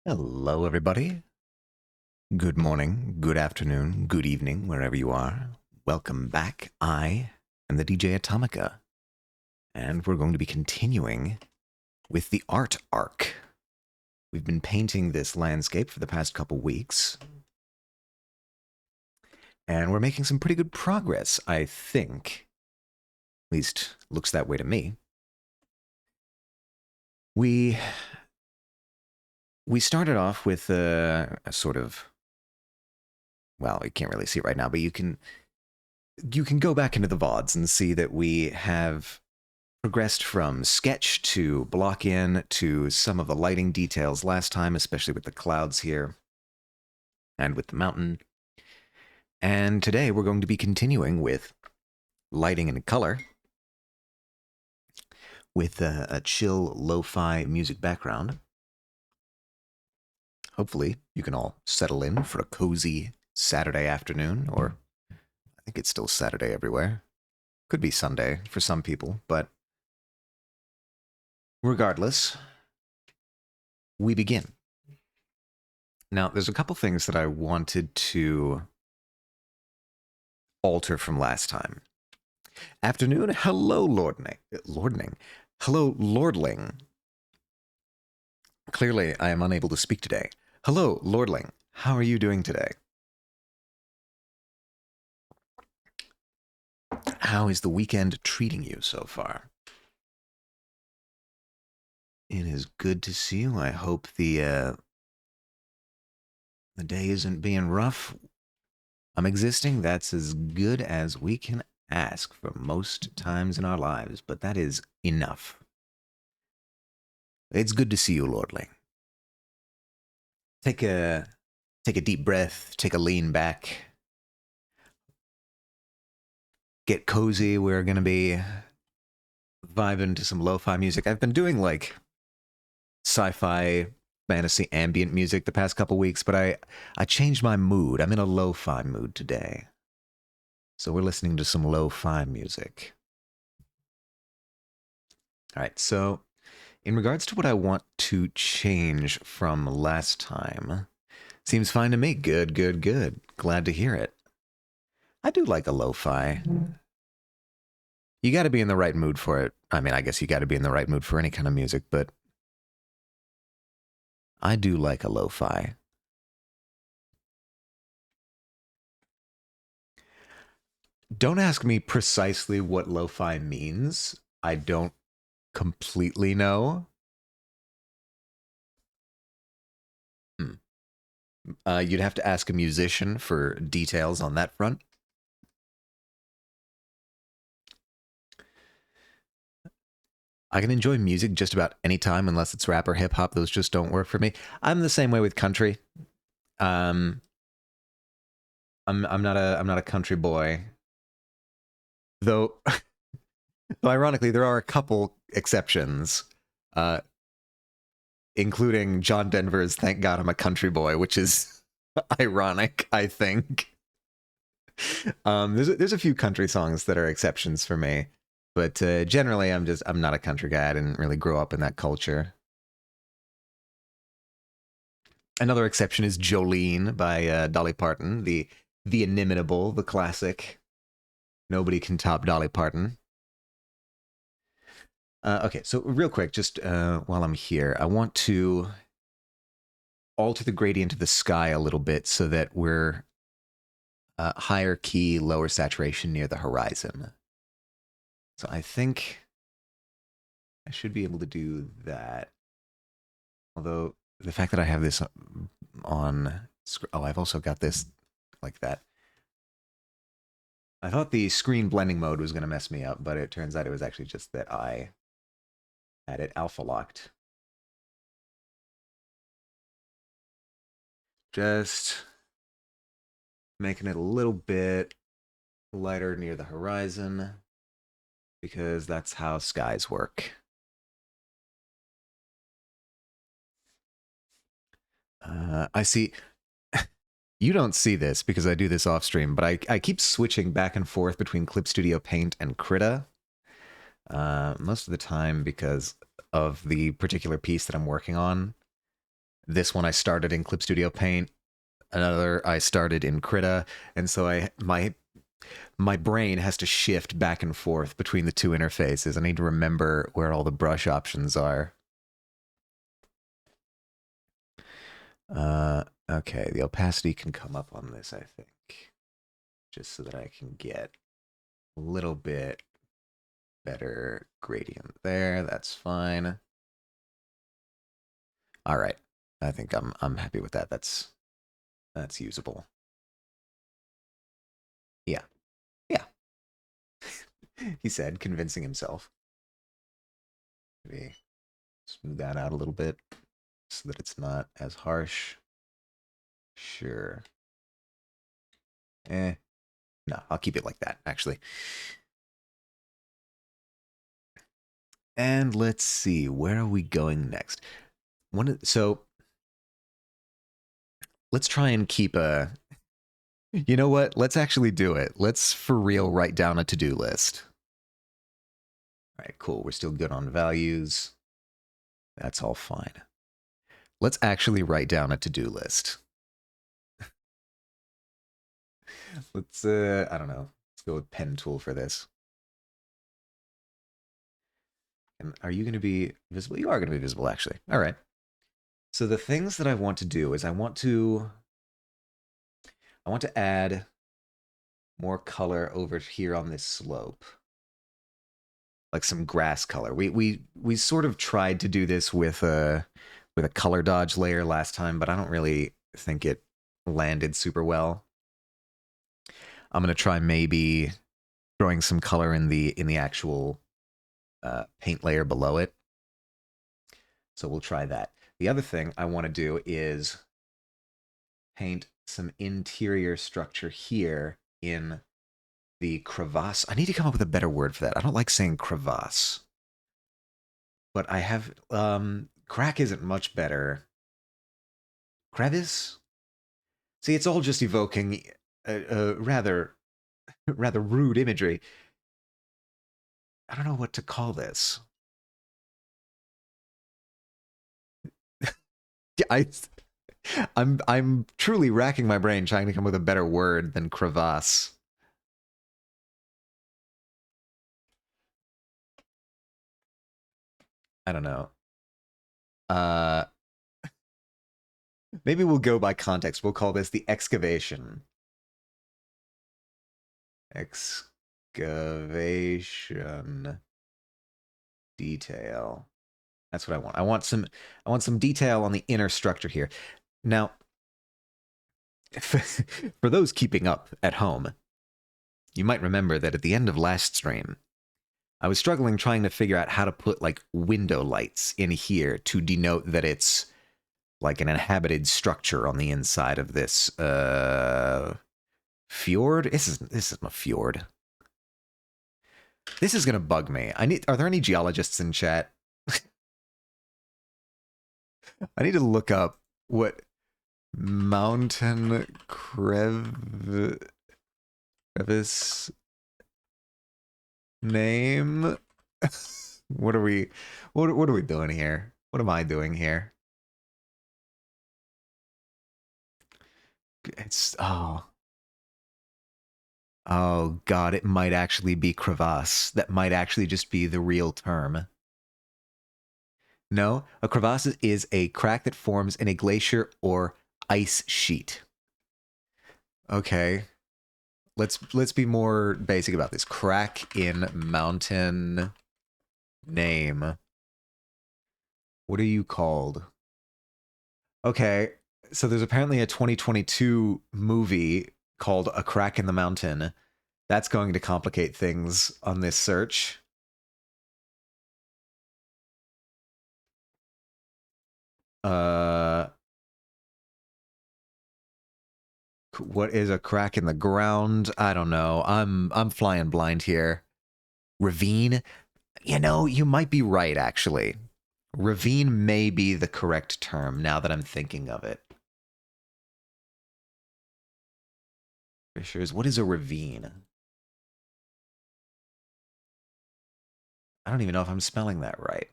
Hello, everybody. Good morning, good afternoon, good evening, wherever you are. Welcome back. I am the DJ Atomica, and we're going to be continuing with the art arc. We've been painting this landscape for the past couple weeks, and we're making some pretty good progress, I think. At least looks that way to me. We started off with a sort of, well, you can't really see it right now, but you can go back into the VODs and see that we have progressed from sketch to block in to some of the lighting details last time, especially with the clouds here and with the mountain. And today we're going to be continuing with lighting and color with a chill lo-fi music background. Hopefully you can all settle in for a cozy Saturday afternoon, or I think it's still Saturday everywhere. Could be Sunday for some people, but regardless, we begin. Now, there's a couple things that I wanted to alter from last time. Afternoon. Hello, Lordning. Lordning. Hello, Lordling. Clearly, I am unable to speak today. Hello, Lordling. How are you doing today? How is the weekend treating you so far? It is good to see you. I hope the day isn't being rough. I'm existing. That's as good as we can ask for most times in our lives, but that is enough. It's good to see you, Lordling. Take a deep breath, take a lean back. Get cozy. We're going to be vibing to some lo-fi music. I've been doing like sci-fi fantasy ambient music the past couple weeks, but I changed my mood. I'm in a lo-fi mood today. So we're listening to some lo-fi music. All right, so in regards to what I want to change from last time, seems fine to me. Good, good, good. Glad to hear it. I do like a lo-fi. You got to be in the right mood for it. I mean, I guess you got to be in the right mood for any kind of music, but I do like a lo-fi. Don't ask me precisely what lo-fi means. I don't completely know. Hmm. You'd have to ask a musician for details on that front. I can enjoy music just about any time unless it's rap or hip hop. Those just don't work for me. I'm the same way with country. Um, I'm not a country boy. Though, though ironically, there are a couple exceptions, uh, including John Denver's "Thank God I'm a Country Boy," which is ironic, I think. There's a few country songs that are exceptions for me, but generally, I'm not a country guy. I didn't really grow up in that culture. Another exception is Jolene by Dolly Parton, the inimitable, the classic. Nobody can top Dolly Parton. Okay, so real quick, just while I'm here, I want to alter the gradient of the sky a little bit so that we're higher key, lower saturation near the horizon. So I think I should be able to do that. Although the fact that I have this on, oh, I've also got this like that. I thought the screen blending mode was going to mess me up, but it turns out it was actually just that I had it alpha locked. Just making it a little bit lighter near the horizon because that's how skies work. I see. You don't see this because I do this off stream, but I keep switching back and forth between Clip Studio Paint and Krita most of the time because of the particular piece that I'm working on. This one I started in Clip Studio Paint. Another I started in Krita, and so my brain has to shift back and forth between the two interfaces. I need to remember where all the brush options are. Okay, the opacity can come up on this, I think, just so that I can get a little bit better gradient there. That's fine. All right, I think I'm happy with that. That's usable. Yeah, yeah. He said, convincing himself. Maybe smooth that out a little bit so that it's not as harsh. Sure. No, I'll keep it like that, actually. And let's see, where are we going next? So let's try and keep a. You know what? Let's actually do it. Let's for real write down a to-do list. All right, cool. We're still good on values. That's all fine. Let's actually write down a to-do list. Let's I don't know. Let's go with pen tool for this. And are you going to be visible? You are going to be visible, actually. All right. So the things that I want to do is I want to add more color over here on this slope. Like some grass color. We sort of tried to do this with a color dodge layer last time, but I don't really think it landed super well. I'm going to try maybe throwing some color in the actual paint layer below it. So we'll try that. The other thing I want to do is paint some interior structure here in the crevasse. I need to come up with a better word for that. I don't like saying crevasse. But I have crack isn't much better. Crevice? See, it's all just evoking rather rude imagery. I don't know what to call this. I I'm truly racking my brain trying to come up with a better word than crevasse. I don't know. Uh Maybe we'll go by context. We'll call this the excavation. Excavation detail. That's what I want. I want some detail on the inner structure here. Now, for those keeping up at home, you might remember that at the end of last stream, I was struggling trying to figure out how to put like window lights in here to denote that it's like an inhabited structure on the inside of this fjord. This isn't a fjord. This is gonna bug me. Are there any geologists in chat? I need to look up what mountain crevice name. What are we doing here? What am I doing here? It's oh god, it might actually be crevasse. That might actually just be the real term. No, a crevasse is a crack that forms in a glacier or ice sheet. Okay. Let's be more basic about this. Crack in mountain name. What are you called? Okay. So there's apparently a 2022 movie called A Crack in the Mountain. That's going to complicate things on this search. What is a crack in the ground? I don't know. I'm flying blind here. Ravine? You know, you might be right, actually. Ravine may be the correct term now that I'm thinking of it. Fishers, what is a ravine? I don't even know if I'm spelling that right.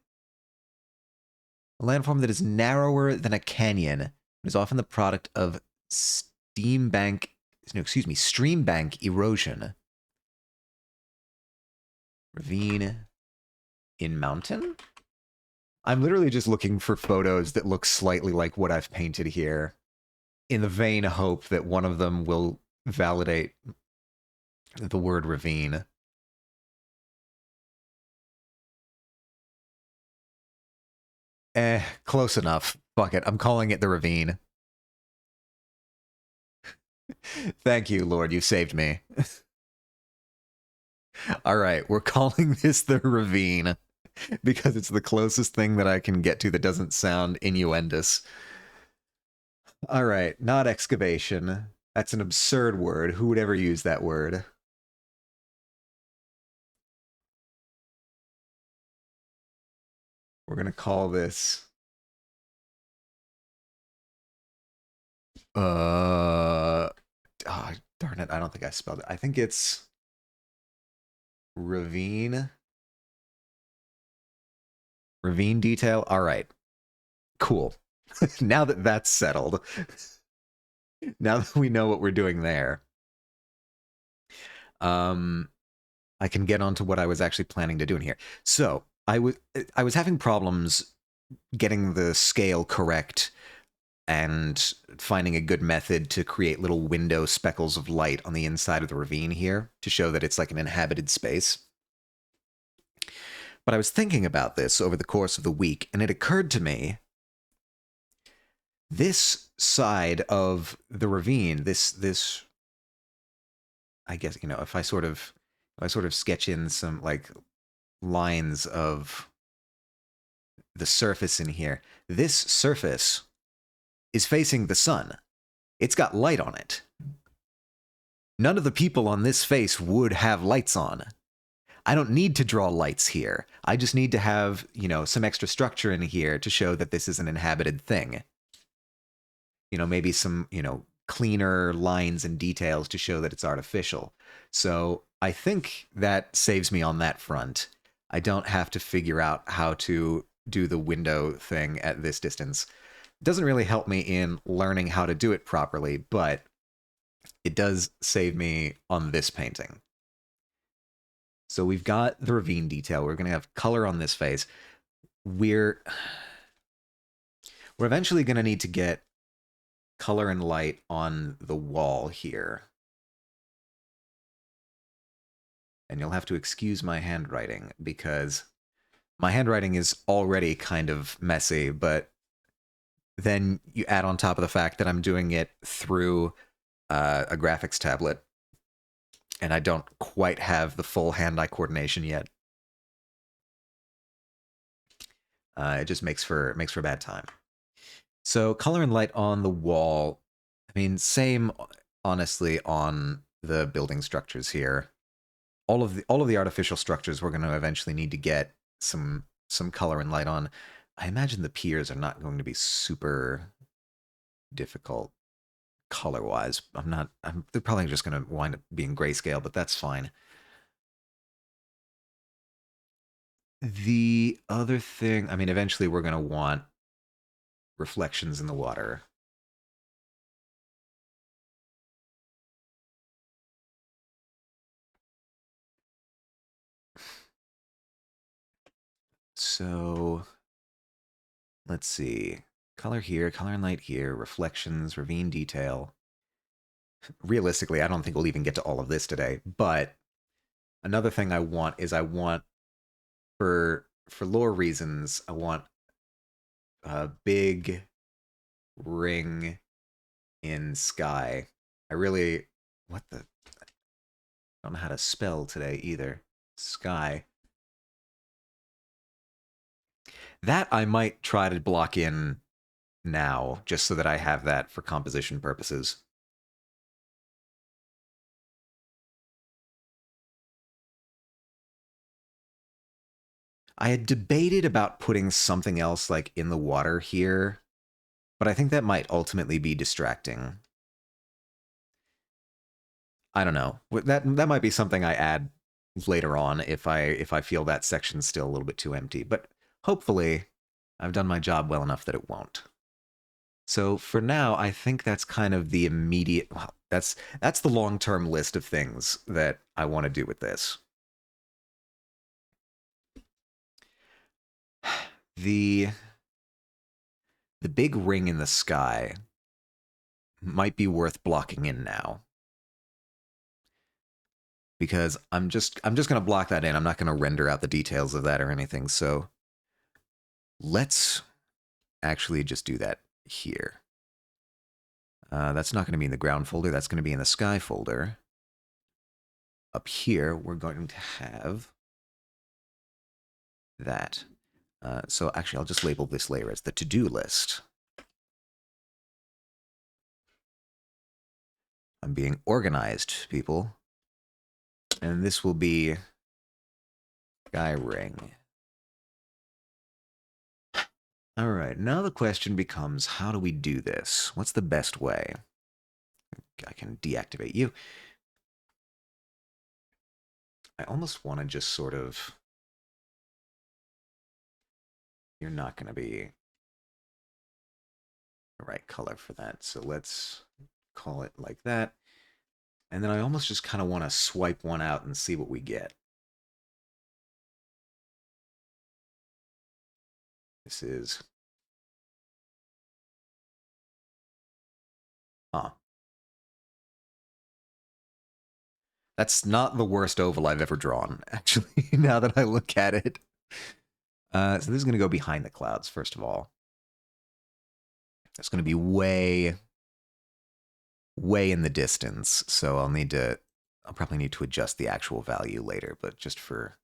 A landform that is narrower than a canyon. It is often the product of stream bank erosion. Ravine in mountain? I'm literally just looking for photos that look slightly like what I've painted here, in the vain hope that one of them will validate the word ravine. Close enough. Fuck it. I'm calling it the ravine. Thank you, Lord. You saved me. All right, we're calling this the ravine because it's the closest thing that I can get to that doesn't sound innuendous. All right, not excavation. That's an absurd word. Who would ever use that word? We're going to call this... Oh, darn it. I don't think I spelled it. I think it's... Ravine. Ravine detail. All right. Cool. Now that that's settled, now that we know what we're doing there, I can get on to what I was actually planning to do in here. So I was having problems getting the scale correct and finding a good method to create little window speckles of light on the inside of the ravine here to show that it's like an inhabited space. But I was thinking about this over the course of the week, and it occurred to me, this side of the ravine, this I guess, you know, if I sort of sketch in some like lines of the surface in here, this surface is facing the sun. It's got light on it. None of the people on this face would have lights on. I don't need to draw lights here. I just need to have, you know, some extra structure in here to show that this is an inhabited thing. You know, maybe some, you know, cleaner lines and details to show that it's artificial. So I think that saves me on that front. I don't have to figure out how to do the window thing at this distance. It doesn't really help me in learning how to do it properly, but it does save me on this painting. So we've got the ravine detail. We're going to have color on this face. We're eventually going to need to get color and light on the wall here. And you'll have to excuse my handwriting because my handwriting is already kind of messy, but then you add on top of the fact that I'm doing it through a graphics tablet, and I don't quite have the full hand-eye coordination yet. It just makes for a bad time. So color and light on the wall. I mean, same, honestly, on the building structures here. All of the artificial structures we're going to eventually need to get some color and light on. I imagine the piers are not going to be super difficult color-wise. They're probably just going to wind up being grayscale, but that's fine. The other thing, I mean, eventually we're going to want reflections in the water. So let's see. Color here, color and light here, reflections, ravine detail. Realistically, I don't think we'll even get to all of this today, but another thing I want is for lore reasons, I want a big ring in sky. What the? I don't know how to spell today either. Sky. That I might try to block in now, just so that I have that for composition purposes. I had debated about putting something else like in the water here, but I think that might ultimately be distracting. I don't know. That might be something I add later on if I feel that section's still a little bit too empty. But hopefully I've done my job well enough that it won't. So for now, I think that's kind of the immediate. Well, that's the long-term list of things that I want to do with this. The the big ring in the sky might be worth blocking in now because I'm just going to block that in. I'm not going to render out the details of that or anything. So let's actually just do that here. That's not going to be in the ground folder. That's going to be in the sky folder. Up here, we're going to have that. So actually, I'll just label this layer as the to-do list. I'm being organized, people. And this will be Sky Ring. All right, now the question becomes, how do we do this? What's the best way? I can deactivate you. I almost want to just sort of... You're not going to be the right color for that, so let's call it like that. And then I almost just kind of want to swipe one out and see what we get. This is... Huh. That's not the worst oval I've ever drawn, actually, now that I look at it. So this is going to go behind the clouds, first of all. It's going to be way in the distance, so I'll probably need to adjust the actual value later, but just for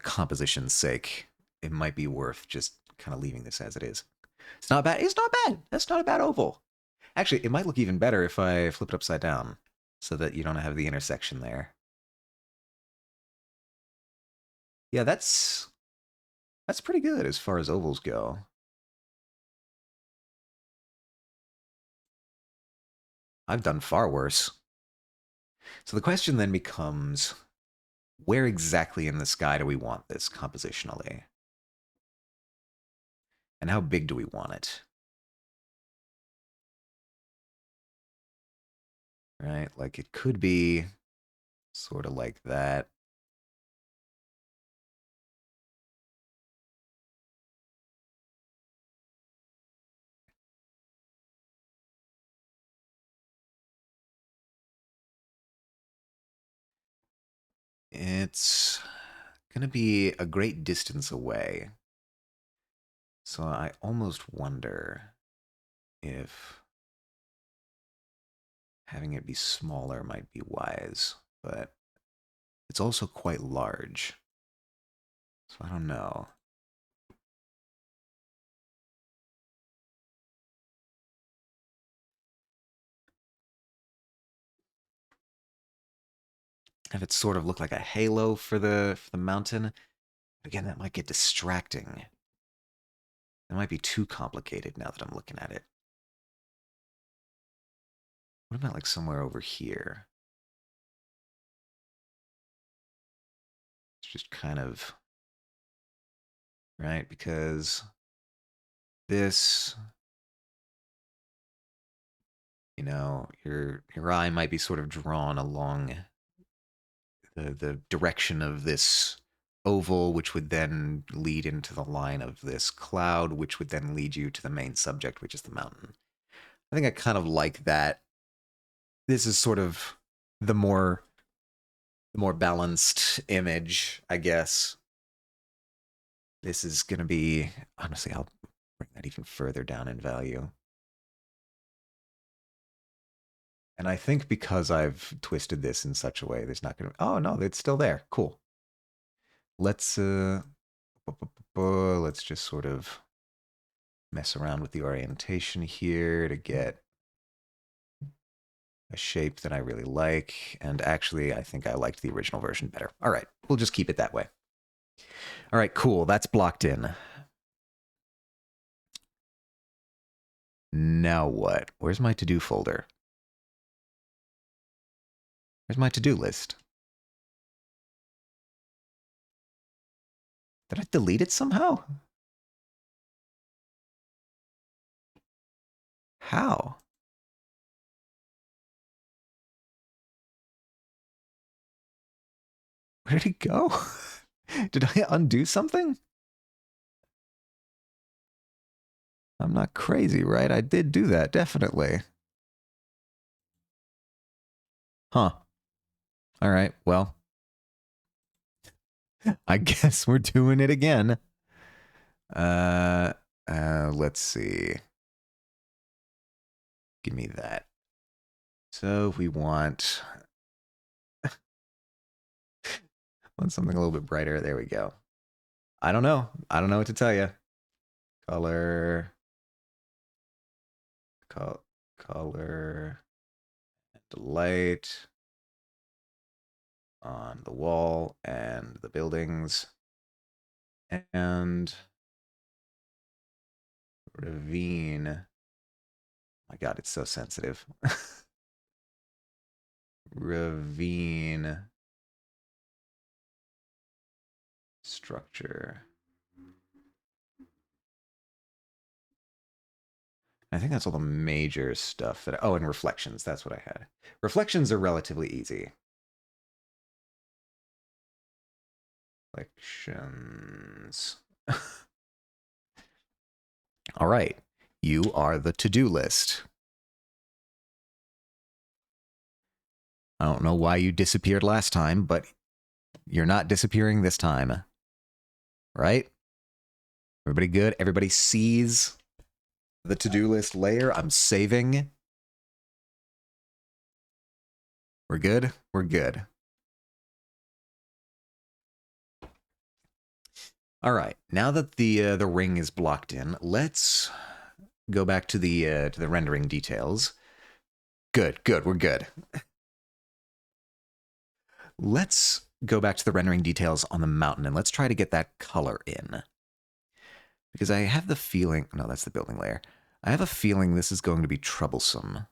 composition's sake, it might be worth just kind of leaving this as it is. It's not bad. It's not bad. That's not a bad oval. Actually, it might look even better if I flip it upside down so that you don't have the intersection there. Yeah, that's pretty good as far as ovals go. I've done far worse. So the question then becomes, where exactly in the sky do we want this compositionally? And how big do we want it? Right? Like it could be sort of like that. It's going to be a great distance away. So I almost wonder if having it be smaller might be wise, but it's also quite large. So I don't know. Have it sort of look like a halo for the mountain. Again, that might get distracting. It might be too complicated now that I'm looking at it. What about like somewhere over here? It's just kind of... Right? Because this... You know, your eye might be sort of drawn along the direction of this oval, which would then lead into the line of this cloud, which would then lead you to the main subject, which is the mountain. I think I kind of like that. This is sort of the more balanced image, I guess. This is going to be, honestly, I'll bring that even further down in value. And I think because I've twisted this in such a way, there's not going to... Oh, no, it's still there. Cool. Let's just sort of mess around with the orientation here to get a shape that I really like. And actually, I think I liked the original version better. All right, we'll just keep it that way. All right, cool. That's blocked in. Now what? Where's my to-do folder? Where's my to-do list? Did I delete it somehow? How? Where did it go? Did I undo something? I'm not crazy, right? I did do that, definitely. Huh. All right, well, I guess we're doing it again. Uh, let's see. Give me that. So we want something a little bit brighter. There we go. I don't know. I don't know what to tell you. Color, color, and light on the wall and the buildings, and ravine. My God, it's so sensitive. Ravine structure. I think that's all the major stuff that. Oh, and reflections. That's what I had. Reflections are relatively easy. Reflections. All right. You are the to-do list. I don't know why you disappeared last time, but you're not disappearing this time. Right? Everybody good? Everybody sees the to-do list layer I'm saving. We're good? We're good. All right. Now that the ring is blocked in, let's go back to the rendering details. Good, good, we're good. Let's go back to the rendering details on the mountain and let's try to get that color in. Because I have the feeling, no, that's the building layer. I have a feeling this is going to be troublesome.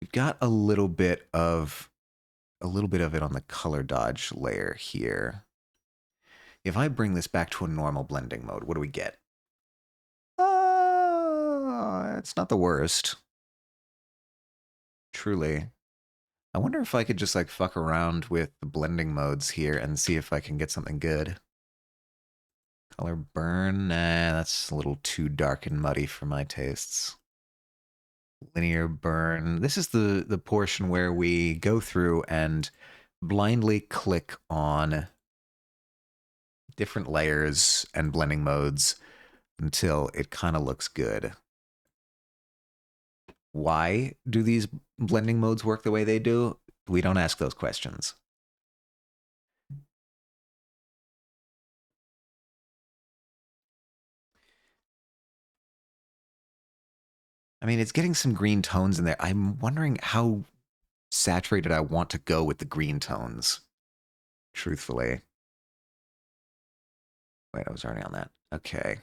We've got a little bit of it on the color dodge layer here. If I bring this back to a normal blending mode, what do we get? It's not the worst. Truly. I wonder if I could just like fuck around with the blending modes here and see if I can get something good. Color burn? Nah, that's a little too dark and muddy for my tastes. Linear burn. This is the portion where we go through and blindly click on different layers and blending modes until it kind of looks good. Why do these blending modes work the way they do? We don't ask those questions. I mean, it's getting some green tones in there. I'm wondering how saturated I want to go with the green tones, truthfully. Wait, I was already on that. Okay.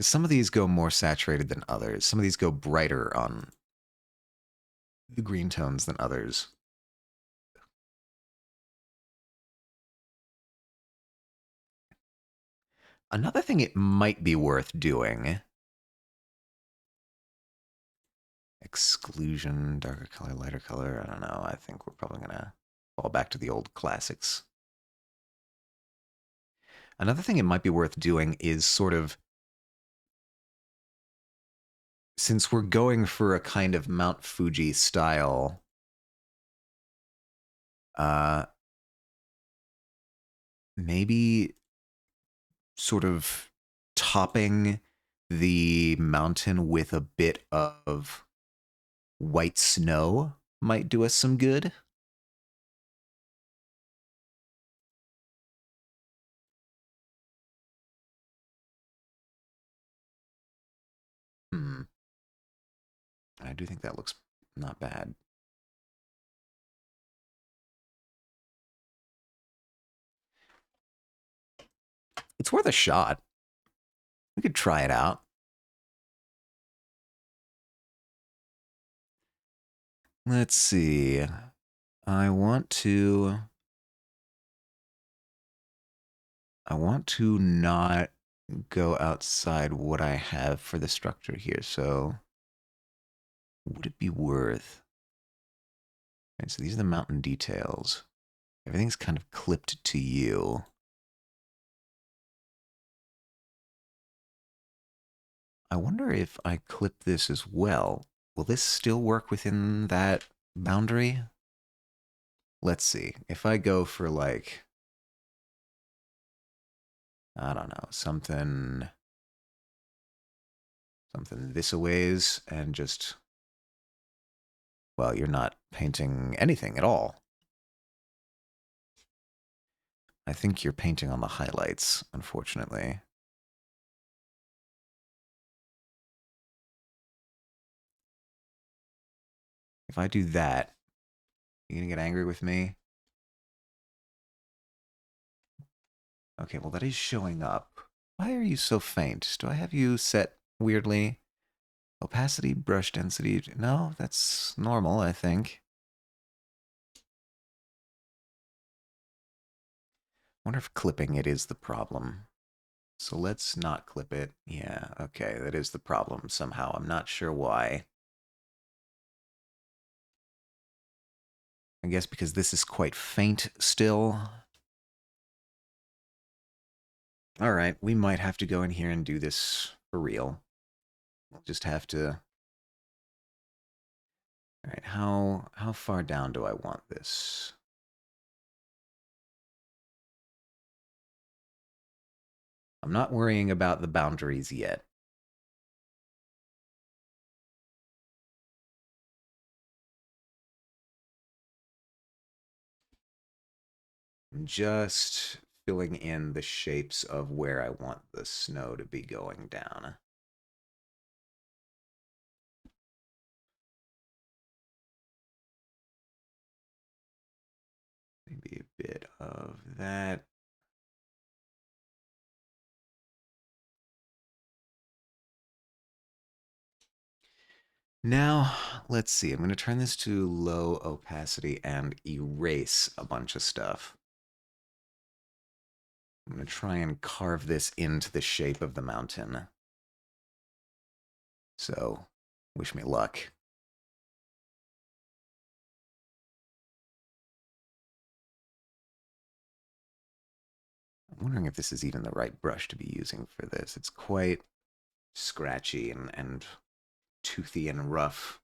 Some of these go more saturated than others. Some of these go brighter on the green tones than others. Another thing it might be worth doing. Exclusion, darker color, lighter color. I don't know. I think we're probably going to fall back to the old classics. Another thing it might be worth doing is sort of, since we're going for a kind of Mount Fuji style, maybe sort of topping the mountain with a bit of white snow might do us some good. I do think that looks not bad. It's worth a shot. We could try it out. Let's see. I want to not go outside what I have for the structure here. So would it be worth? Right, so these are the mountain details. Everything's kind of clipped to you. I wonder if I clip this as well. Will this still work within that boundary? Let's see. If I go for like, I don't know, something this a ways and just, well, you're not painting anything at all. I think you're painting on the highlights, unfortunately. If I do that, you gonna get angry with me? Okay, well, that is showing up. Why are you so faint? Do I have you set weirdly? Opacity, brush density. No, that's normal, I think. Wonder if clipping it is the problem. So let's not clip it. Yeah, okay, that is the problem somehow. I'm not sure why. I guess because this is quite faint still. All right, we might have to go in here and do this for real. We'll just have to. All right, how far down do I want this? I'm not worrying about the boundaries yet. I'm just filling in the shapes of where I want the snow to be going down. Maybe a bit of that. Now, let's see. I'm going to turn this to low opacity and erase a bunch of stuff. I'm going to try and carve this into the shape of the mountain. So, wish me luck. I'm wondering if this is even the right brush to be using for this. It's quite scratchy and toothy and rough.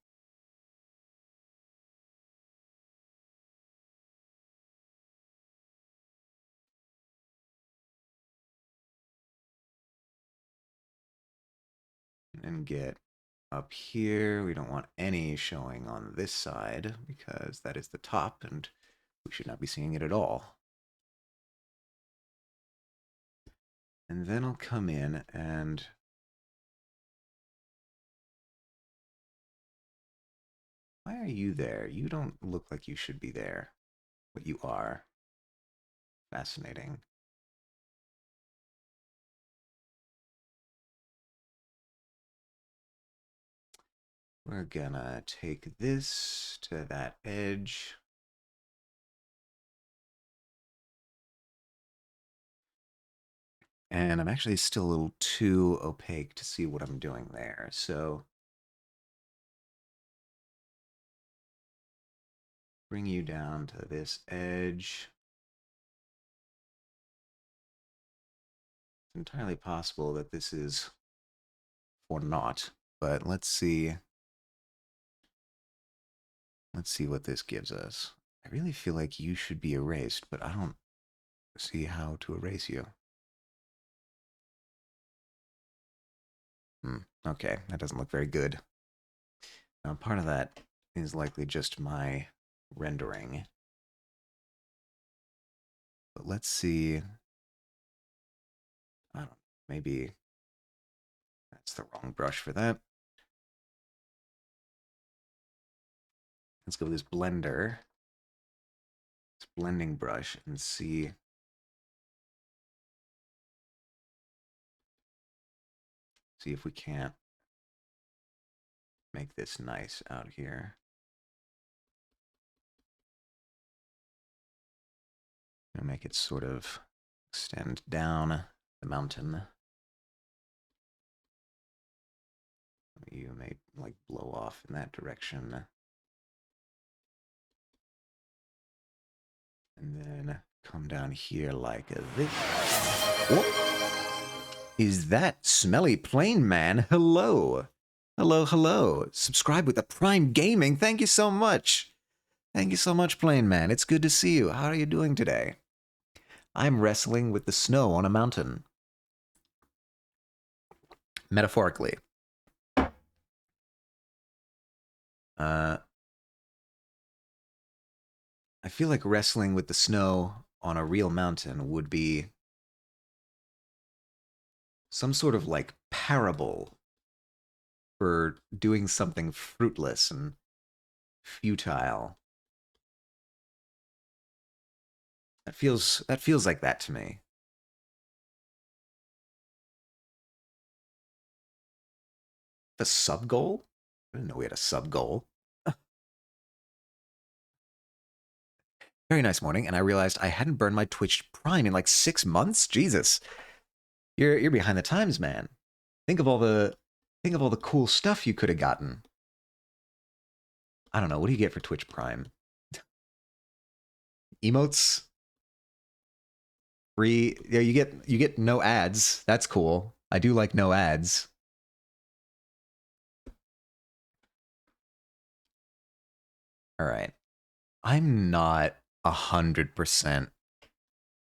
And get up here. We don't want any showing on this side because that is the top and we should not be seeing it at all. And then I'll come in and why are you there? You don't look like you should be there, but you are. Fascinating. We're gonna take this to that edge. And I'm actually still a little too opaque to see what I'm doing there. So bring you down to this edge. It's entirely possible that this is for naught, but let's see. Let's see what this gives us. I really feel like you should be erased, but I don't see how to erase you. Okay, that doesn't look very good. Now, part of that is likely just my rendering. But let's see. I don't know, maybe that's the wrong brush for that. Let's go with this blender, this blending brush, and see. See if we can't make this nice out here. Gonna make it sort of extend down the mountain. You may like blow off in that direction. And then come down here like this. Whoop. Is that Smelly Plane Man? Hello. Hello, hello. Subscribe with the Prime Gaming. Thank you so much. Thank you so much, Plane Man. It's good to see you. How are you doing today? I'm wrestling with the snow on a mountain. Metaphorically. I feel like wrestling with the snow on a real mountain would be some sort of like parable for doing something fruitless and futile. That feels like that to me. The sub goal? I didn't know we had a sub goal. Very nice morning, and I realized I hadn't burned my Twitch Prime in like 6 months. Jesus, you're behind the times, man. Think of all the cool stuff you could have gotten. I don't know. What do you get for Twitch Prime? Emotes, free. Yeah, you get no ads. That's cool. I do like no ads. All right. I'm not 100%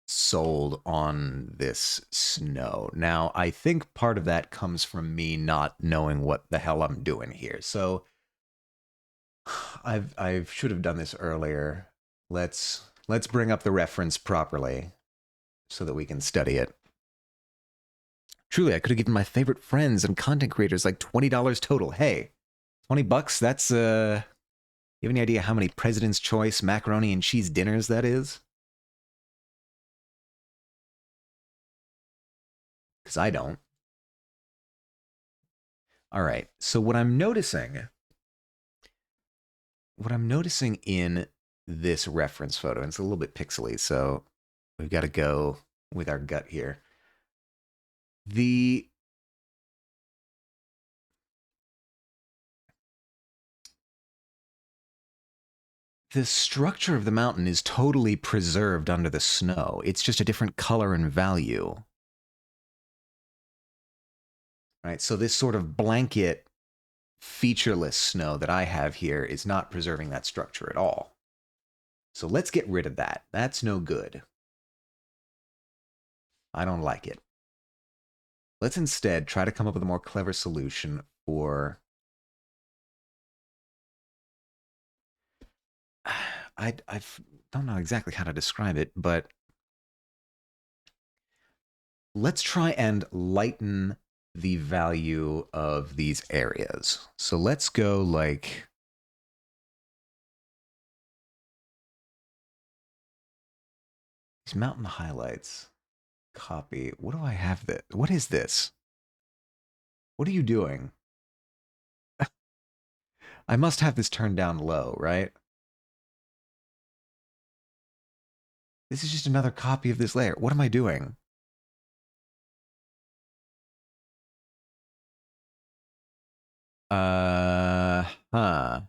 sold on this snow. Now, I think part of that comes from me not knowing what the hell I'm doing here. So I should have done this earlier. Let's bring up the reference properly so that we can study it. Truly, I could have given my favorite friends and content creators like $20 total. Hey, $20, that's you have any idea how many President's Choice macaroni and cheese dinners that is? Because I don't. All right. So what I'm noticing in this reference photo, and it's a little bit pixely, so we've got to go with our gut here. The structure of the mountain is totally preserved under the snow. It's just a different color and value. Right? So this sort of blanket featureless snow that I have here is not preserving that structure at all. So let's get rid of that. That's no good. I don't like it. Let's instead try to come up with a more clever solution for... I don't know exactly how to describe it, but let's try and lighten the value of these areas. So let's go like... these mountain highlights. Copy. What do I have that? What is this? What are you doing? I must have this turned down low, right? This is just another copy of this layer. What am I doing? Huh.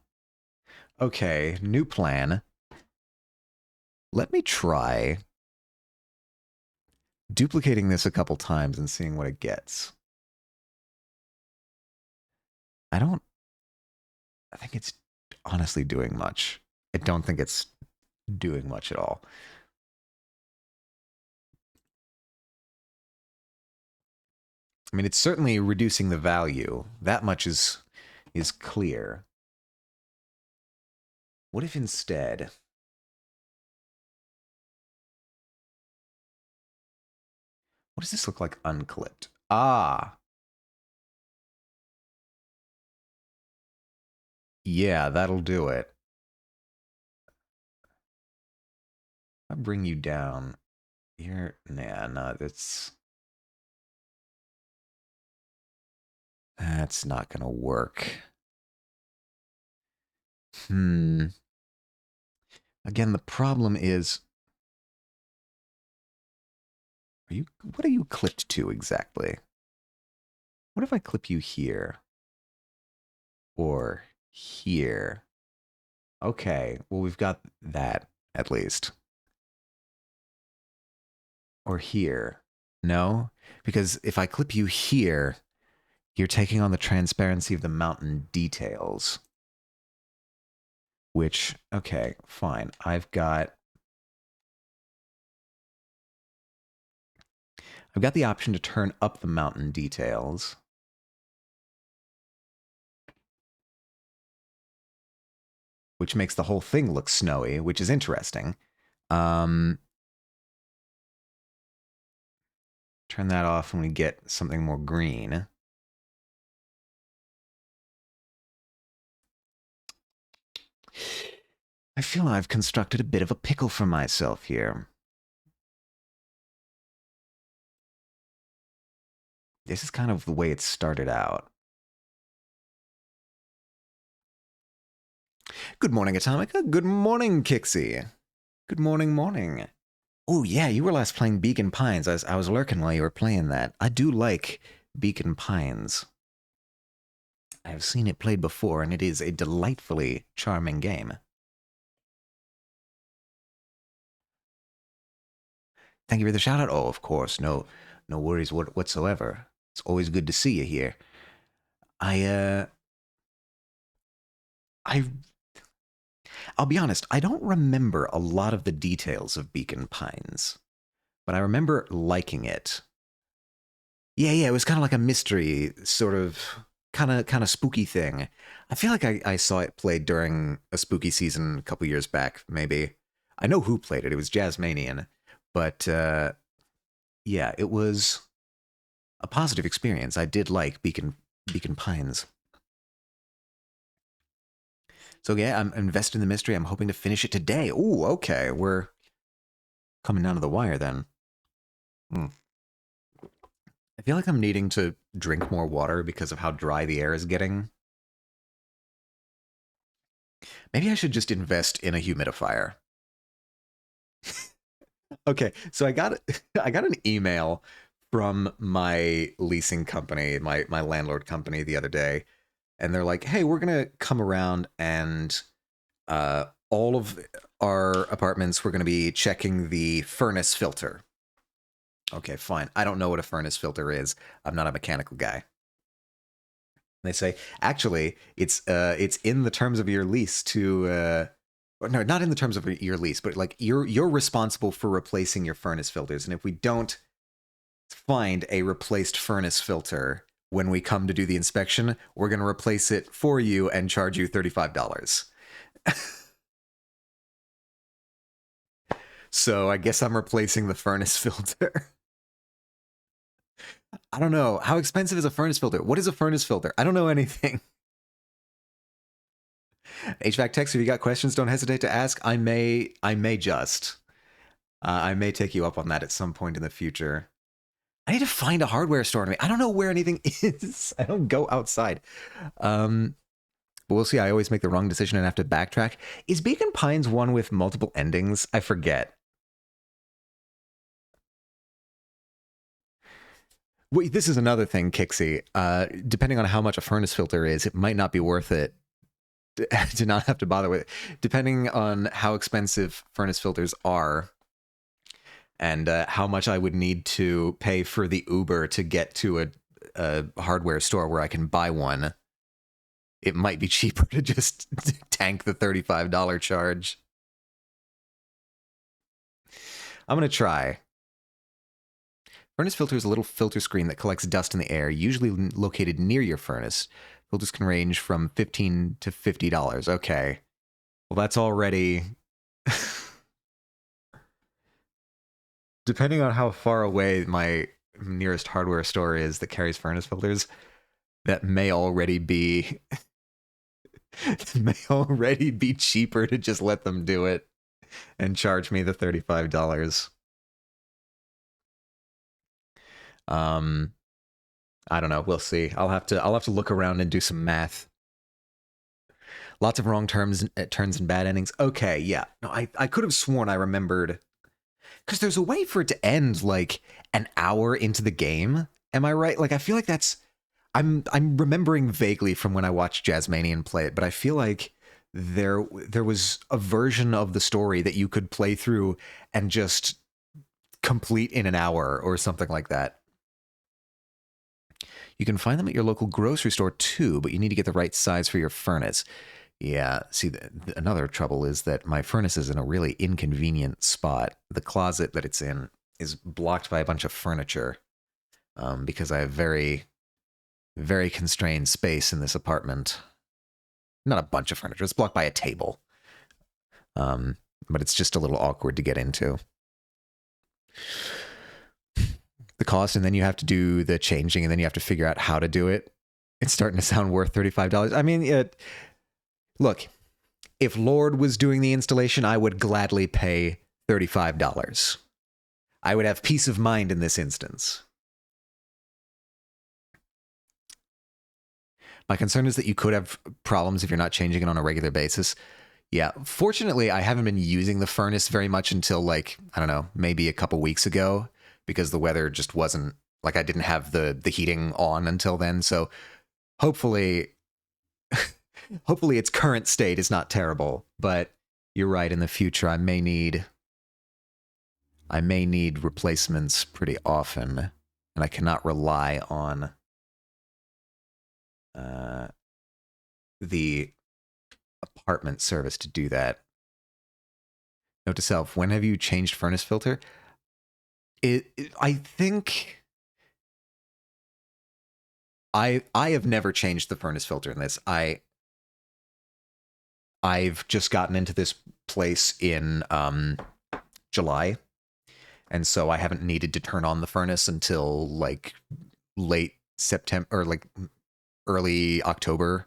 Okay, new plan. Let me try duplicating this a couple times and seeing what it gets. I think it's honestly doing much. I don't think it's doing much at all. I mean, it's certainly reducing the value. That much is clear. What if instead... what does this look like unclipped? Ah. Yeah, that'll do it. I bring you down. Here, nah, no, that's not gonna work. Again, the problem is What are you clipped to exactly? What if I clip you here? Or here? Okay, well, we've got that, at least. Or here. No? Because if I clip you here, you're taking on the transparency of the mountain details. Which, okay, fine. I've got the option to turn up the mountain details. Which makes the whole thing look snowy, which is interesting. Turn that off when we get something more green. I feel I've constructed a bit of a pickle for myself here. This is kind of the way it started out. Good morning, Atomica. Good morning, Kixie. Good morning. Oh, yeah, you were last playing Beacon Pines. I was lurking while you were playing that. I do like Beacon Pines. I have seen it played before, and it is a delightfully charming game. Thank you for the shout out. Oh, of course, no worries whatsoever. It's always good to see you here. I'll be honest, I don't remember a lot of the details of Beacon Pines, but I remember liking it. Yeah, it was kind of like a mystery, sort of, kind of spooky thing. I feel like I saw it played during a spooky season a couple years back, maybe. I know who played it. It was Jazzmanian, but yeah, it was a positive experience. I did like Beacon Pines. So yeah, I'm invested in the mystery. I'm hoping to finish it today. Ooh, okay. We're coming down to the wire then. I feel like I'm needing to drink more water because of how dry the air is getting. Maybe I should just invest in a humidifier. Okay, so I got an email from my leasing company, my landlord company the other day, and they're like, "Hey, we're gonna come around and all of our apartments, we're gonna be checking the furnace filter." Okay, fine. I don't know what a furnace filter is. I'm not a mechanical guy. They say, actually, it's in the terms of your lease to or no, not in the terms of your lease, but like you're responsible for replacing your furnace filters, and if we don't find a replaced furnace filter when we come to do the inspection, we're going to replace it for you and charge you $35. So I guess I'm replacing the furnace filter. I don't know. How expensive is a furnace filter? What is a furnace filter? I don't know anything. HVAC techs, if you got questions, don't hesitate to ask. I may just. I may take you up on that at some point in the future. I need to find a hardware store to me. I don't know where anything is. I don't go outside. But we'll see. I always make the wrong decision and have to backtrack. Is Beacon Pines one with multiple endings? I forget. Wait, this is another thing, Kixie. Depending on how much a furnace filter is, it might not be worth it to not have to bother with it. Depending on how expensive furnace filters are and how much I would need to pay for the Uber to get to a hardware store where I can buy one, it might be cheaper to just tank the $35 charge. I'm going to try. Furnace filter is a little filter screen that collects dust in the air, usually located near your furnace. Filters can range from $15 to $50. Okay. Well, that's already... Depending on how far away my nearest hardware store is that carries furnace filters, that may already be... may already be cheaper to just let them do it and charge me the $35. I don't know. We'll see. I'll have to look around and do some math. Lots of wrong turns and bad endings. Okay, yeah. No, I could have sworn I remembered. Because there's a way for it to end like an hour into the game. Am I right? Like I feel like that's I'm remembering vaguely from when I watched Jazzmanian play it, but I feel like there was a version of the story that you could play through and just complete in an hour or something like that. You can find them at your local grocery store too, but you need to get the right size for your furnace. Yeah, see, another trouble is that my furnace is in a really inconvenient spot. The closet that it's in is blocked by a bunch of furniture because I have very, very constrained space in this apartment. Not a bunch of furniture, it's blocked by a table. But it's just a little awkward to get into. The cost, and then you have to do the changing, and then you have to figure out how to do it. It's starting to sound worth $35. I mean, look, if Lord was doing the installation, I would gladly pay $35. I would have peace of mind in this instance. My concern is that you could have problems if you're not changing it on a regular basis. Yeah, fortunately, I haven't been using the furnace very much until, like, I don't know, maybe a couple weeks ago, because the weather just wasn't, like, I didn't have the heating on until then. So hopefully, hopefully its current state is not terrible. But you're right, in the future, I may need replacements pretty often, and I cannot rely on the apartment service to do that. Note to self: when have you changed furnace filter? I think I have never changed the furnace filter in this. I've just gotten into this place in July, and so I haven't needed to turn on the furnace until like late September or like early October.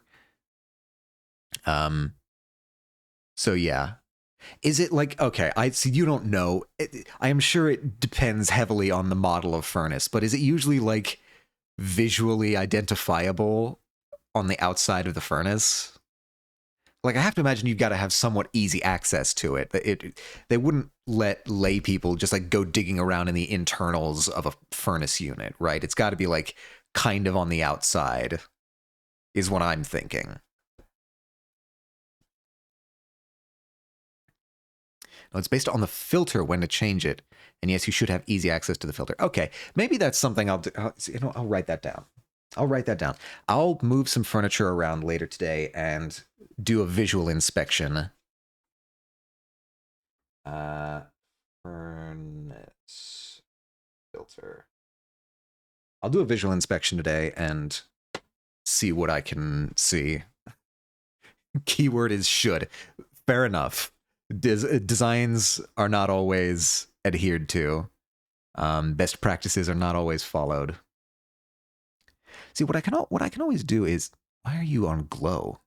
So yeah. Is it like, okay, I see, you don't know. I am sure it depends heavily on the model of furnace, but is it usually like visually identifiable on the outside of the furnace? Like, I have to imagine you've got to have somewhat easy access to it. They wouldn't let lay people just like go digging around in the internals of a furnace unit, right? It's got to be like kind of on the outside, is what I'm thinking. No, it's based on the filter when to change it. And yes, you should have easy access to the filter. Okay, maybe that's something I'll do. I'll write that down. I'll write that down. I'll move some furniture around later today and do a visual inspection. Furnace filter. I'll do a visual inspection today and see what I can see. Keyword is should. Fair enough. Designs are not always adhered to. Best practices are not always followed. See, what I can always do is, why are you on glow?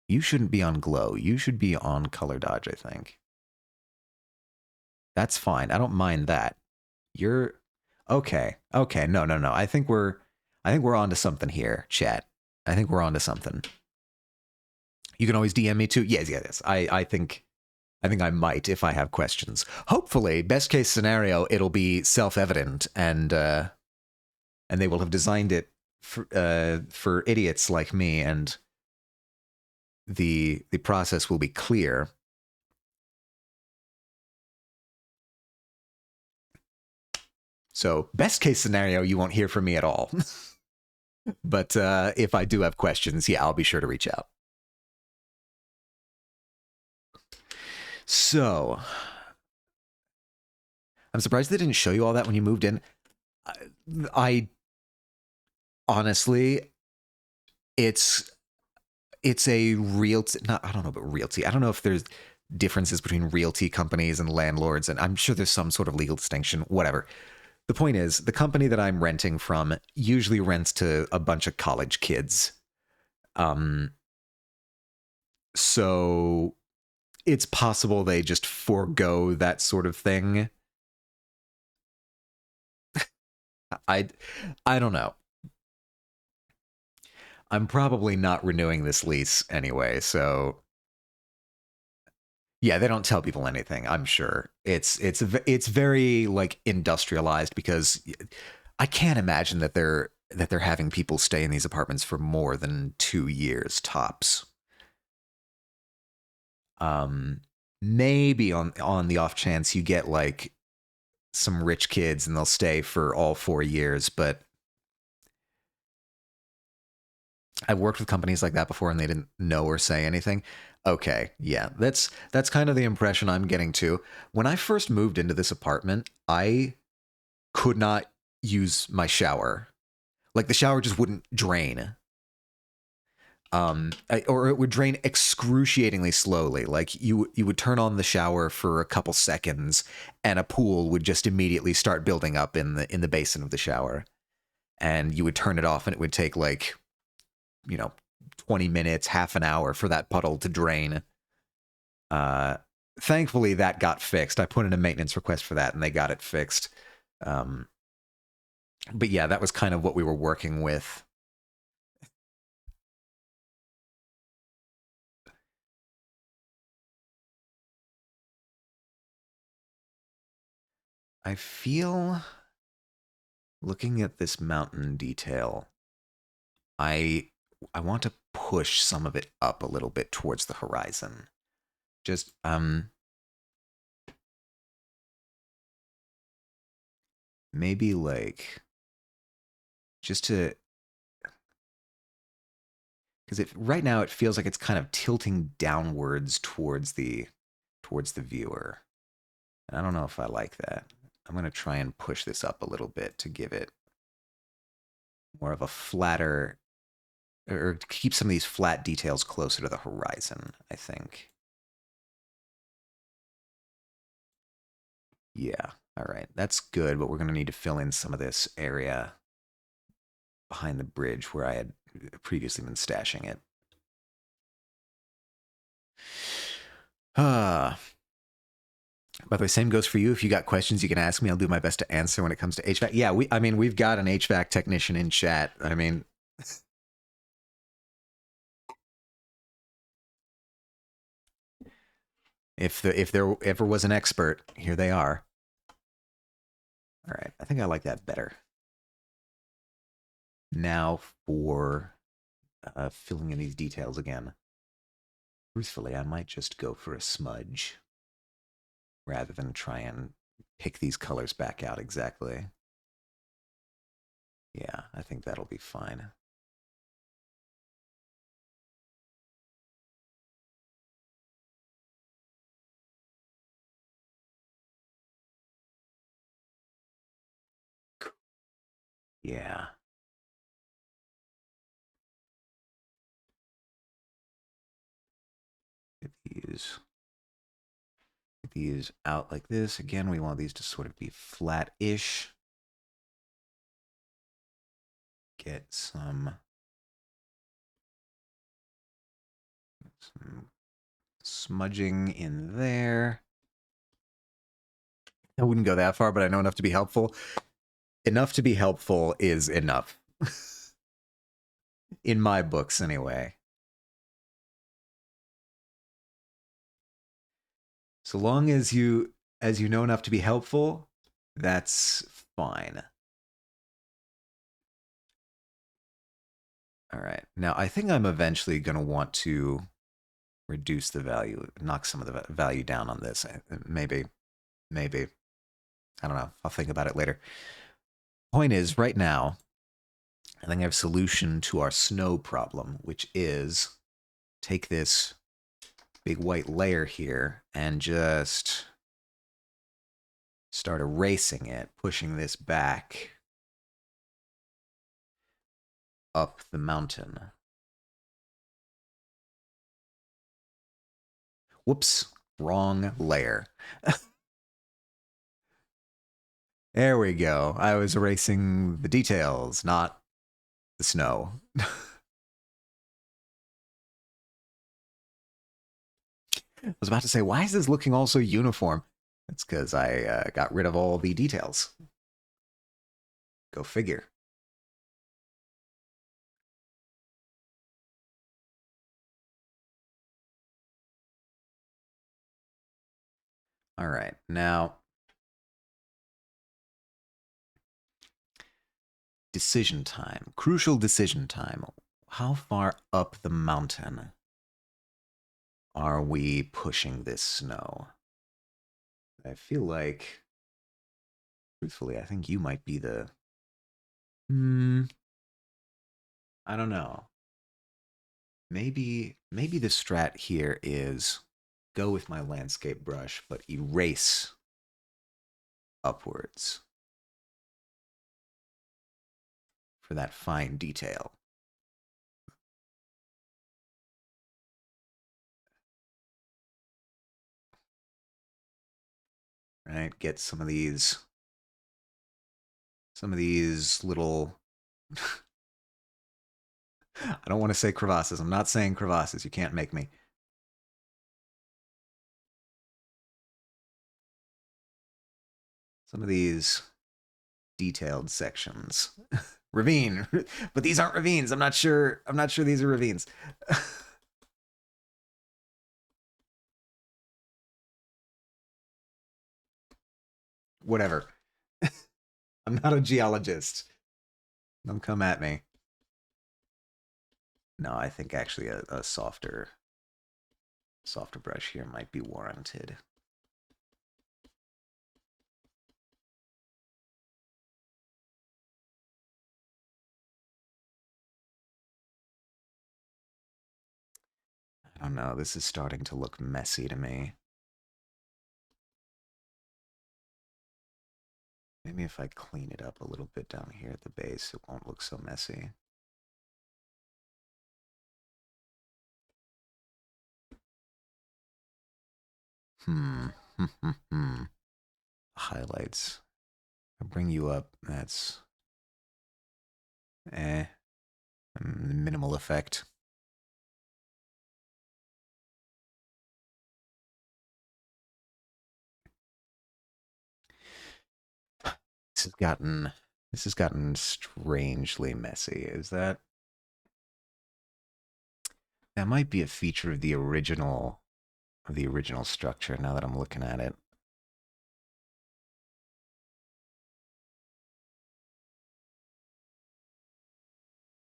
You shouldn't be on glow. You should be on color dodge, I think. That's fine. I don't mind that. You're okay. Okay. No. I think we're onto something here, chat. I think we're onto something. You can always DM me too. Yes. I think I might if I have questions. Hopefully, best case scenario, it'll be self-evident and they will have designed it for idiots like me, and the process will be clear. So, best case scenario, you won't hear from me at all. But if I do have questions, yeah, I'll be sure to reach out. So, I'm surprised they didn't show you all that when you moved in. I honestly, it's a realty. I don't know about realty. I don't know if there's differences between realty companies and landlords, and I'm sure there's some sort of legal distinction. Whatever. The point is, the company that I'm renting from usually rents to a bunch of college kids. So it's possible they just forego that sort of thing. I don't know. I'm probably not renewing this lease anyway, so Yeah, they don't tell people anything. I'm sure it's very like industrialized because I can't imagine that they're having people stay in these apartments for more than 2 years tops. Um, maybe on the off chance you get like some rich kids and they'll stay for all 4 years, but I've worked with companies like that before and they didn't know or say anything. Okay, yeah, that's kind of the impression I'm getting too. When I first moved into this apartment, I could not use my shower. Like the shower just wouldn't drain. Or it would drain excruciatingly slowly. Like you would turn on the shower for a couple seconds and a pool would just immediately start building up in the basin of the shower. And you would turn it off and it would take like, you know, 20 minutes, half an hour for that puddle to drain. Uh, Thankfully, that got fixed. I put in a maintenance request for that and they got it fixed. Um, but yeah, that was kind of what we were working with. I feel looking at this mountain detail, I I want to push some of it up a little bit towards the horizon. Just maybe like just to because it right now it feels like it's kind of tilting downwards towards the viewer. And I don't know if I like that. I'm going to try and push this up a little bit to give it more of a flatter or keep some of these flat details closer to the horizon, I think. Yeah. All right. That's good, but we're going to need to fill in some of this area behind the bridge where I had previously been stashing it. By the way, same goes for you. If you got questions, you can ask me. I'll do my best to answer when it comes to HVAC. Yeah, I mean, we've got an HVAC technician in chat. I mean, if there ever was an expert, here they are. All right, I think I like that better. Now for filling in these details again. Truthfully, I might just go for a smudge rather than try and pick these colors back out exactly. Yeah, I think that'll be fine. Yeah. Get these out like this. Again, we want these to sort of be flat-ish. Get some smudging in there. I wouldn't go that far, but I know enough to be helpful. Enough to be helpful is enough. In my books, anyway. So long as you know enough to be helpful, that's fine. All right. Now, I think I'm eventually going to want to reduce the value, knock some of the value down on this. Maybe, maybe. I don't know. I'll think about it later. Point is, right now, I think I have a solution to our snow problem, which is take this big white layer here and just start erasing it, pushing this back up the mountain. Whoops, wrong layer. There we go. I was erasing the details, not the snow. I was about to say, why is this looking all so uniform? That's because I got rid of all the details. Go figure. All right, now decision time. Crucial decision time. How far up the mountain are we pushing this snow? I feel like, truthfully, I think you might be the. Hmm. I don't know. Maybe the strat here is go with my landscape brush, but erase upwards for that fine detail. Right? Get some of these little I don't want to say crevasses. I'm not saying crevasses. You can't make me. Some of these detailed sections. Ravine. But these aren't ravines. I'm not sure these are ravines. Whatever. I'm not a geologist. Don't come at me. No, I think actually a softer brush here might be warranted. I don't know. This is starting to look messy to me. Maybe if I clean it up a little bit down here at the base, it won't look so messy. Hmm. Highlights. I'll bring you up. That's eh. Minimal effect. This has gotten strangely messy. Is that might be a feature of the original structure now that I'm looking at it.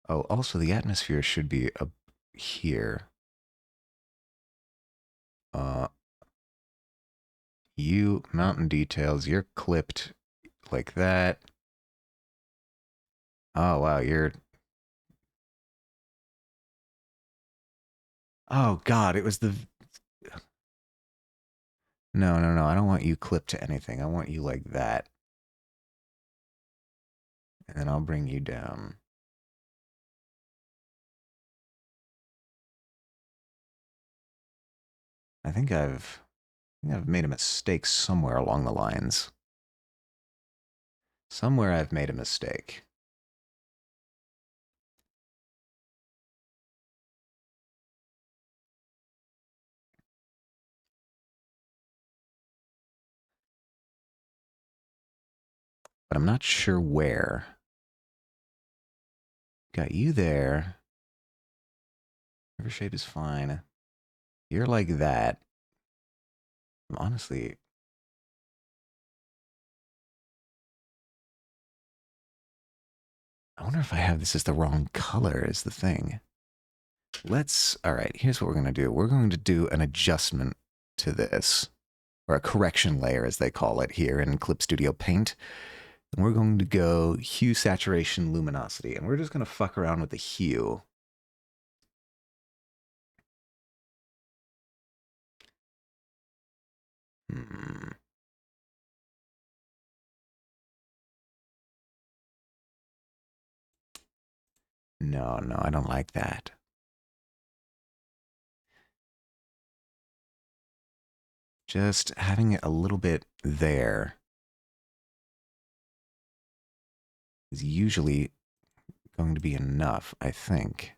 Oh, also the atmosphere should be up here. You mountain details, you're clipped like that. Oh wow, you're Oh god, it was the No, I don't want you clipped to anything. I want you like that. And then I'll bring you down. I think I've made a mistake somewhere along the lines. Somewhere I've made a mistake. But I'm not sure where. Got you there. Every shape is fine. You're like that. Honestly, I wonder if I have this as the wrong color is the thing. All right, here's what we're going to do. We're going to do an adjustment to this, or a correction layer as they call it here in Clip Studio Paint. And we're going to go hue, saturation, luminosity, and we're just going to fuck around with the hue. Hmm. No, I don't like that. Just having it a little bit there is usually going to be enough, I think.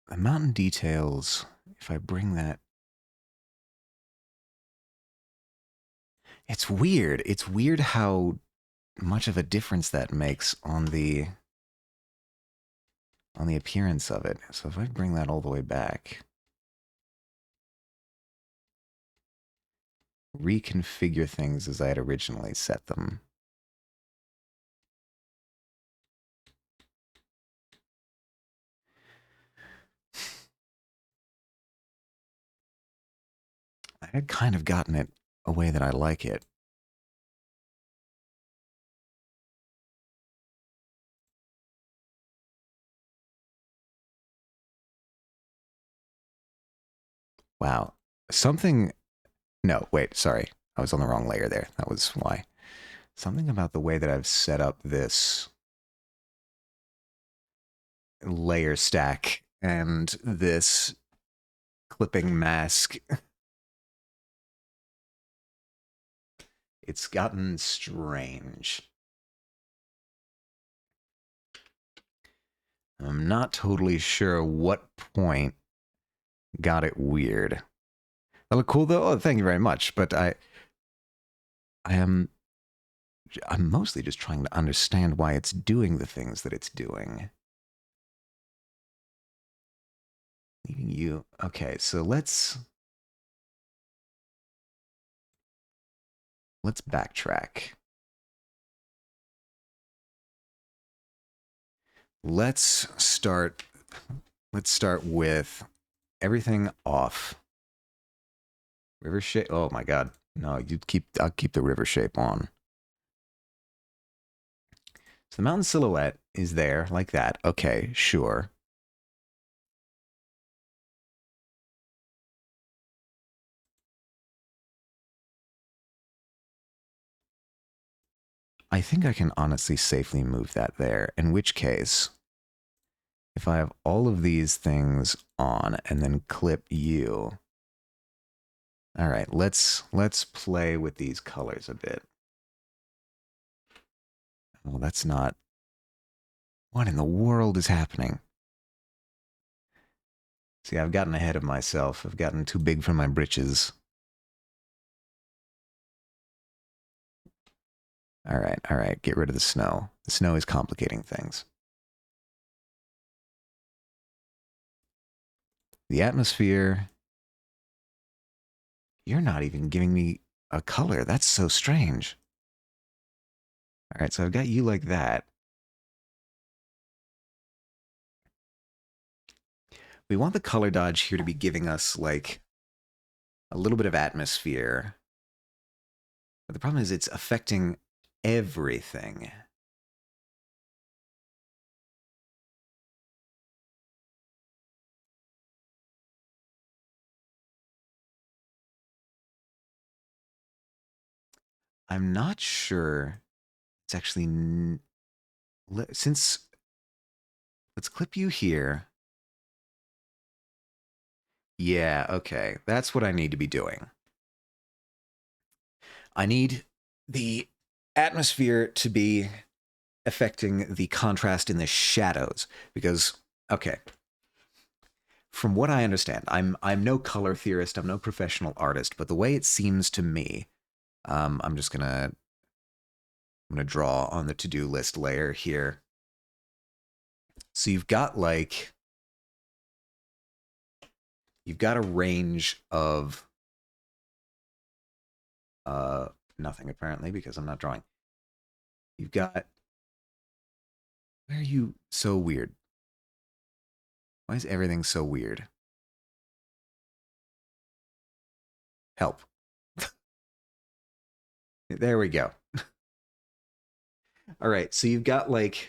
The mountain details, if I bring that... It's weird. It's weird how much of a difference that makes on the appearance of it. So if I bring that all the way back, reconfigure things as I had originally set them. I had kind of gotten it a way that I like it. Wow. Something... No, wait, sorry. I was on the wrong layer there. That was why. Something about the way that I've set up this layer stack and this clipping mask. It's gotten strange. I'm not totally sure what point got it weird. That look cool though? Oh, thank you very much. But I'm mostly just trying to understand why it's doing the things that it's doing. Leaving you. Okay, so let's backtrack. Let's start with everything off. River shape. Oh my god. No, I'll keep the river shape on. So the mountain silhouette is there like that. Okay, sure. I think I can honestly safely move that there, in which case, if I have all of these things on and then clip you. All right, let's play with these colors a bit. Well, that's not... What in the world is happening? See, I've gotten ahead of myself. I've gotten too big for my britches. All right, get rid of the snow. The snow is complicating things. The atmosphere... You're not even giving me a color. That's so strange. All right, so I've got you like that. We want the color dodge here to be giving us, like, a little bit of atmosphere. But the problem is it's affecting everything. I'm not sure it's actually... Since... Let's clip you here. Yeah, okay. That's what I need to be doing. I need the atmosphere to be affecting the contrast in the shadows. Because, okay, from what I understand, I'm no color theorist, I'm no professional artist, but the way it seems to me, I'm gonna draw on the to-do list layer here. So you've got like... You've got a range of... nothing apparently, because I'm not drawing. You've got... Why are you so weird? Why is everything so weird? Help. There we go. All right, so you've got like...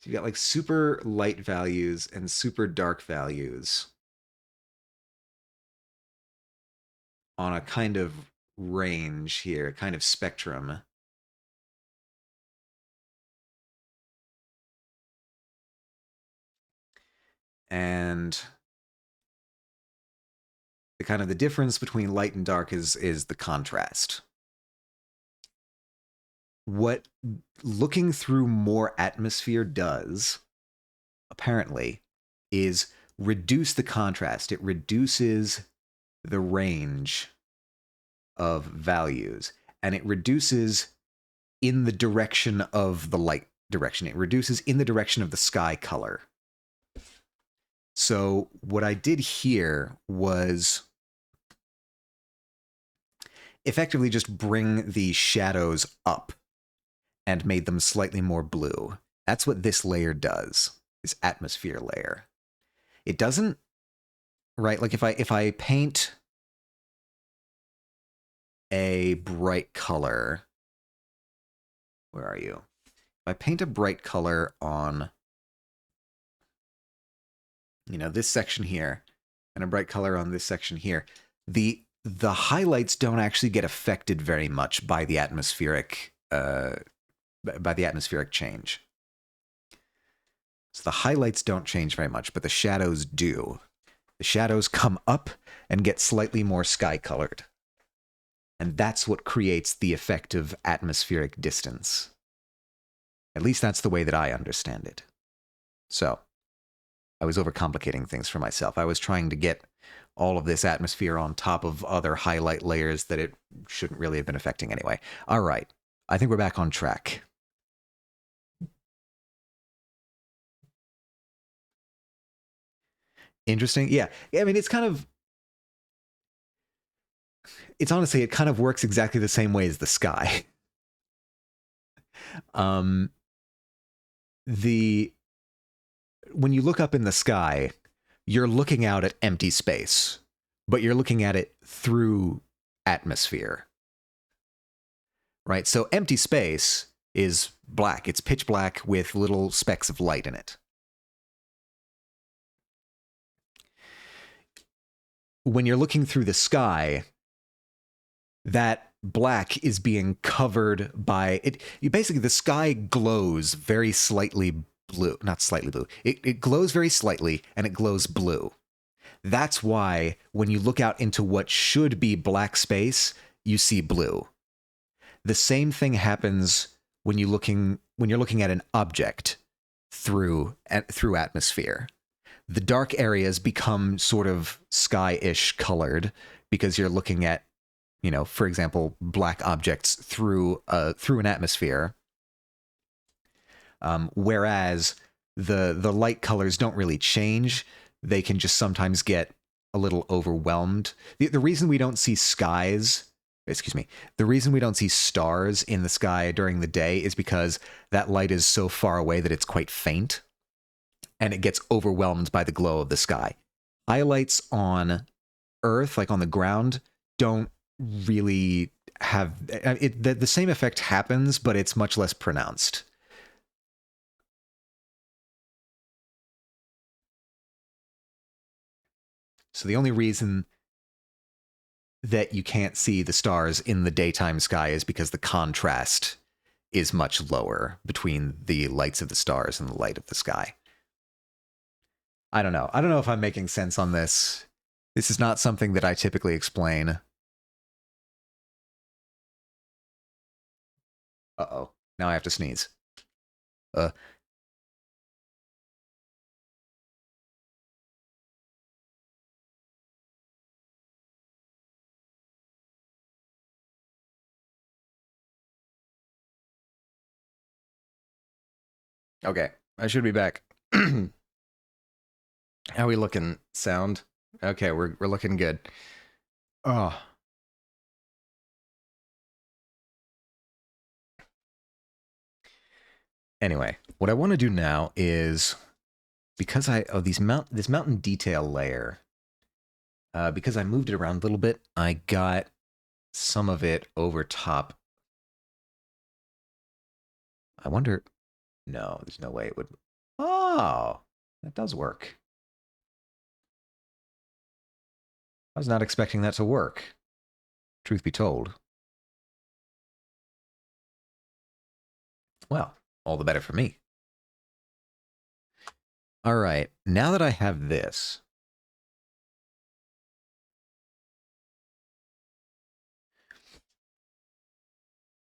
So you've got like super light values and super dark values on a kind of range here, kind of spectrum. And the kind of the difference between light and dark is the contrast. What looking through more atmosphere does, apparently, is reduce the contrast. It reduces the range of values. and it reduces in the direction of the light direction. It reduces in the direction of the sky color. So what I did here was effectively just bring the shadows up and made them slightly more blue. That's what this layer does, this atmosphere layer. It doesn't, right? Like if I paint a bright color, where are you? If I paint a bright color on, you know, this section here, and a bright color on this section here, the highlights don't actually get affected very much by the atmospheric change. So the highlights don't change very much, but the shadows do. The shadows come up and get slightly more sky colored. And that's what creates the effect of atmospheric distance. At least that's the way that I understand it. So, I was overcomplicating things for myself. I was trying to get all of this atmosphere on top of other highlight layers that it shouldn't really have been affecting anyway. All right. I think we're back on track. Interesting. Yeah. I mean, it's honestly, it kind of works exactly the same way as the sky. When you look up in the sky, you're looking out at empty space, but you're looking at it through atmosphere. Right? So empty space is black. It's pitch black with little specks of light in it. When you're looking through the sky, that black is being covered by it. Basically, the sky glows very slightly blue, not slightly blue. It glows very slightly and it glows blue. That's why when you look out into what should be black space, you see blue. The same thing happens when you're looking at an object through atmosphere. The dark areas become sort of sky-ish colored because you're looking at, you know, for example, black objects through an atmosphere. Whereas the light colors don't really change. They can just sometimes get a little overwhelmed. The reason we don't see the reason we don't see stars in the sky during the day is because that light is so far away that it's quite faint, and it gets overwhelmed by the glow of the sky. Highlights on Earth, like on the ground, don't really have it. The same effect happens, but it's much less pronounced. So the only reason that you can't see the stars in the daytime sky is because the contrast is much lower between the lights of the stars and the light of the sky. I don't know. I don't know if I'm making sense on this. This is not something that I typically explain. Uh-oh. Now I have to sneeze. Okay. I should be back. How are we looking? Sound? Okay, we're looking good. Oh. Anyway, what I want to do now is, because this mountain detail layer, because I moved it around a little bit, I got some of it over top. I wonder, no, there's no way it would. Oh, that does work. I was not expecting that to work, truth be told. Well, all the better for me. All right, now that I have this,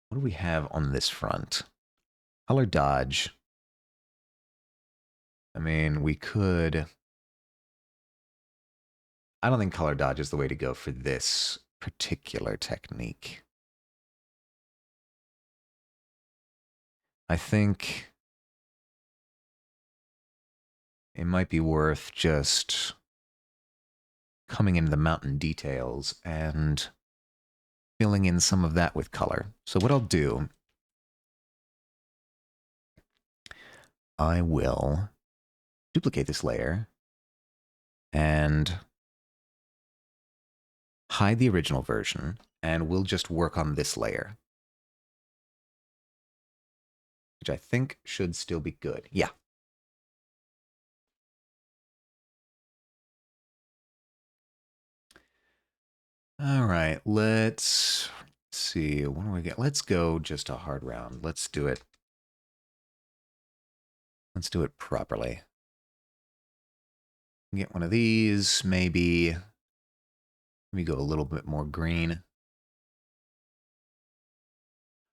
what do we have on this front? Color dodge. I mean, we could. I don't think color dodge is the way to go for this particular technique. I think it might be worth just coming into the mountain details and filling in some of that with color. So what I'll do, I will duplicate this layer and hide the original version, and we'll just work on this layer, which I think should still be good. Yeah. All right, let's see. What do we get? Let's go just a hard round. Let's do it. Let's do it properly. Get one of these, maybe. Let me go a little bit more green.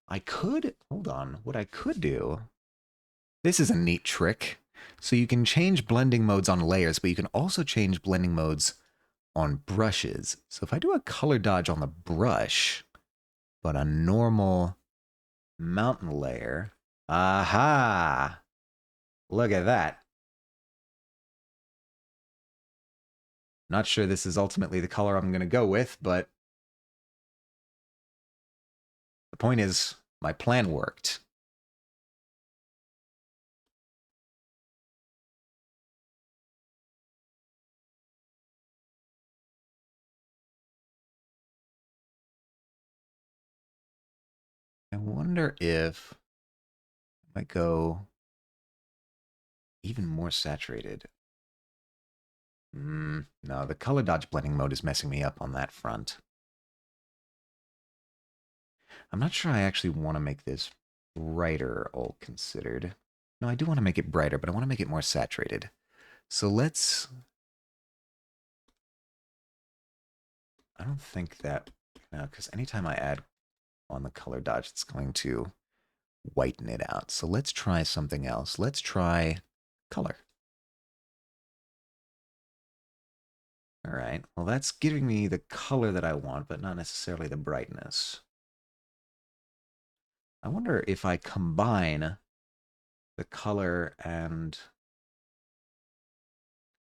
I could, hold on, what I could do, this is a neat trick. So you can change blending modes on layers, but you can also change blending modes on brushes. So if I do a color dodge on the brush, but a normal mountain layer, aha, look at that. Not sure this is ultimately the color I'm going to go with, but the point is, my plan worked. I wonder if I might go even more saturated. No, the color dodge blending mode is messing me up on that front. I'm not sure I actually want to make this brighter, all considered. No, I do want to make it brighter, but I want to make it more saturated. So let's... I don't think that... No, because anytime I add on the color dodge, it's going to whiten it out. So let's try something else. Let's try color. All right, well, that's giving me the color that I want, but not necessarily the brightness. I wonder if I combine the color and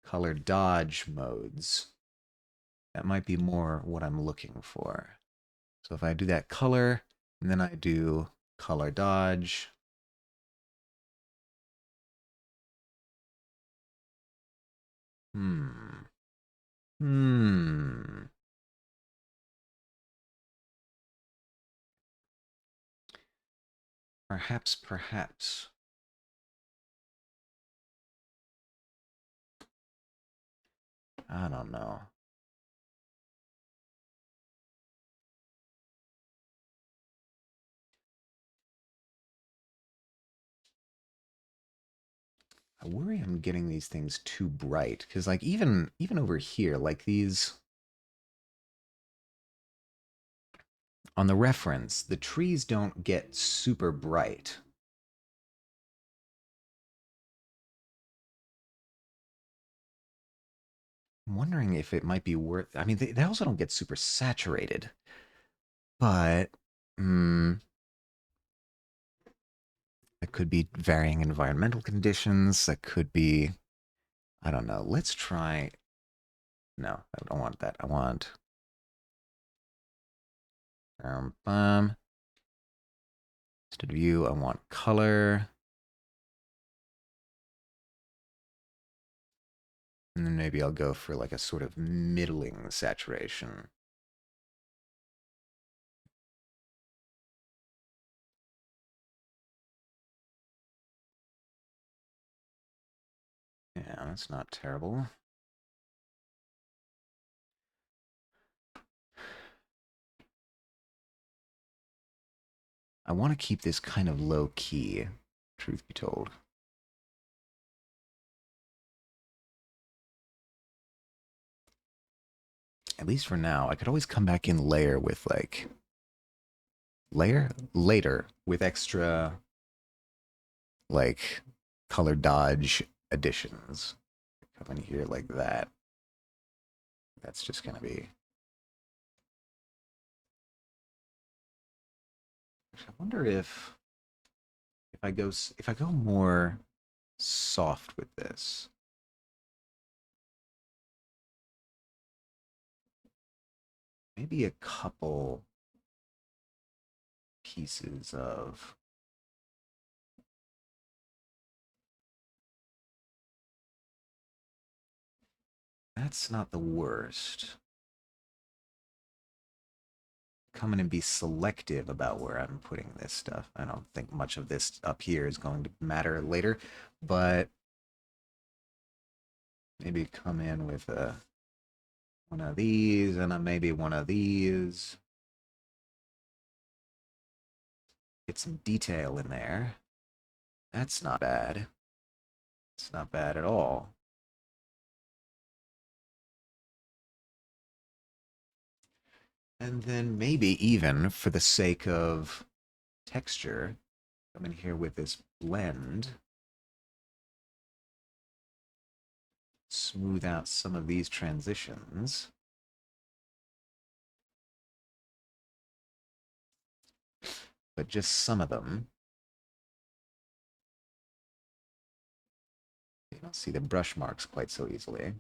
color dodge modes, that might be more what I'm looking for. So if I do that color, and then I do color dodge, Hmm. Perhaps. I don't know. I worry I'm getting these things too bright, because like even over here, like these on the reference, the trees don't get super bright. I'm wondering if it might be worth. I mean, they also don't get super saturated, but it could be varying environmental conditions. That could be, I don't know. Let's try. No, I don't want that. I want. Instead of view, I want color. And then maybe I'll go for like a sort of middling saturation. Yeah, that's not terrible. I want to keep this kind of low key, truth be told. At least for now. I could always come back in layer with like later with extra like color dodge additions. Come in here like that. That's just gonna be. I wonder if if I go more soft with this, maybe a couple pieces of that's not the worst. Come in and be selective about where I'm putting this stuff. I don't think much of this up here is going to matter later, but maybe come in with one of these and maybe one of these. Get some detail in there. That's not bad. It's not bad at all. And then maybe even for the sake of texture, come in here with this blend. Smooth out some of these transitions. But just some of them. You don't see the brush marks quite so easily.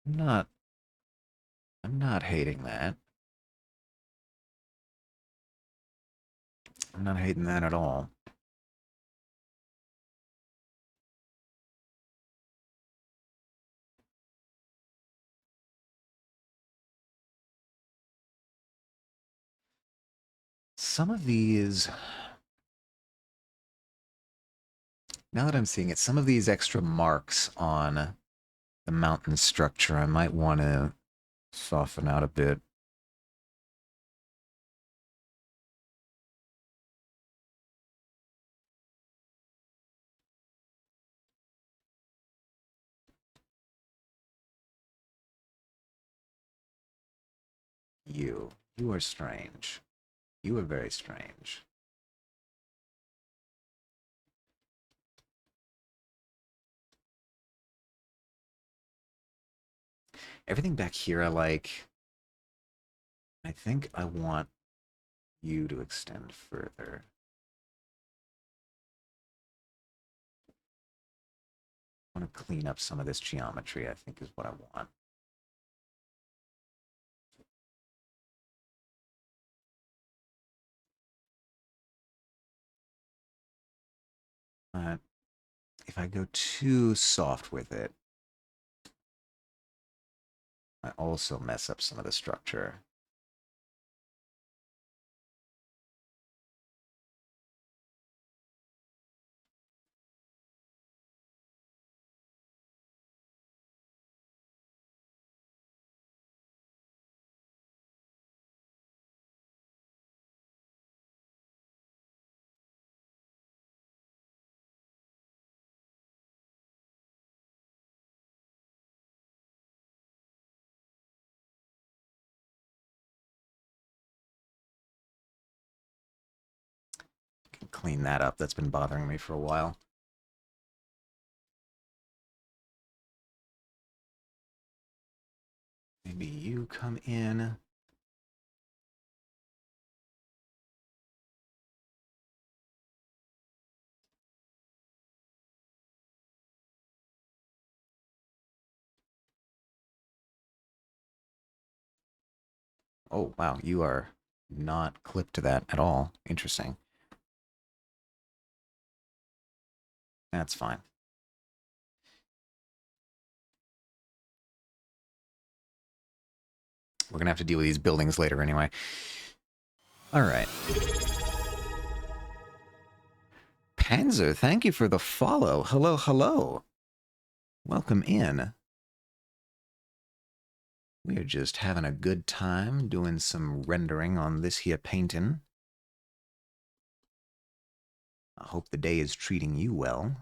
I'm not hating that. I'm not hating that at all. Some of these, now that I'm seeing it, some of these extra marks on the mountain structure, I might want to soften out a bit. You are strange. You are very strange. Everything back here I like. I think I want you to extend further. I want to clean up some of this geometry, I think is what I want. But if I go too soft with it, I also mess up some of the structure. Can clean that up. That's been bothering me for a while. Maybe you come in. Oh, wow, you are not clipped to that at all. Interesting. That's fine. We're going to have to deal with these buildings later anyway. All right. Panzer, thank you for the follow. Hello, hello. Welcome in. We are just having a good time doing some rendering on this here painting. I hope the day is treating you well.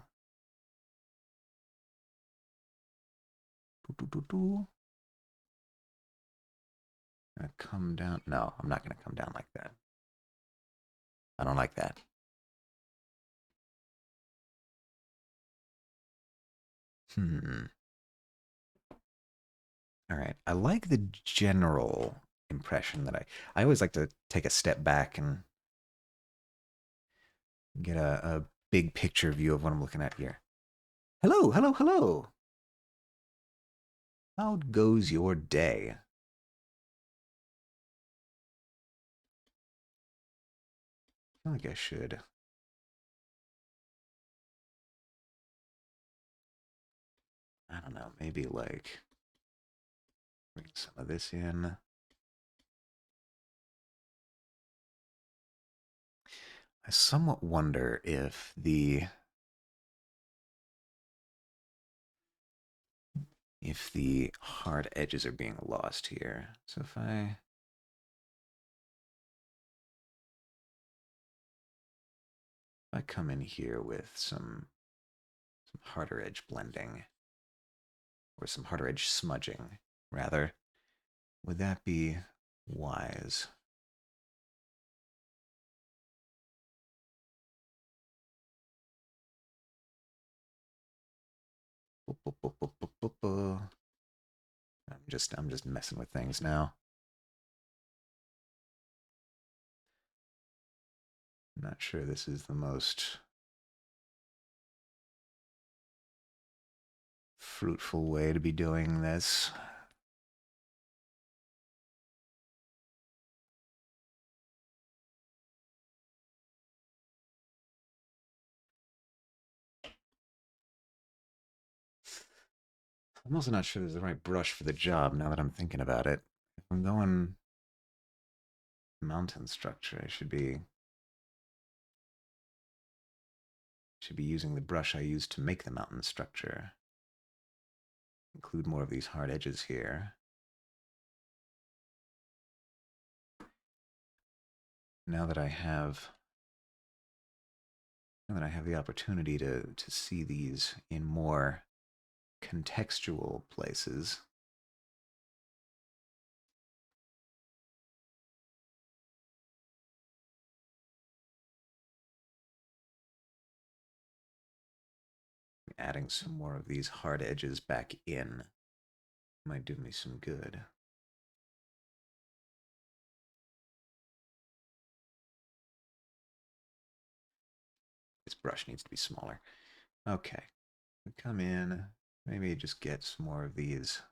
Gonna come down. No, I'm not gonna come down like that. I don't like that. All right. I like the general impression that I always like to take a step back and get a big picture view of what I'm looking at here. Hello, hello, hello. How goes your day? I feel like I should. I don't know, maybe like bring some of this in. I somewhat wonder if the hard edges are being lost here. So if I come in here with some harder edge blending, or some harder edge smudging, rather, would that be wise? I'm just messing with things now. I'm not sure this is the most fruitful way to be doing this. I'm also not sure this is the right brush for the job now that I'm thinking about it. If I'm going mountain structure, I should be using the brush I used to make the mountain structure. Include more of these hard edges here. Now that I have the opportunity to see these in more contextual places, adding some more of these hard edges back in might do me some good. This brush needs to be smaller. Okay, we come in, maybe just get some more of these.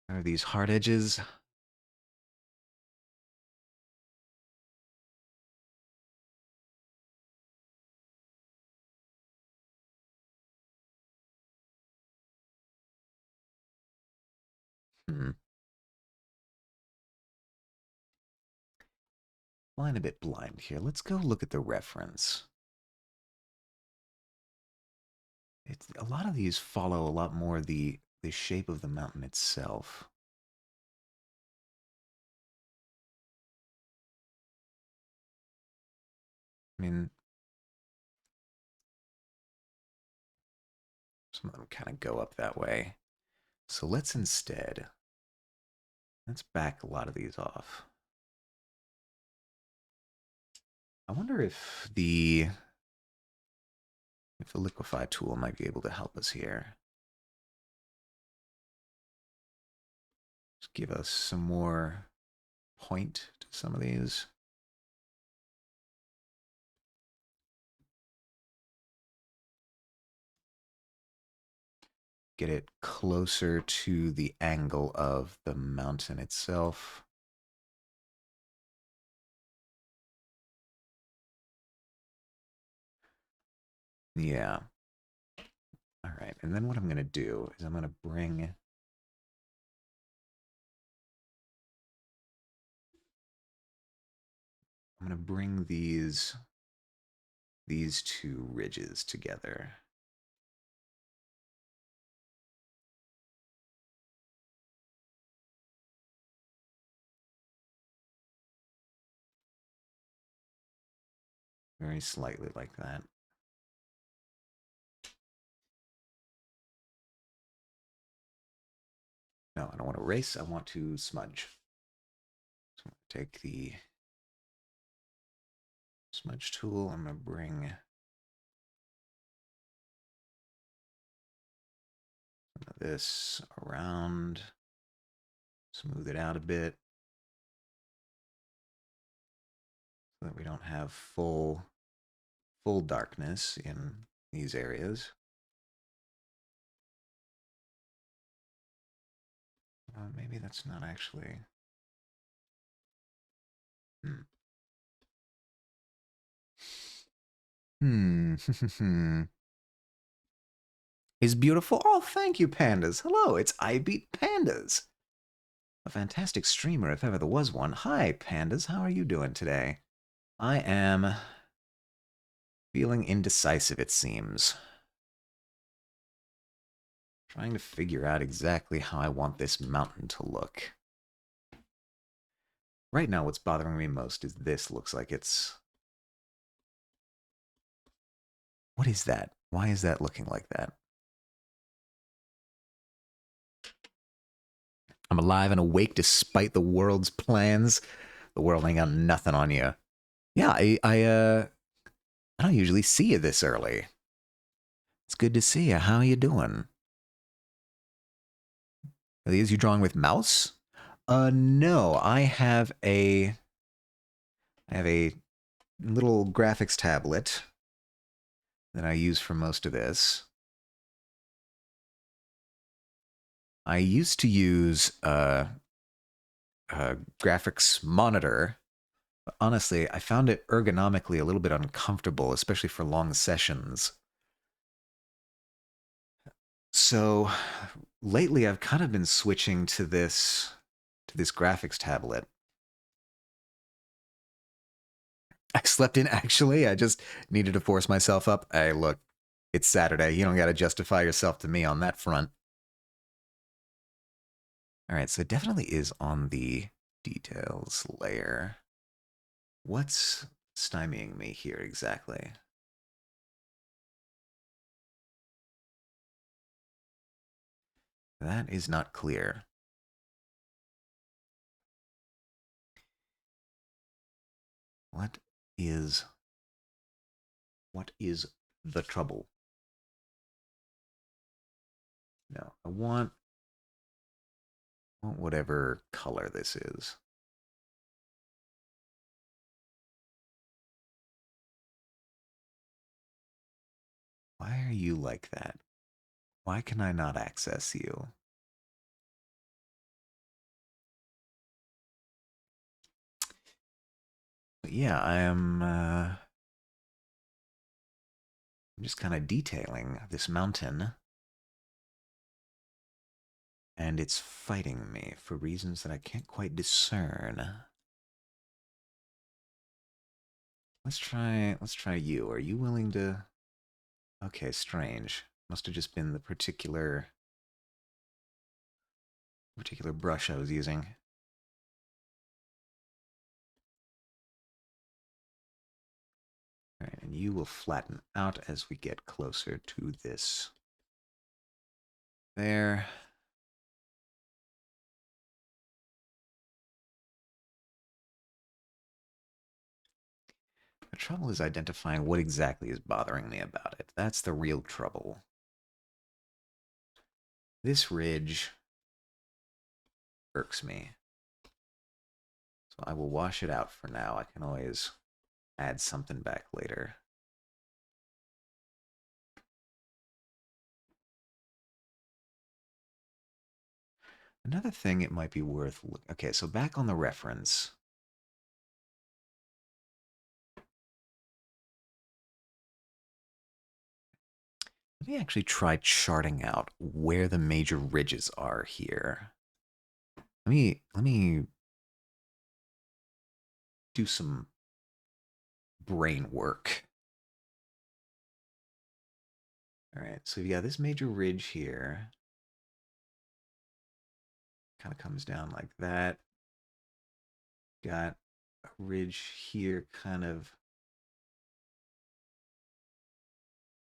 Are these hard edges? Hmm. Flying a bit blind here. Let's go look at the reference. It's a lot of these follow a lot more the shape of the mountain itself. I mean, some of them kind of go up that way. So let's back a lot of these off. I wonder if the liquify tool might be able to help us here. Just give us some more point to some of these. Get it closer to the angle of the mountain itself. Yeah. All right. And then what I'm going to do is I'm going to bring these two ridges together. Very slightly like that. No, I don't want to erase. I want to smudge. So Take the smudge tool. I'm going to bring some of this around, smooth it out a bit so that we don't have full darkness in these areas. Maybe that's not actually... Is beautiful. Oh, thank you, pandas. Hello, it's I Beat Pandas. A fantastic streamer if ever there was one. Hi, pandas. How are you doing today? I am feeling indecisive, it seems. Trying to figure out exactly how I want this mountain to look. Right now, what's bothering me most is this looks like it's... What is that? Why is that looking like that? I'm alive and awake despite the world's plans. The world ain't got nothing on you. Yeah, I don't usually see you this early. It's good to see you. How are you doing? Are these you drawing with mouse? No, I have a little graphics tablet that I use for most of this. I used to use a graphics monitor, but honestly, I found it ergonomically a little bit uncomfortable, especially for long sessions. So lately, I've kind of been switching to this graphics tablet. I slept in, actually. I just needed to force myself up. Hey, look, it's Saturday. You don't got to justify yourself to me on that front. All right, so it definitely is on the details layer. What's stymieing me here exactly? That is not clear. What is the trouble? No, I want whatever color this is. Why are you like that? Why can I not access you? But yeah, I'm just kind of detailing this mountain. And it's fighting me for reasons that I can't quite discern. Let's try you. Are you willing to... Okay, strange. Must have just been the particular brush I was using. All right, and you will flatten out as we get closer to this. There. The trouble is identifying what exactly is bothering me about it. That's the real trouble. This ridge irks me. So I will wash it out for now. I can always add something back later. Another thing it might be worth... Okay, so back on the reference. Let me actually try charting out where the major ridges are here. Let me do some brain work. All right, so yeah, this major ridge here kind of comes down like that. Got a ridge here kind of,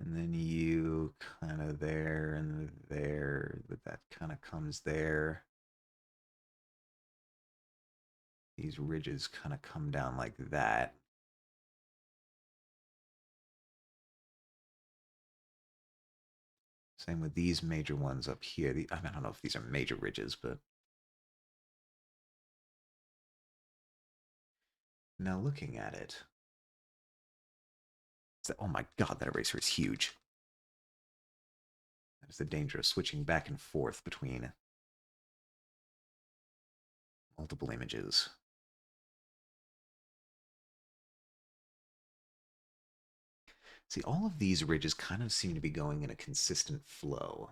and then you kind of there and there, that kind of comes there. these ridges kind of come down like that. Same with these major ones up here. I don't know if these are major ridges, but now looking at it, oh my god, that eraser is huge. That is the danger of switching back and forth between multiple images. See, all of these ridges kind of seem to be going in a consistent flow.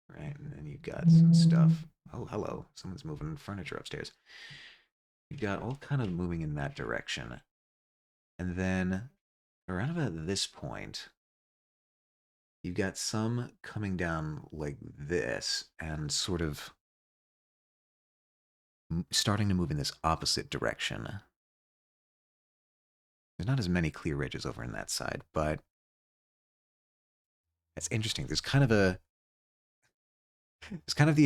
Right, and then you've got some stuff. Oh, hello. Someone's moving furniture upstairs. You've got all kind of moving in that direction. And then around about this point, you've got some coming down like this and sort of starting to move in this opposite direction. There's not as many clear ridges over in that side, but it's interesting. There's kind of the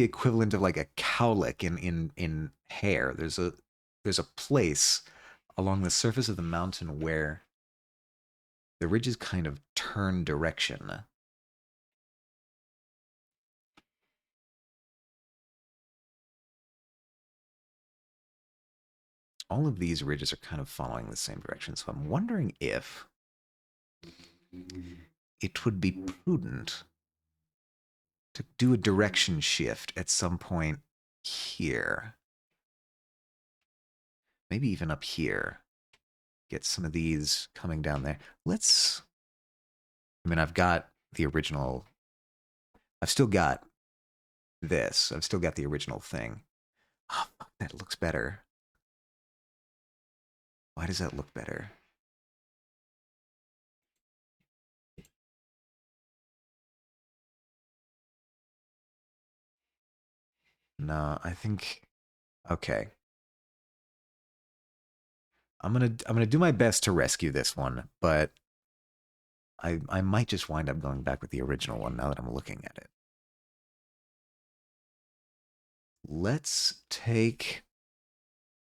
equivalent of like a cowlick in hair. There's a place along the surface of the mountain where the ridges kind of turn direction. All of these ridges are kind of following the same direction, so I'm wondering if it would be prudent to do a direction shift at some point here. Maybe even up here. Get some of these coming down there. I've got the original. I've still got this. I've still got the original thing. Oh, fuck, that looks better. Why does that look better? No, I think okay. I'm gonna do my best to rescue this one, but I might just wind up going back with the original one now that I'm looking at it. Let's take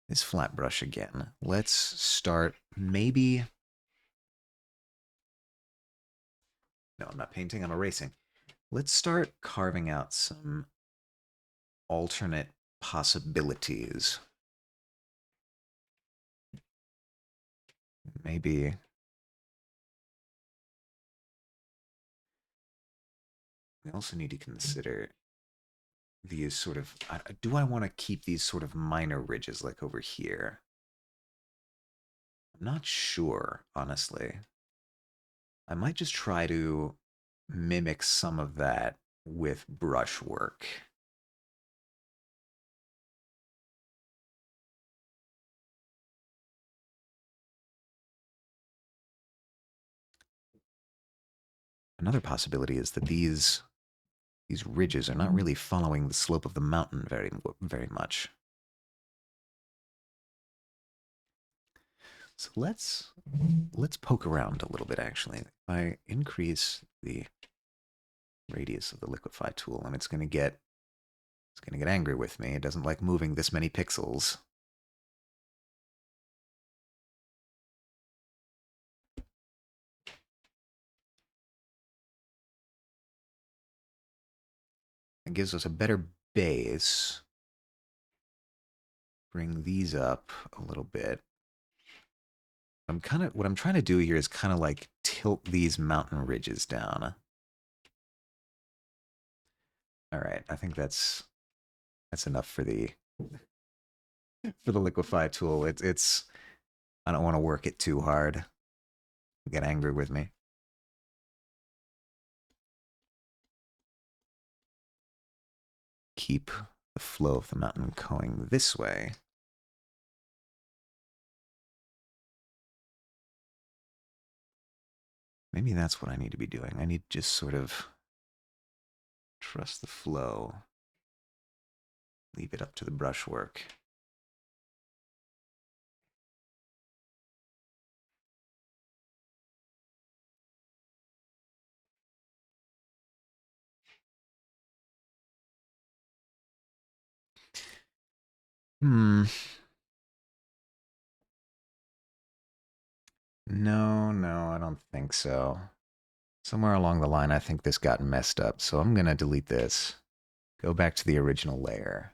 this flat brush again. Let's start maybe. No, I'm not painting, I'm erasing. Let's start carving out some alternate possibilities. Maybe we also need to consider these sort of, do I want to keep these sort of minor ridges like over here? I'm not sure, honestly. I might just try to mimic some of that with brushwork. Another possibility is that these ridges are not really following the slope of the mountain very much. So let's poke around a little bit, actually. If I increase the radius of the liquify tool, and it's gonna get angry with me. It doesn't like moving this many pixels. It gives us a better base. Bring these up a little bit. What I'm trying to do here is kind of like tilt these mountain ridges down. All right, I think that's enough for the liquify tool. It's I don't want to work it too hard. Get angry with me. Keep the flow of the mountain going this way. Maybe that's what I need to be doing. I need to just sort of trust the flow. Leave it up to the brushwork. Hmm. No, I don't think so. Somewhere along the line, I think this got messed up, so I'm gonna delete this, go back to the original layer,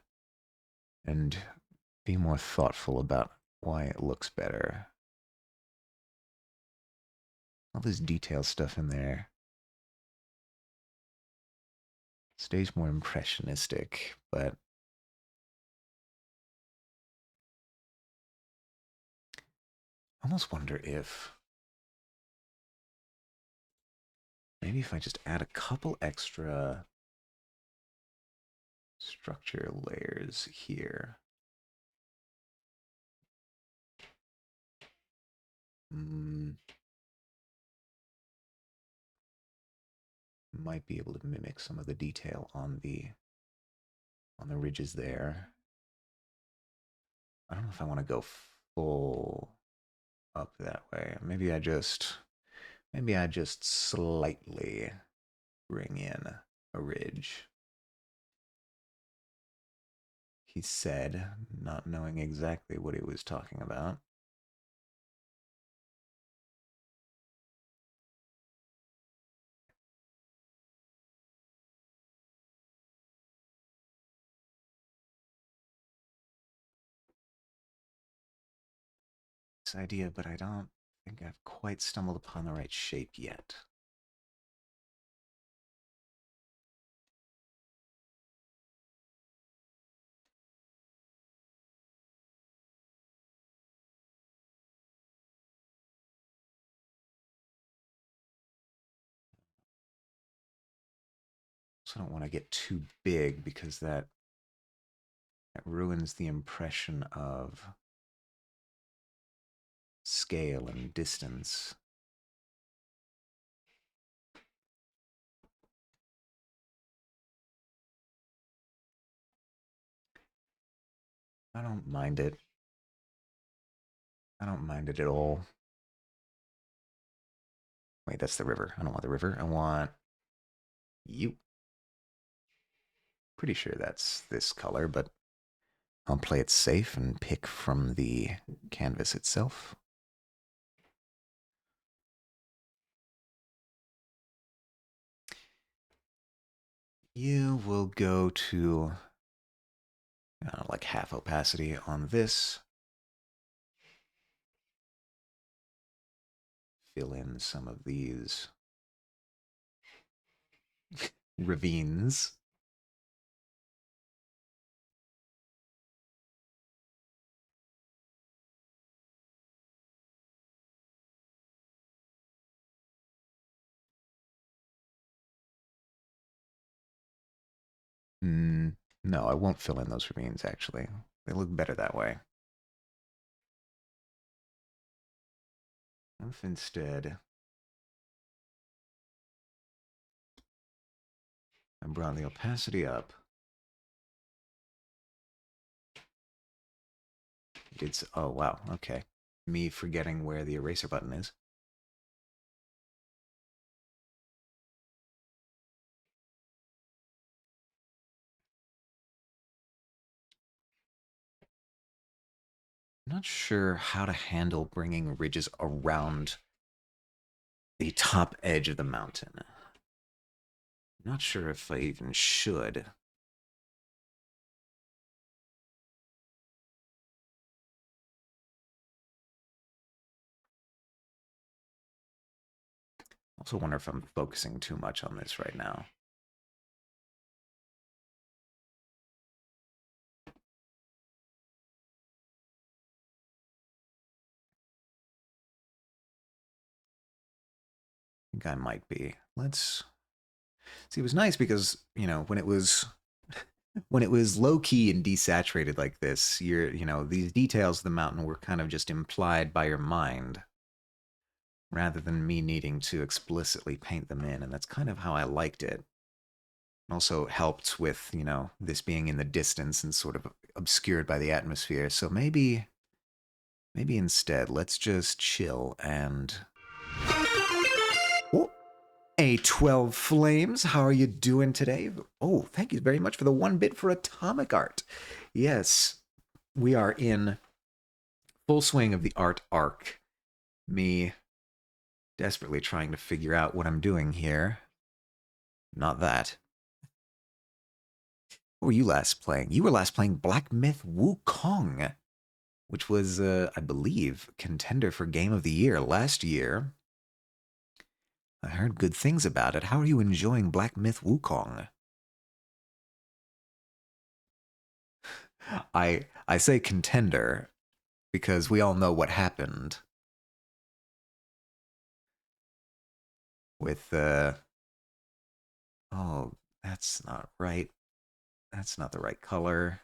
and be more thoughtful about why it looks better. All this detail stuff in there stays more impressionistic, but I almost wonder if maybe if I just add a couple extra structure layers here. Might be able to mimic some of the detail on the ridges there. I don't know if I want to go full up that way. Maybe I just slightly bring in a ridge. He said, not knowing exactly what he was talking about. This idea, but I don't think I've quite stumbled upon the right shape yet. So I don't want to get too big because that ruins the impression of scale and distance. I don't mind it. I don't mind it at all. Wait, that's the river. I don't want the river. I want you. Pretty sure that's this color, but I'll play it safe and pick from the canvas itself. You will go to like half opacity on this. Fill in some of these ravines. No, I won't fill in those ravines, actually. They look better that way. If instead I brought the opacity up, it's, oh wow, okay. Me forgetting where the eraser button is. Not sure how to handle bringing ridges around the top edge of the mountain. Not sure if I even should. Also wonder if I'm focusing too much on this right now. I think I might be. Let's see. It was nice because when it was low key and desaturated like this, these details of the mountain were kind of just implied by your mind rather than me needing to explicitly paint them in, and that's kind of how I liked it. Also helped with this being in the distance and sort of obscured by the atmosphere. So maybe instead let's just chill and oh, A12 Flames, how are you doing today? Oh, thank you very much for the 1 bit for Atomic Art. Yes, we are in full swing of the art arc. Me desperately trying to figure out what I'm doing here. Not that. What were you last playing? You were last playing Black Myth Wukong, which was, I believe, contender for Game of the Year last year. I heard good things about it. How are you enjoying Black Myth Wukong? I say contender because we all know what happened with oh, that's not right. That's not the right color.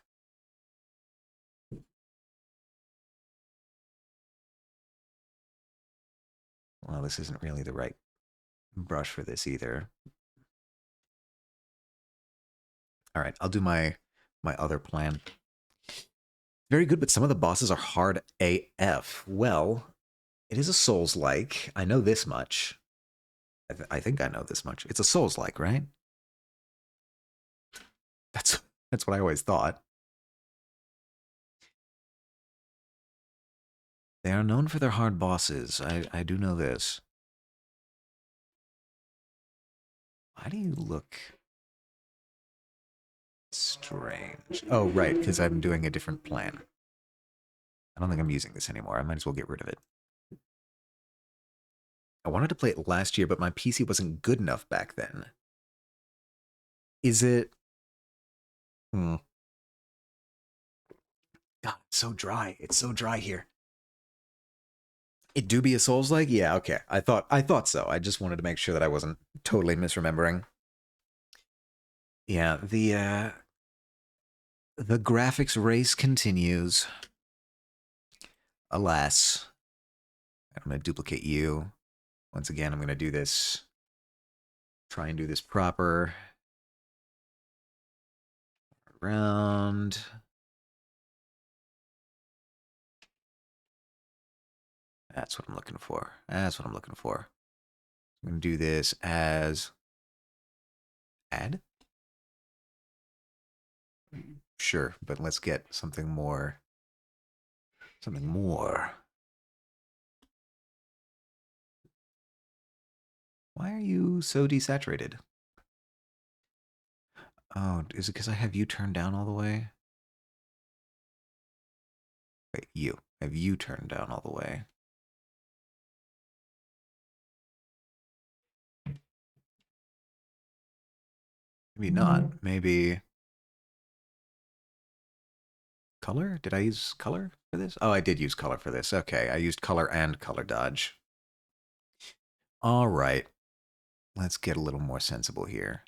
Well, this isn't really the right brush for this either. All right, I'll do my other plan. Very good, but some of the bosses are hard AF. Well, it is a Souls-like. I know this much. I think I know this much. It's a Souls-like, right? That's what I always thought. They are known for their hard bosses. I do know this. Why do you look strange? Oh, right, because I'm doing a different plan. I don't think I'm using this anymore. I might as well get rid of it. I wanted to play it last year, but my PC wasn't good enough back then. Is it? God, it's so dry. It's so dry here. It do be a Souls-like? Yeah, okay. I thought so. I just wanted to make sure that I wasn't totally misremembering. Yeah, the graphics race continues. Alas. I'm going to duplicate you. Once again, I'm going to do this. Try and do this proper. Around. That's what I'm looking for. That's what I'm looking for. I'm going to do this as add. Sure, but let's get something more. Something more. Why are you so desaturated? Oh, is it because I have you turned down all the way? Wait, you. Have you turned down all the way? Maybe not. Maybe color? Did I use color for this? Oh, I did use color for this. Okay, I used color and color dodge. All right. Let's get a little more sensible here.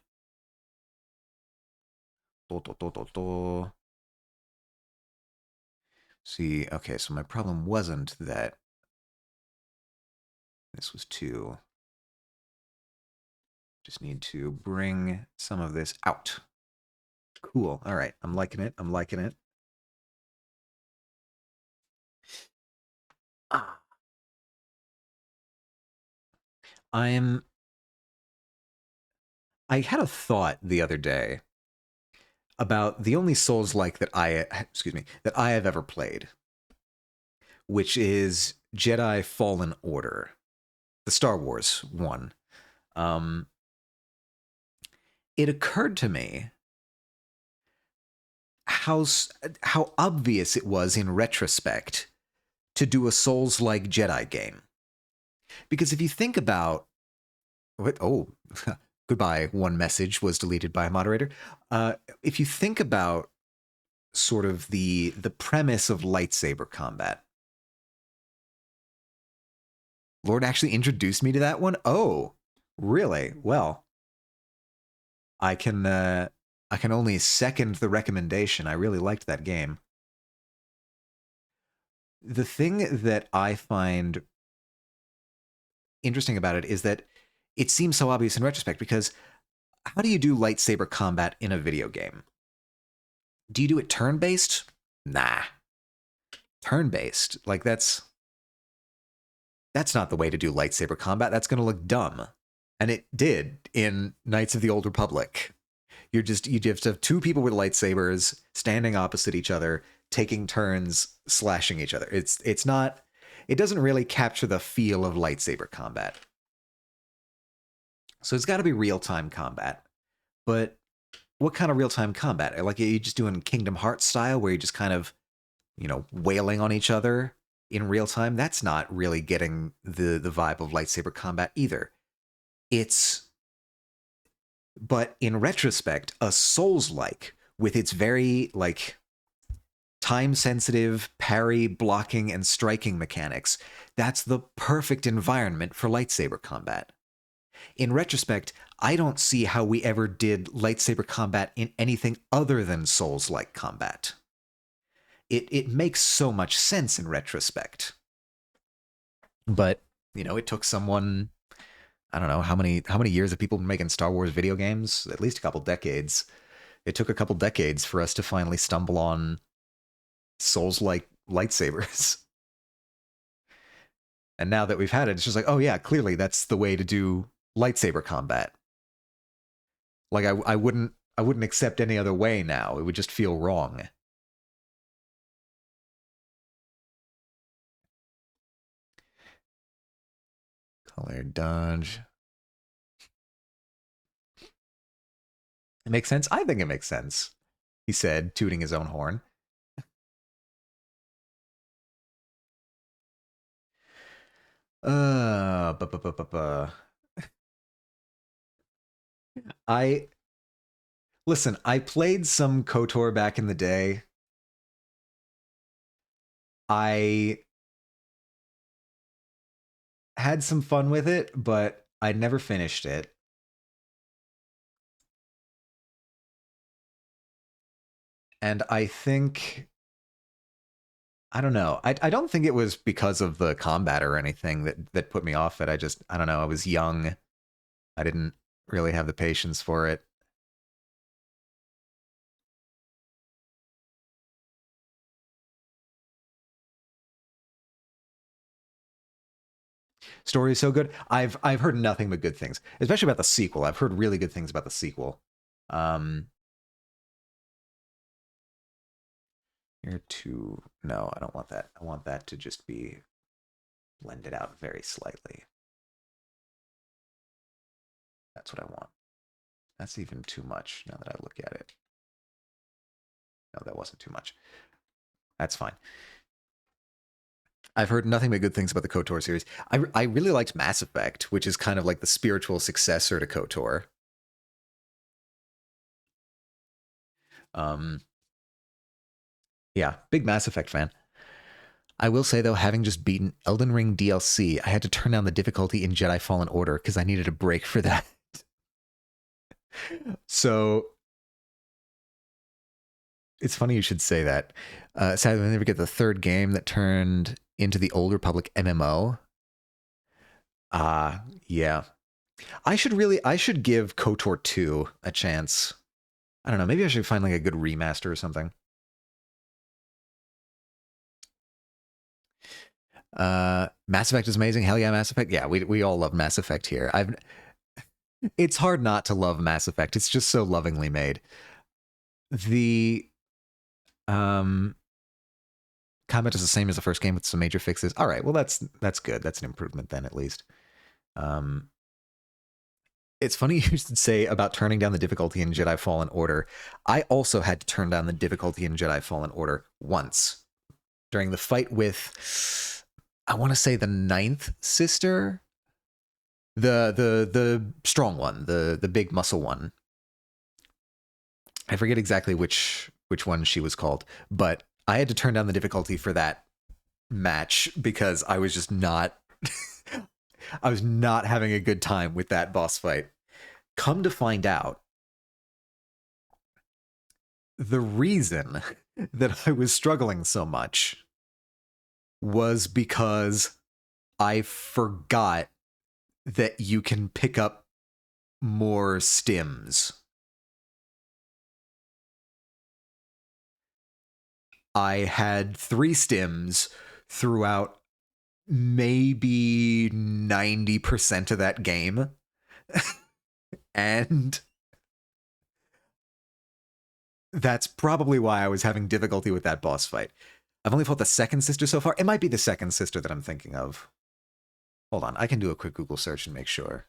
See, okay, so my problem wasn't that this was too. Just need to bring some of this out. Cool. All right, I'm liking it. I'm liking it. Ah. I had a thought the other day about the only Souls-like that that I have ever played, which is Jedi Fallen Order, the Star Wars one. It occurred to me how obvious it was in retrospect to do a Souls-like Jedi game. Because if you think about goodbye, one message was deleted by a moderator. If you think about sort of the premise of lightsaber combat, Lord actually introduced me to that one. Oh, really? Well, I can only second the recommendation. I really liked that game. The thing that I find interesting about it is that it seems so obvious in retrospect, because how do you do lightsaber combat in a video game? Do you do it turn-based? Nah. Turn-based, like that's not the way to do lightsaber combat. That's going to look dumb. And it did in Knights of the Old Republic. You just have two people with lightsabers standing opposite each other, taking turns slashing each other. It's not, it doesn't really capture the feel of lightsaber combat. So it's got to be real-time combat. But what kind of real-time combat? Like, are you just doing Kingdom Hearts style where you're just kind of, wailing on each other in real time? That's not really getting the vibe of lightsaber combat either. But in retrospect, a Souls-like with its very like time-sensitive parry, blocking, and striking mechanics, that's the perfect environment for lightsaber combat. In retrospect, I don't see how we ever did lightsaber combat in anything other than Souls-like combat. It makes so much sense in retrospect. But, it took someone, I don't know, how many years have people been making Star Wars video games? At least a couple decades. It took a couple decades for us to finally stumble on Souls-like lightsabers. And now that we've had it, it's just like, oh yeah, clearly that's the way to do lightsaber combat. Like I wouldn't accept any other way now. It would just feel wrong. Color dodge. It makes sense? I think it makes sense, he said, tooting his own horn. Uh, bu- bu- bu- bu- bu. I listen, I played some KOTOR back in the day. I had some fun with it, but I never finished it. And I think, I don't know. I don't think it was because of the combat or anything that put me off it. I don't know. I was young. I didn't really have the patience for it. Story is so good. I've heard nothing but good things, especially about the sequel. I've heard really good things about the sequel. Um, here to no, I don't want that. I want that to just be blended out very slightly. That's what I want. That's even too much now that I look at it. No, that wasn't too much. That's fine. I've heard nothing but good things about the KOTOR series. I really liked Mass Effect, which is kind of like the spiritual successor to KOTOR. Um, yeah, big Mass Effect fan. I will say though, having just beaten Elden Ring DLC, I had to turn down the difficulty in Jedi Fallen Order because I needed a break for that. So it's funny you should say that. Sadly, I never get the third game that turned into the Old Republic MMO. Yeah. I should give KOTOR 2 a chance. I don't know, maybe I should find like a good remaster or something. Mass Effect is amazing. Hell yeah, Mass Effect. Yeah, we all love Mass Effect here. It's hard not to love Mass Effect. It's just so lovingly made. The combat is the same as the first game with some major fixes. All right, well that's good. That's an improvement then at least. Um it's funny you should say about turning down the difficulty in Jedi Fallen Order. I also had to turn down the difficulty in Jedi Fallen Order once during the fight with, I want to say, the ninth sister, the strong one, the big muscle one. I forget exactly which one she was called, but I had to turn down the difficulty for that match because I was just not I was not having a good time with that boss fight. Come to find out, the reason that I was struggling so much was because I forgot that you can pick up more stims. I had 3 stims throughout maybe 90% of that game. And That's probably why I was having difficulty with that boss fight. I've only fought the second sister so far. It might be the second sister that I'm thinking of. Hold on, I can do a quick Google search and make sure.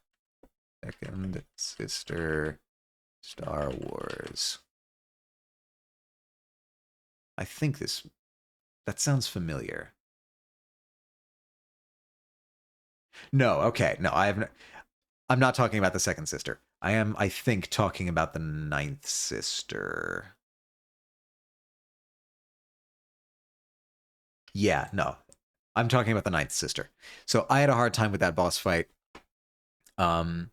Second sister Star Wars. I think that sounds familiar. No, okay. No, I'm not talking about the second sister. I am, I think, talking about the ninth sister. Yeah, no. I'm talking about the ninth sister. So I had a hard time with that boss fight. Um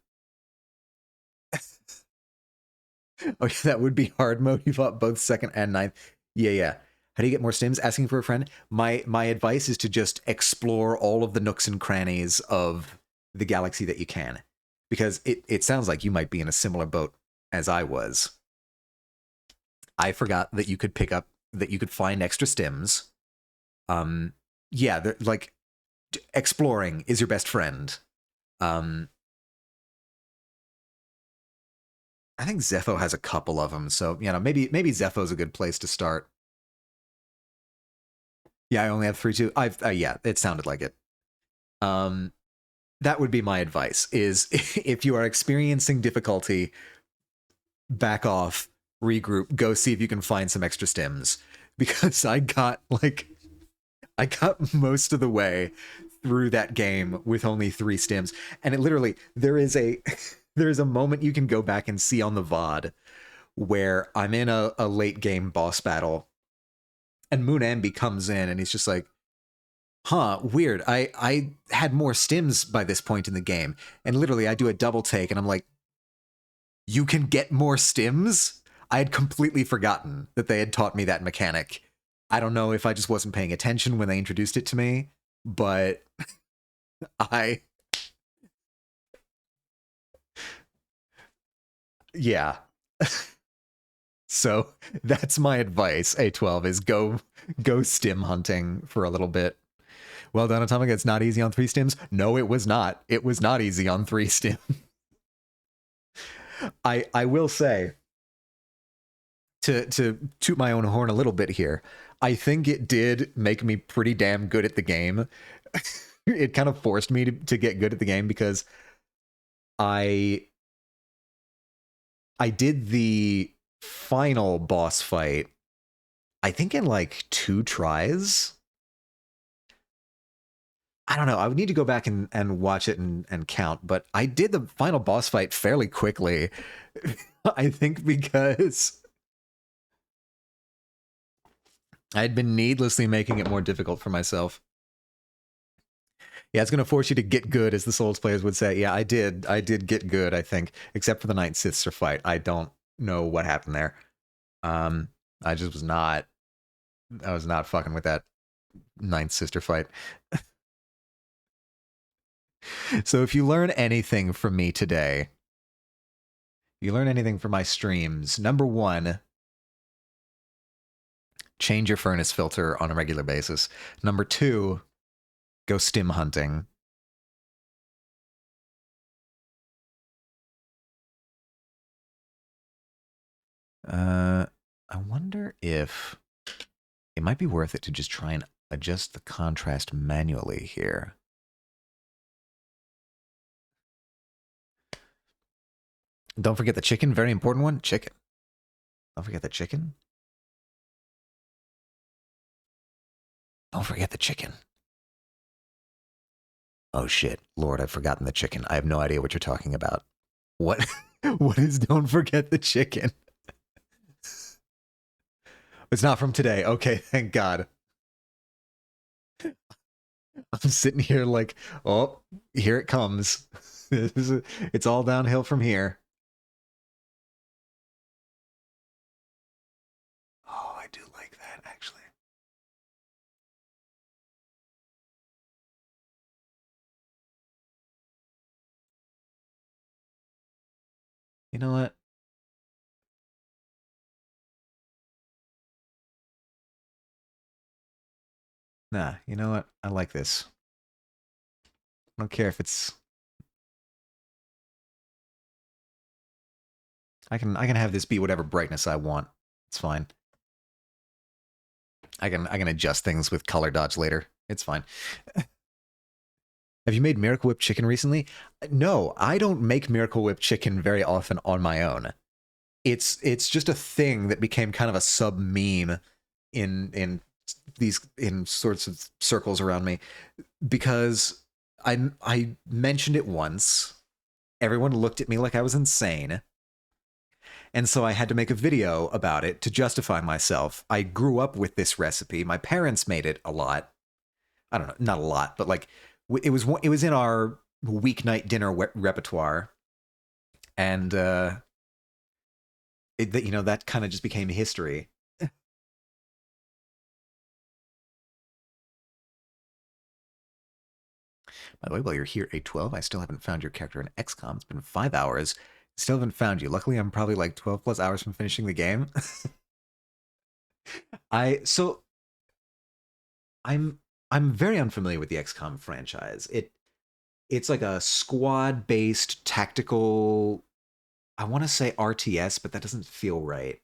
Oh, yeah, that would be hard mode. You fought both second and ninth. Yeah, yeah. How do you get more stims? Asking for a friend. My advice is to just explore all of the nooks and crannies of the galaxy that you can, because it sounds like you might be in a similar boat as I was. I forgot that you could find extra stims. Um, yeah, like exploring is your best friend. Um, I think Zepho has a couple of them, so maybe Zepho's a good place to start. Yeah, I only have three too. Yeah, it sounded like it. Um, that would be my advice: is if you are experiencing difficulty, back off, regroup, go see if you can find some extra stims. Because I got most of the way through that game with only 3 stims, and it literally there is a there is a moment you can go back and see on the VOD where I'm in a late game boss battle, and Moon Ambi comes in and he's just like, huh, weird. I had more stims by this point in the game. And literally I do a double take and I'm like, you can get more stims? I had completely forgotten that they had taught me that mechanic. I don't know if I just wasn't paying attention when they introduced it to me, but I yeah. So that's my advice, A12, is go stim hunting for a little bit. Well done, Atomic. It's not easy on 3 stims. No, it was not. It was not easy on 3 stims. I will say, to toot my own horn a little bit here, I think it did make me pretty damn good at the game. It kind of forced me to get good at the game, because I did the final boss fight, I think, in like 2 tries. I don't know. I would need to go back and watch it and count, but I did the final boss fight fairly quickly. I think because I had been needlessly making it more difficult for myself. Yeah, it's going to force you to get good, as the Souls players would say. Yeah, I did get good, I think, except for the Ninth Sister fight. I don't know what happened there. I just was not. I was not fucking with that Ninth Sister fight. So if you learn anything from me today, you learn anything from my streams, number 1, change your furnace filter on a regular basis. Number 2, go stim hunting. I wonder if it might be worth it to just try and adjust the contrast manually here. Don't forget the chicken, very important one. Chicken. Don't forget the chicken. Don't forget the chicken. Oh shit, Lord, I've forgotten the chicken. I have no idea what you're talking about. What? What is don't forget the chicken? It's not from today. Okay, thank God. I'm sitting here like, oh, here it comes. It's all downhill from here. Oh, I do like that, actually. You know what? Nah, you know what? I like this. I don't care if it's. I can have this be whatever brightness I want. It's fine. I can adjust things with color dodge later. It's fine. Have you made Miracle Whip chicken recently? No, I don't make Miracle Whip chicken very often on my own. It's just a thing that became kind of a sub meme in sorts of circles around me because I mentioned it once. Everyone looked at me like I was insane. And so I had to make a video about it to justify myself. I grew up with this recipe. My parents made it a lot. I don't know, not a lot, but like it was in our weeknight dinner repertoire, and that kind of just became history. By the way, while you're here, A12, I still haven't found your character in XCOM. It's been 5 hours. Still haven't found you. Luckily, I'm probably like 12 plus hours from finishing the game. I so I'm I'm very unfamiliar with the XCOM franchise. It's like a squad based tactical. I want to say RTS, but that doesn't feel right.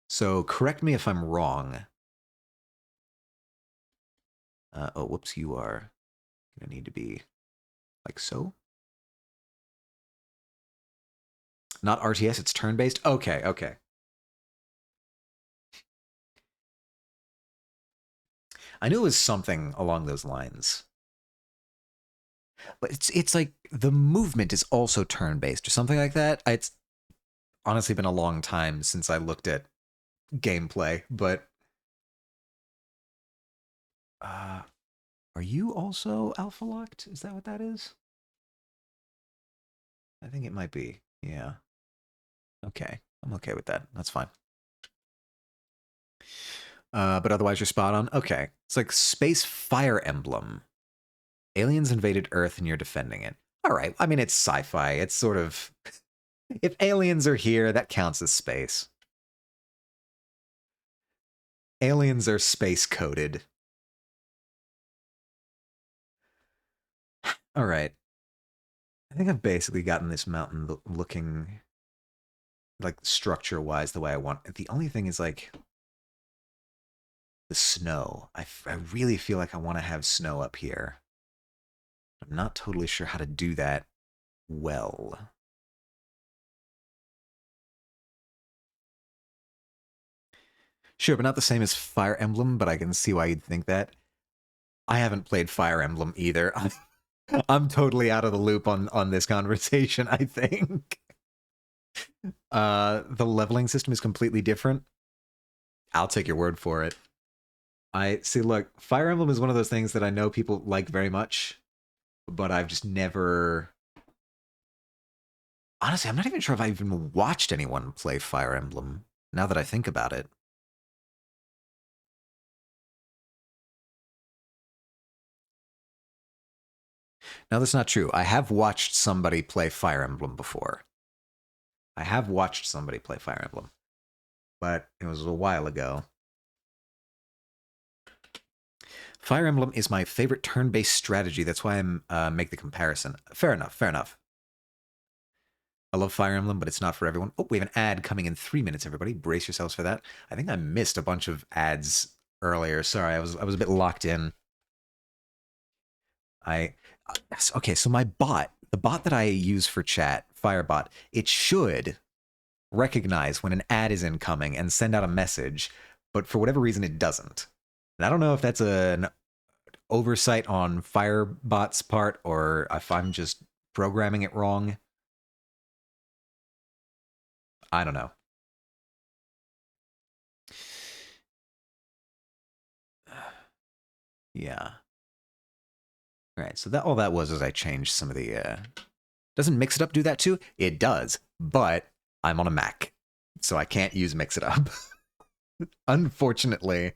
So correct me if I'm wrong. Oh, whoops, you are gonna need to be like so. Not RTS, it's turn based. Okay, okay. I knew it was something along those lines. But it's like the movement is also turn based or something like that. It's honestly been a long time since I looked at gameplay, but uh are you also alpha locked? Is that what that is? I think it might be. Yeah. Okay. I'm okay with that. That's fine. But otherwise you're spot on. Okay. It's like Space Fire Emblem. Aliens invaded Earth and you're defending it. All right. I mean, it's sci-fi. It's sort of if aliens are here, that counts as space. Aliens are space coded. All right. I think I've basically gotten this mountain looking like structure wise the way I want. The only thing is like the snow. I really feel like I want to have snow up here. I'm not totally sure how to do that well. Sure, but not the same as Fire Emblem, but I can see why you'd think that. I haven't played Fire Emblem either. I'm totally out of the loop on this conversation, I think. The leveling system is completely different. I'll take your word for it. I see, look, Fire Emblem is one of those things that I know people like very much, but I've just never. Honestly, I'm not even sure if I even watched anyone play Fire Emblem, now that I think about it. No, that's not true. I have watched somebody play Fire Emblem before. I have watched somebody play Fire Emblem, but it was a while ago. Fire Emblem is my favorite turn-based strategy. That's why I'm make the comparison. Fair enough. Fair enough. I love Fire Emblem, but it's not for everyone. Oh, we have an ad coming in 3 minutes. Everybody, brace yourselves for that. I think I missed a bunch of ads earlier. Sorry, I was a bit locked in. I okay. So my bot, the bot that I use for chat, Firebot, it should recognize when an ad is incoming and send out a message, but for whatever reason it doesn't. And I don't know if that's an oversight on Firebot's part or if I'm just programming it wrong. I don't know. Yeah. All right. So that all that was is I changed some of the. Doesn't Mix It Up do that too? It does, but I'm on a Mac, so I can't use Mix It Up. Unfortunately,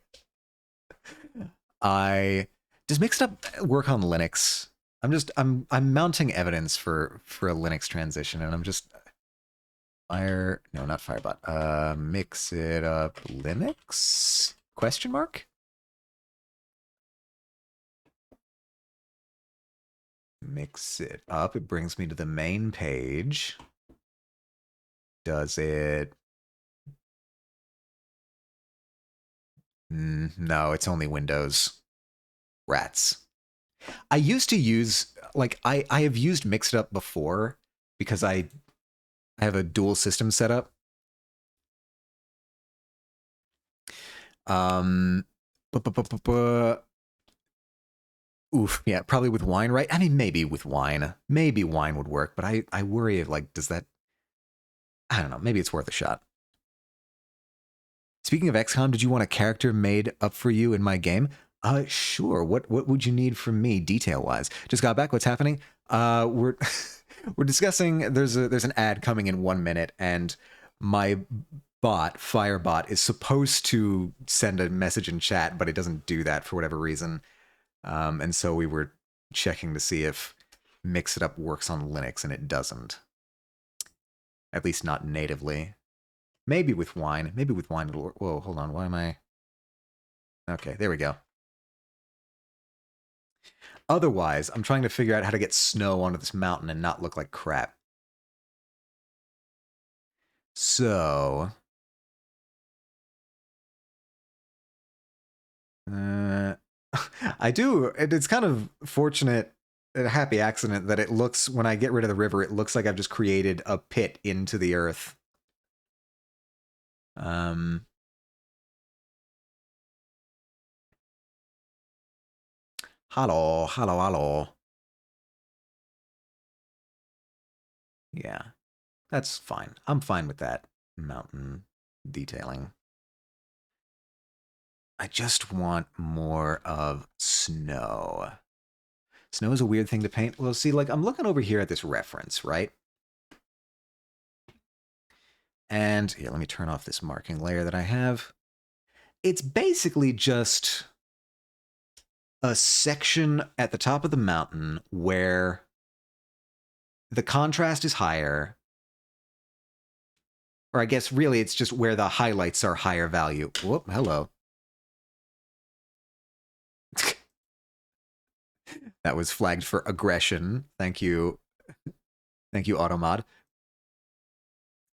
I does Mix It Up work on Linux? I'm mounting evidence for a Linux transition, and I'm just Fire no not Firebot. Mix It Up Linux? Question mark? Mix it up. It brings me to the main page. Does it No, it's only Windows. Rats. I used to use, like, I have used Mixedup before because I have a dual system setup. Um, oof, yeah, probably with wine, right? I mean, maybe with wine. Maybe wine would work, but I worry, like, does that, I don't know, maybe it's worth a shot. Speaking of XCOM, did you want a character made up for you in my game? Sure. What would you need from me detail wise? Just got back. What's happening? We're we're discussing. There's an ad coming in 1 minute, and my bot Firebot is supposed to send a message in chat, but it doesn't do that for whatever reason. And so we were checking to see if Mix It Up works on Linux, and it doesn't. At least not natively. Maybe with wine. Maybe with wine it'll work. Whoa, hold on. Why am I? Okay, there we go. Otherwise, I'm trying to figure out how to get snow onto this mountain and not look like crap. So, uh, I do. It's kind of fortunate, a happy accident that it looks, when I get rid of the river, it looks like I've just created a pit into the earth. Um, hello, hello, hello. Yeah, that's fine. I'm fine with that mountain detailing. I just want more of snow. Snow is a weird thing to paint. Well, see, like, I'm looking over here at this reference, right? And here, let me turn off this marking layer that I have. It's basically just a section at the top of the mountain where the contrast is higher. Or I guess really it's just where the highlights are higher value. Whoop, hello. That was flagged for aggression. Thank you. Thank you, Automod.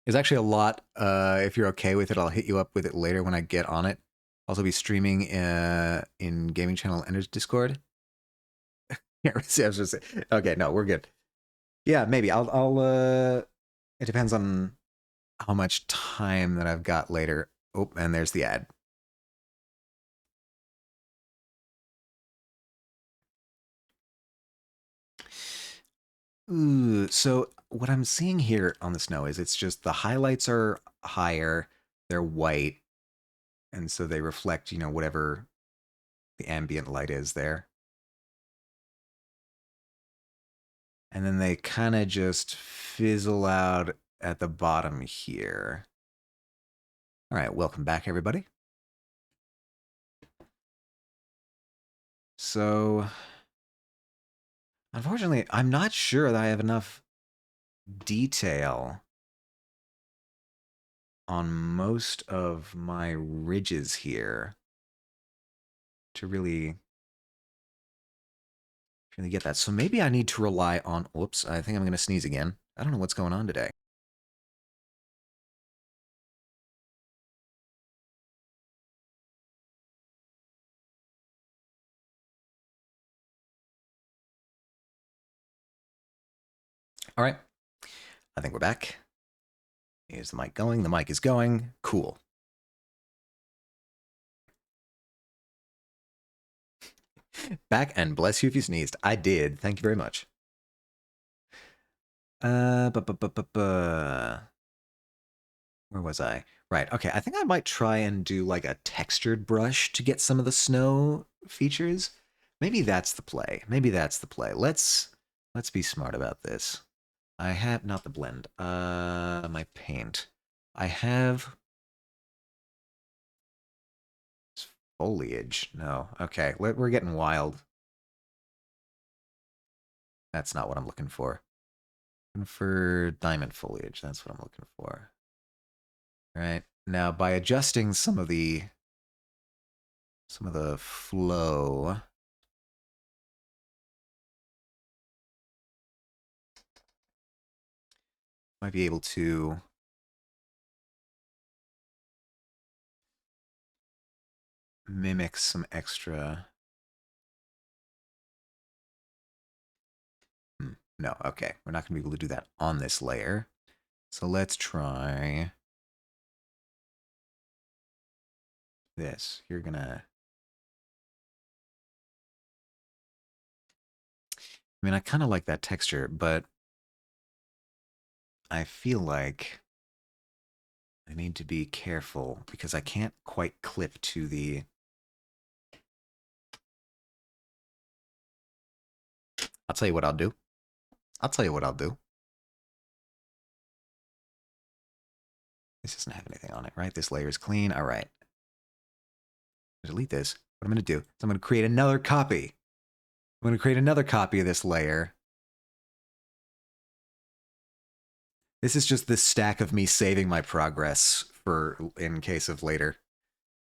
There's actually a lot. If you're okay with it, I'll hit you up with it later when I get on it. Also be streaming in Gaming Channel Ender's Discord. Okay, no, we're good. Yeah, maybe. It depends on how much time that I've got later. Oh, and there's the ad. Ooh, so what I'm seeing here on the snow is it's just the highlights are higher, they're white, and so they reflect, whatever the ambient light is there. And then they kind of just fizzle out at the bottom here. All right, welcome back, everybody. So, unfortunately, I'm not sure that I have enough detail on most of my ridges here to really get that. So maybe I need to rely on, whoops, I think I'm going to sneeze again. I don't know what's going on today. All right, I think we're back. Is the mic going? The mic is going. Cool. Back, and bless you if you sneezed. I did. Thank you very much. Where was I? Right. Okay. I think I might try and do like a textured brush to get some of the snow features. Maybe that's the play. Maybe that's the play. Let's be smart about this. I have not the blend. My paint. I have foliage. No. Okay. We're getting wild. That's not what I'm looking for. For diamond foliage. That's what I'm looking for. All right. Now, by adjusting some of the flow, might be able to mimic some extra. No, okay. We're not going to be able to do that on this layer. So let's try this. You're going to... I mean, I kind of like that texture, but I feel like I need to be careful because I can't quite clip to the... I'll tell you what I'll do. I'll tell you what I'll do. This doesn't have anything on it, right? This layer is clean. All right. Delete this. What I'm going to do is I'm going to create another copy. I'm going to create another copy of this layer. This is just this stack of me saving my progress for in case of later.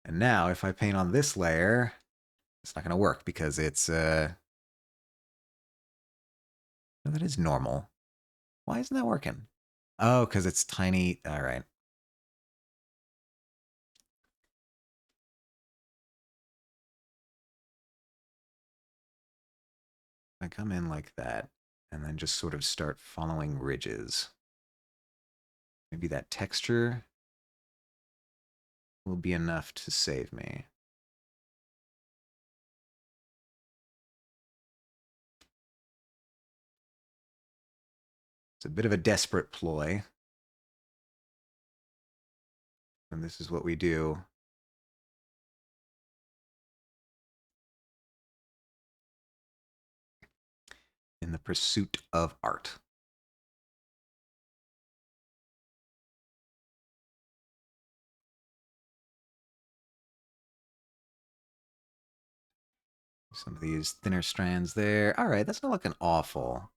And now if I paint on this layer, it's not going to work because it's, no, that is normal. Why isn't that working? Oh, because it's tiny. All right. I come in like that and then just sort of start following ridges. Maybe that texture will be enough to save me. It's a bit of a desperate ploy. And this is what we do. In the pursuit of art. Some of these thinner strands there. All right, that's not looking awful.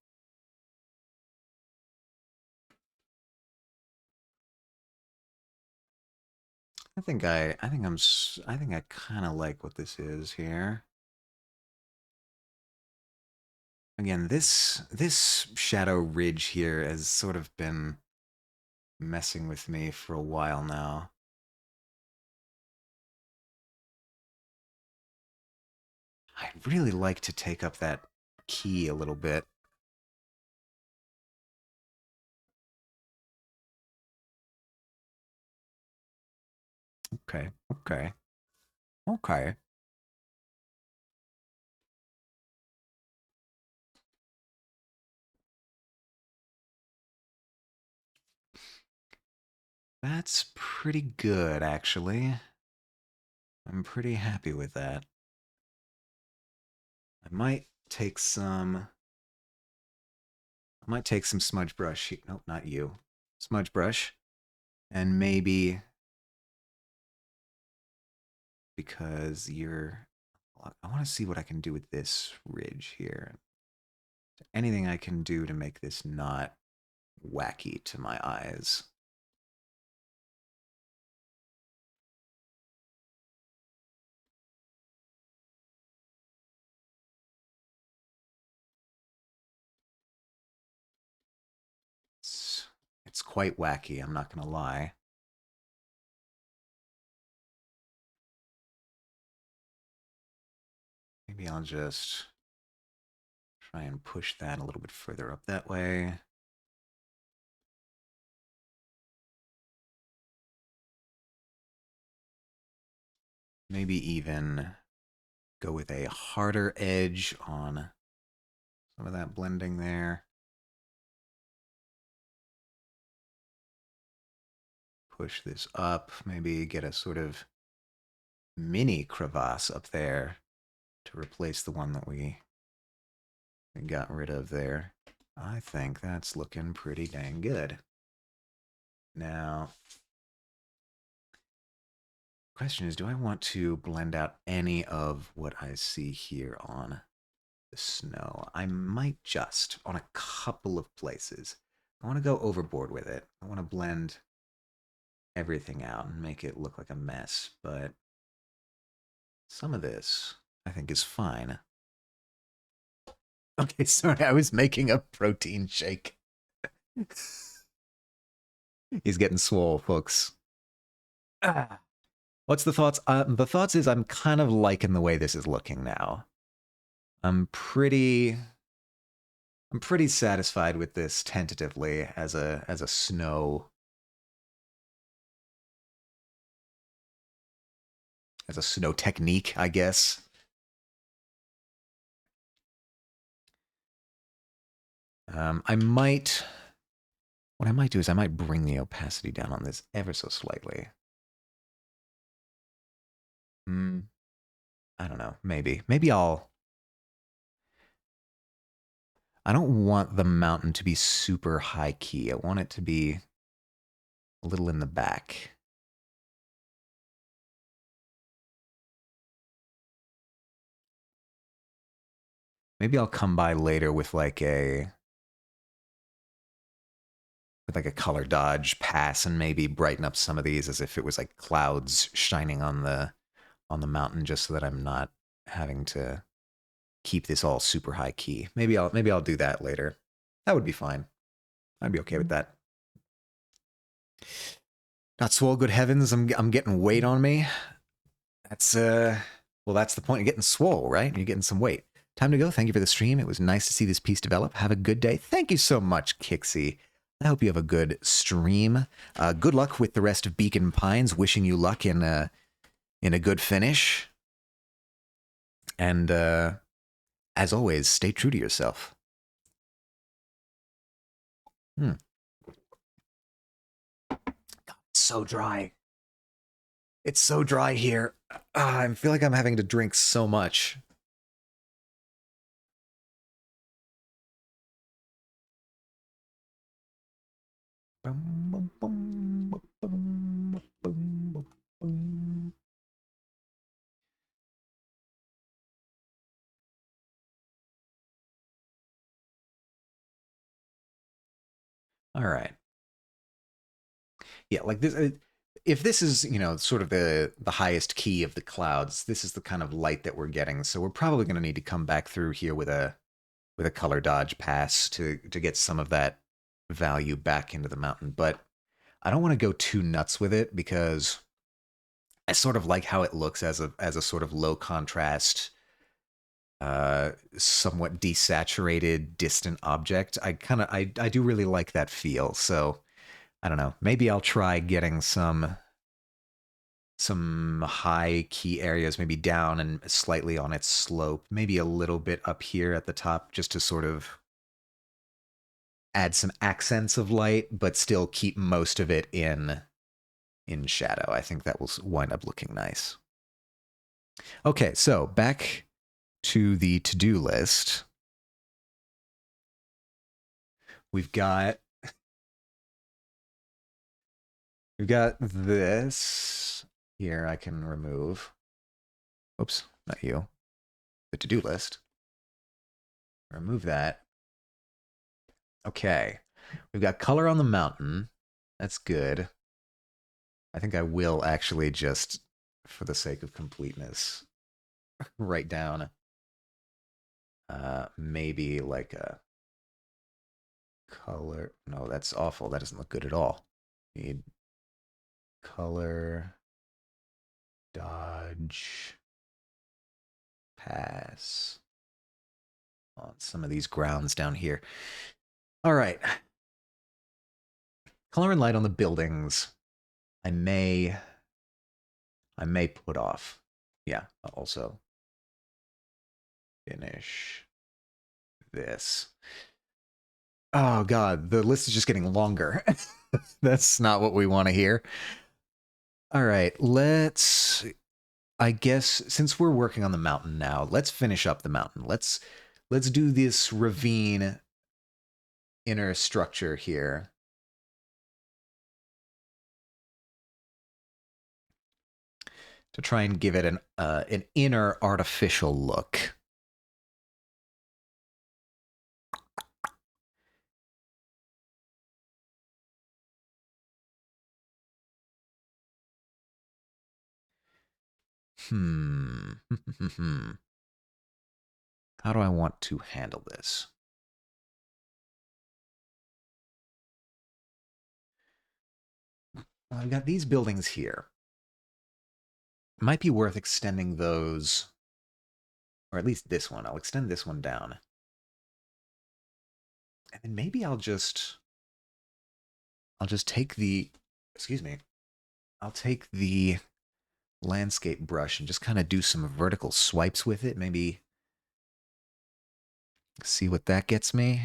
I think I kind of like what this is here. Again, this shadow ridge here has sort of been messing with me for a while now. I'd really like to take up that key a little bit. Okay, okay, okay. That's pretty good, actually. I'm pretty happy with that. I might take some smudge brush. Nope, not you. Smudge brush. And maybe because you're... I want to see what I can do with this ridge here. Anything I can do to make this not wacky to my eyes. It's quite wacky, I'm not going to lie. Maybe I'll just try and push that a little bit further up that way. Maybe even go with a harder edge on some of that blending there. Push this up, maybe get a sort of mini crevasse up there to replace the one that we got rid of there. I think that's looking pretty dang good. Now, question is, do I want to blend out any of what I see here on the snow? I might just on a couple of places. I want to go overboard with it. I want to blend everything out and make it look like a mess, but some of this I think is fine. Okay, sorry, I was making a protein shake. He's getting swole, folks. Ah. What's the thoughts? The thoughts is I'm kind of liking the way this is looking now. I'm pretty I'm pretty satisfied with this tentatively as a snow technique, I guess. I might what I might do is I might bring the opacity down on this ever so slightly. Hmm. I don't know. Maybe I don't want the mountain to be super high key. I want it to be a little in the back. Maybe I'll come by later with like a color dodge pass and maybe brighten up some of these as if it was like clouds shining on the mountain just so that I'm not having to keep this all super high key. Maybe I'll do that later. That would be fine. I'd be okay with that. Not swole, good heavens, I'm getting weight on me. That's well, that's the point of getting swole, right? You're getting some weight. Time to go. Thank you for the stream. It was nice to see this piece develop. Have a good day. Thank you so much, Kixie. I hope you have a good stream. Good luck with the rest of Beacon Pines. Wishing you luck in a good finish. And as always, stay true to yourself. God, it's so dry. It's so dry here. I feel like I'm having to drink so much. All right. Yeah, like this. If this is sort of the highest key of the clouds, this is the kind of light that we're getting. So we're probably going to need to come back through here with a color dodge pass to get some of that value back into the mountain. But I don't want to go too nuts with it because I sort of like how it looks as a sort of low contrast, somewhat desaturated, distant object. I do really like that feel. So I don't know. Maybe I'll try getting some high key areas, maybe down and slightly on its slope, maybe a little bit up here at the top, just to sort of add some accents of light, but still keep most of it in shadow. I think that will wind up looking nice. Okay, so back to the to-do list. We've got this here I can remove. Oops, not you. The to-do list. Remove that. Okay. We've got color on the mountain. That's good. I think I will actually just, for the sake of completeness, write down maybe like a color. No, that's awful. That doesn't look good at all. Need color dodge pass on some of these grounds down here. All right. Color and light on the buildings. I may put off. Yeah, I'll also finish this. Oh god, the list is just getting longer. That's not what we want to hear. All right, I guess since we're working on the mountain now, let's finish up the mountain. Let's do this ravine inner structure here. To try and give it an inner artificial look. How do I want to handle this? Well, I've got these buildings here. Might be worth extending those, or at least this one. I'll extend this one down. And then maybe I'll just take the, excuse me, I'll take the landscape brush and just kind of do some vertical swipes with it. Maybe see what that gets me.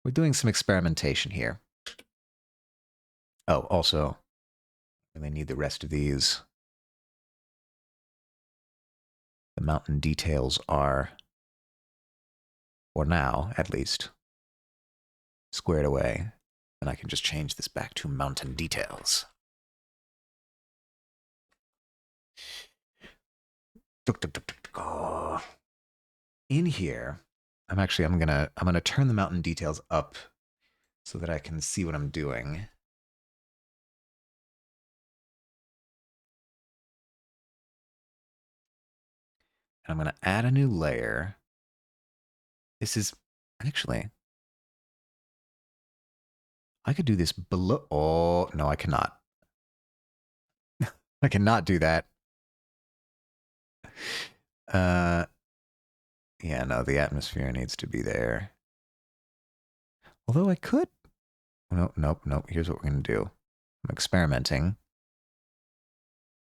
We're doing some experimentation here. Oh, also, I need the rest of these. The mountain details are, for now at least, squared away. And I can just change this back to mountain details. In here, I'm gonna turn the mountain details up so that I can see what I'm doing. And I'm gonna add a new layer. This is actually, I could do this below. Oh no, I cannot. I cannot do that. Yeah, no, the atmosphere needs to be there. Although I could. Nope, nope, nope. Here's what we're gonna do. I'm experimenting.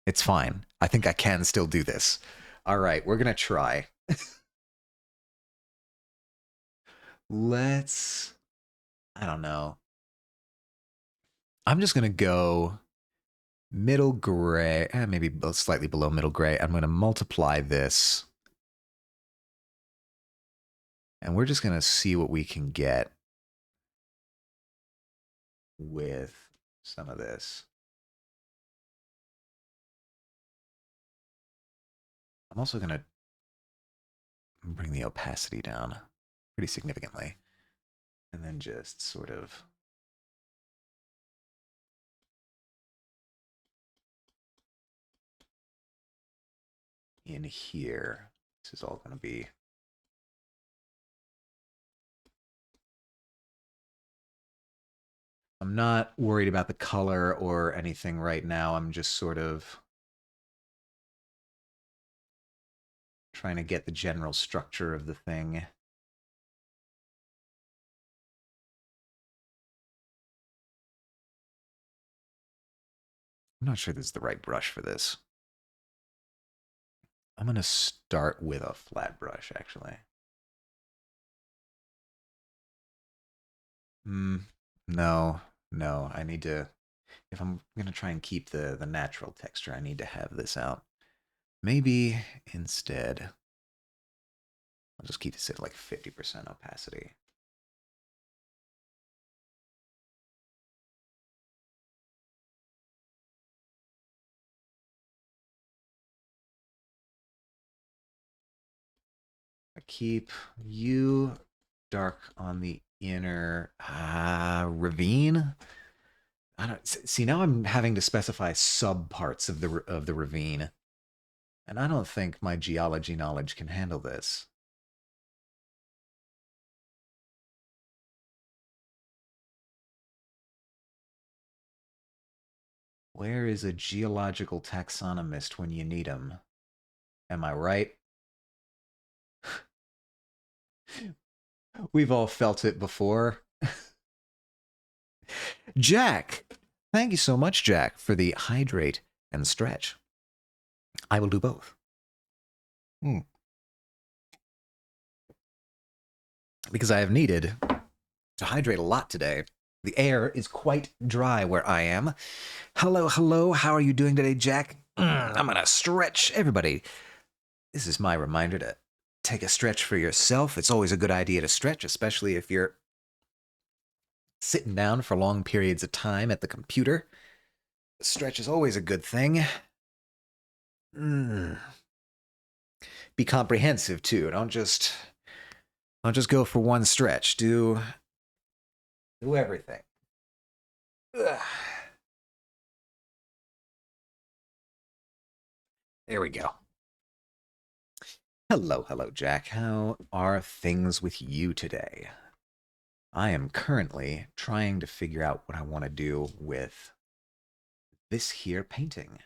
It's fine. I think I can still do this. All right, we're gonna try. Let's, I don't know. I'm just gonna go middle gray, maybe slightly below middle gray. I'm gonna multiply this. And we're just gonna see what we can get with some of this. I'm also gonna bring the opacity down pretty significantly. And then just sort of in here. This is all going to be I'm not worried about the color or anything right now. I'm just sort of trying to get the general structure of the thing. I'm not sure this is the right brush for this. I'm going to start with a flat brush, actually. No, no. I need to, if I'm going to try and keep the natural texture, I need to have this out. Maybe instead, I'll just keep this at like 50% opacity. I keep you dark on the inner ravine. I don't see, now I'm having to specify sub parts of the ravine, and I don't think my geology knowledge can handle this. Where is a geological taxonomist when you need him? Am I right? We've all felt it before. Jack! Thank you so much, Jack, for the hydrate and stretch. I will do both. Because I have needed to hydrate a lot today. The air is quite dry where I am. Hello, hello. How are you doing today, Jack? I'm going to stretch. Everybody, this is my reminder to take a stretch for yourself. It's always a good idea to stretch, especially if you're sitting down for long periods of time at the computer. Stretch is always a good thing. Be comprehensive too. Don't just go for one stretch. Do everything. Ugh. There we go. Hello, hello, Jack. How are things with you today? I am currently trying to figure out what I want to do with this here painting.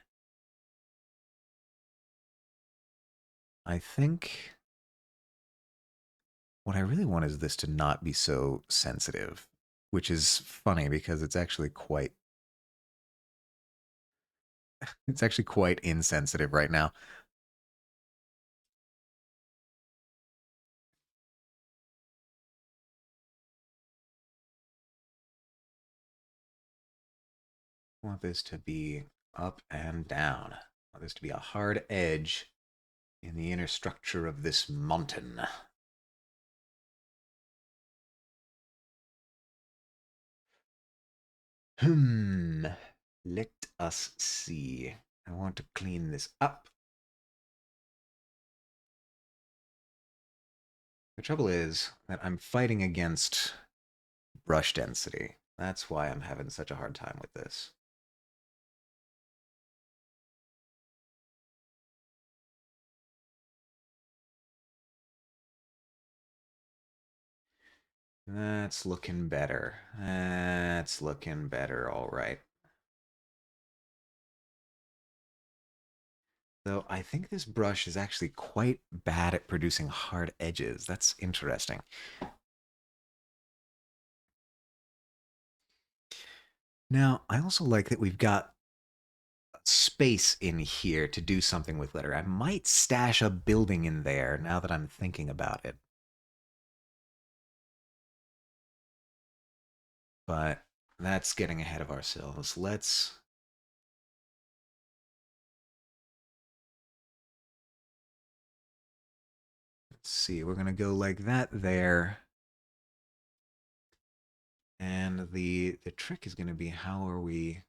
I think what I really want is this to not be so sensitive, which is funny because it's actually quite insensitive right now. I want this to be up and down. I want this to be a hard edge in the inner structure of this mountain. Hmm. Let us see. I want to clean this up. The trouble is that I'm fighting against brush density. That's why I'm having such a hard time with this. That's looking better. That's looking better, all right. Though I think this brush is actually quite bad at producing hard edges. That's interesting. Now, I also like that we've got space in here to do something with litter. I might stash a building in there now that I'm thinking about it. But that's getting ahead of ourselves. Let's see. We're going to go like that there. And the trick is going to be how are we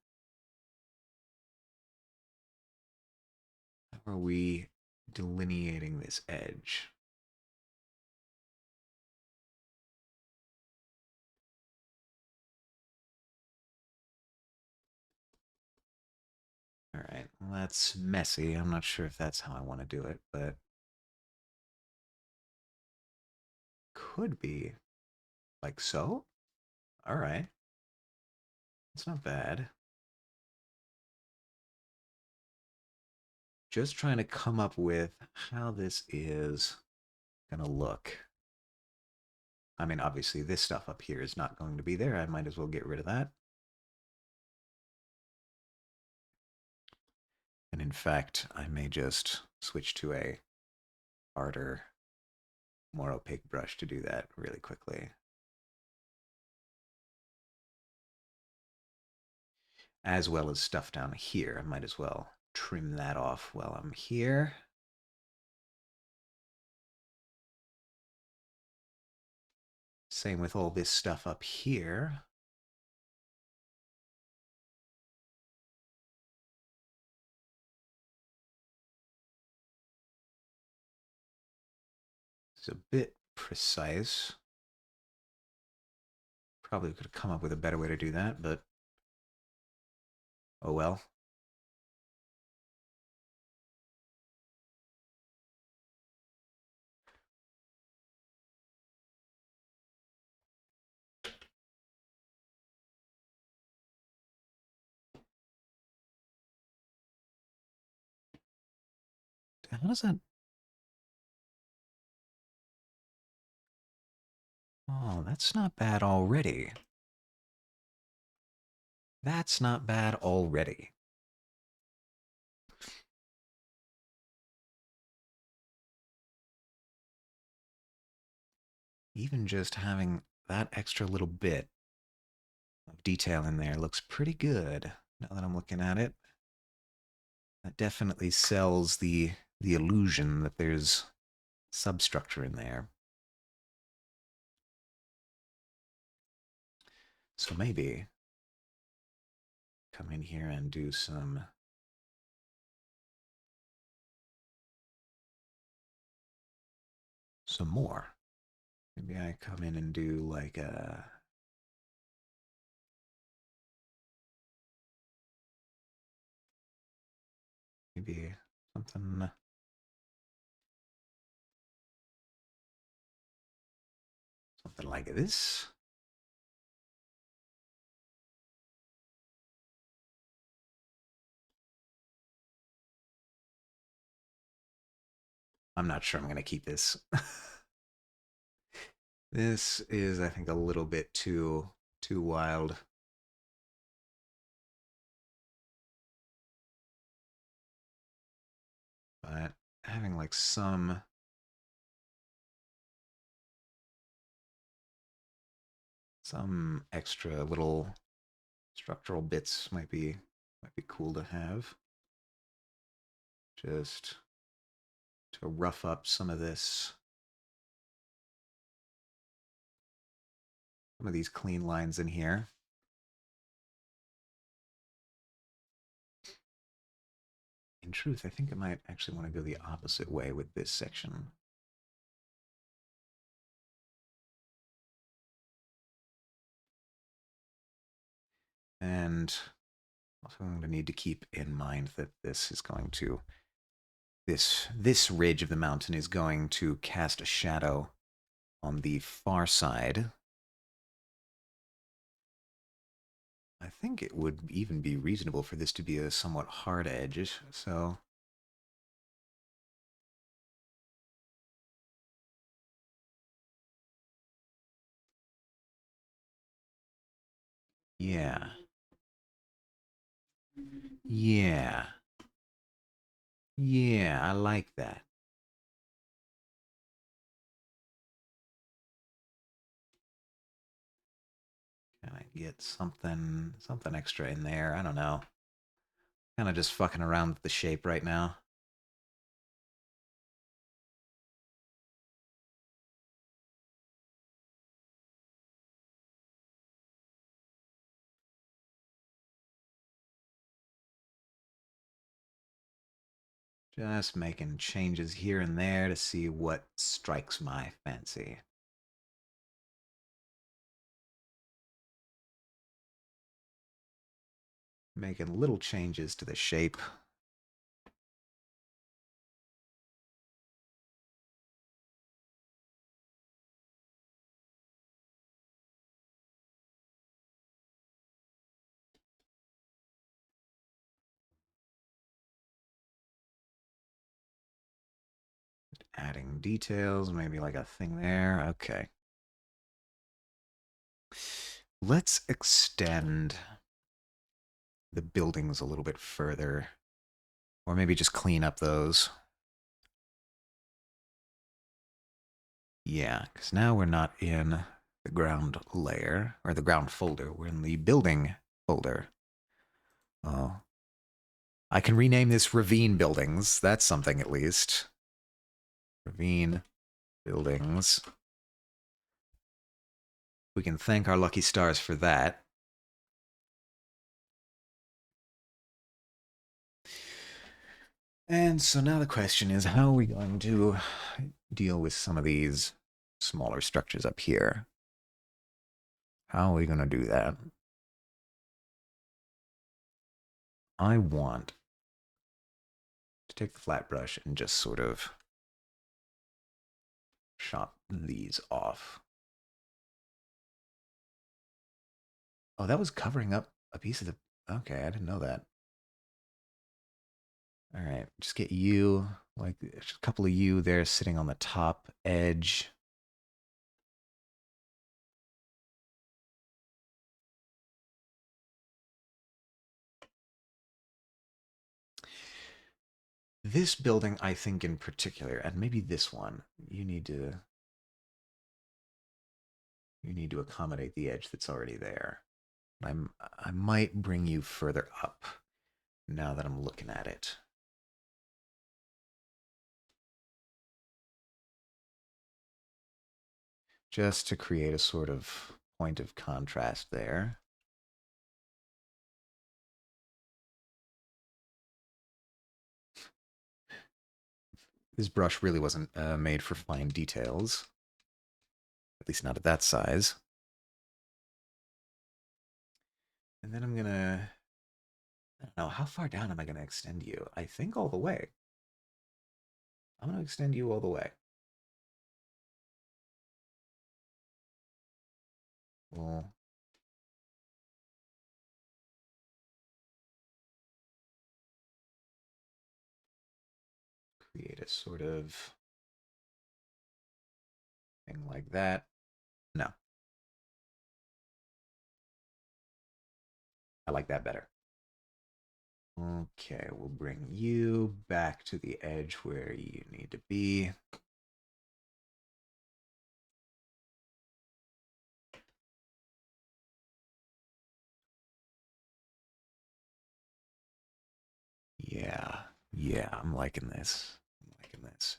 delineating this edge? All right, well, that's messy. I'm not sure if that's how I want to do it, but could be like so. All right, it's not bad. Just trying to come up with how this is gonna look. I mean, obviously, this stuff up here is not going to be there. I might as well get rid of that. And in fact, I may just switch to a harder, more opaque brush to do that really quickly. As well as stuff down here. I might as well trim that off while I'm here. Same with all this stuff up here. It's a bit precise. Probably could have come up with a better way to do that, but oh well. How does that... Oh, that's not bad already. That's not bad already. Even just having that extra little bit of detail in there looks pretty good now that I'm looking at it. That definitely sells the illusion that there's substructure in there. So maybe come in here and do some more. Maybe I come in and do like a maybe something like this. I'm not sure I'm going to keep this. This is, I think, a little bit too wild. But having like some extra little structural bits might be cool to have. Just to rough up some of these clean lines in here. In truth, I think I might actually want to go the opposite way with this section. And also I'm going to need to keep in mind that this is going to this ridge of the mountain is going to cast a shadow on the far side. I think it would even be reasonable for this to be a somewhat hard edge, so yeah. Yeah. Yeah, I like that. Can I get something extra in there? I don't know. Kind of just fucking around with the shape right now. Just making changes here and there to see what strikes my fancy. Making little changes to the shape. Adding details, maybe like a thing there. Okay. Let's extend the buildings a little bit further. Or maybe just clean up those. Yeah, because now we're not in the ground layer, or the ground folder. We're in the building folder. Oh. I can rename this Ravine Buildings. That's something at least. Ravine Buildings. We can thank our lucky stars for that. And so now the question is, how are we going to deal with some of these smaller structures up here? How are we going to do that? I want to take the flat brush and just sort of chop these off. Oh, that was covering up a piece of the... Okay, I didn't know that. All right, just get you, like a couple of you there sitting on the top edge. This building, I think in particular, and maybe this one, you need to accommodate the edge that's already there. I might bring you further up now that I'm looking at it. Just to create a sort of point of contrast there. This brush really wasn't made for fine details. At least not at that size. And then I'm gonna... I don't know, how far down am I gonna extend you? I think all the way. I'm gonna extend you all the way. We'll create a sort of Thing like that. No, I like that better. Okay, we'll bring you back to the edge where you need to be. Yeah, yeah, I'm liking this. I'm liking this.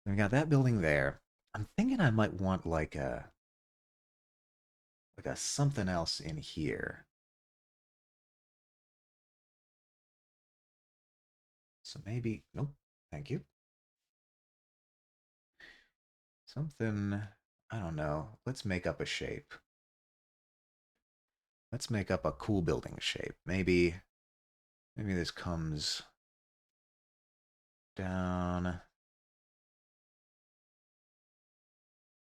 We got that building there. I'm thinking I might want like a something else in here. So maybe, nope, thank you. Something, I don't know. Let's make up a shape. Let's make up a cool building shape. Maybe this comes down.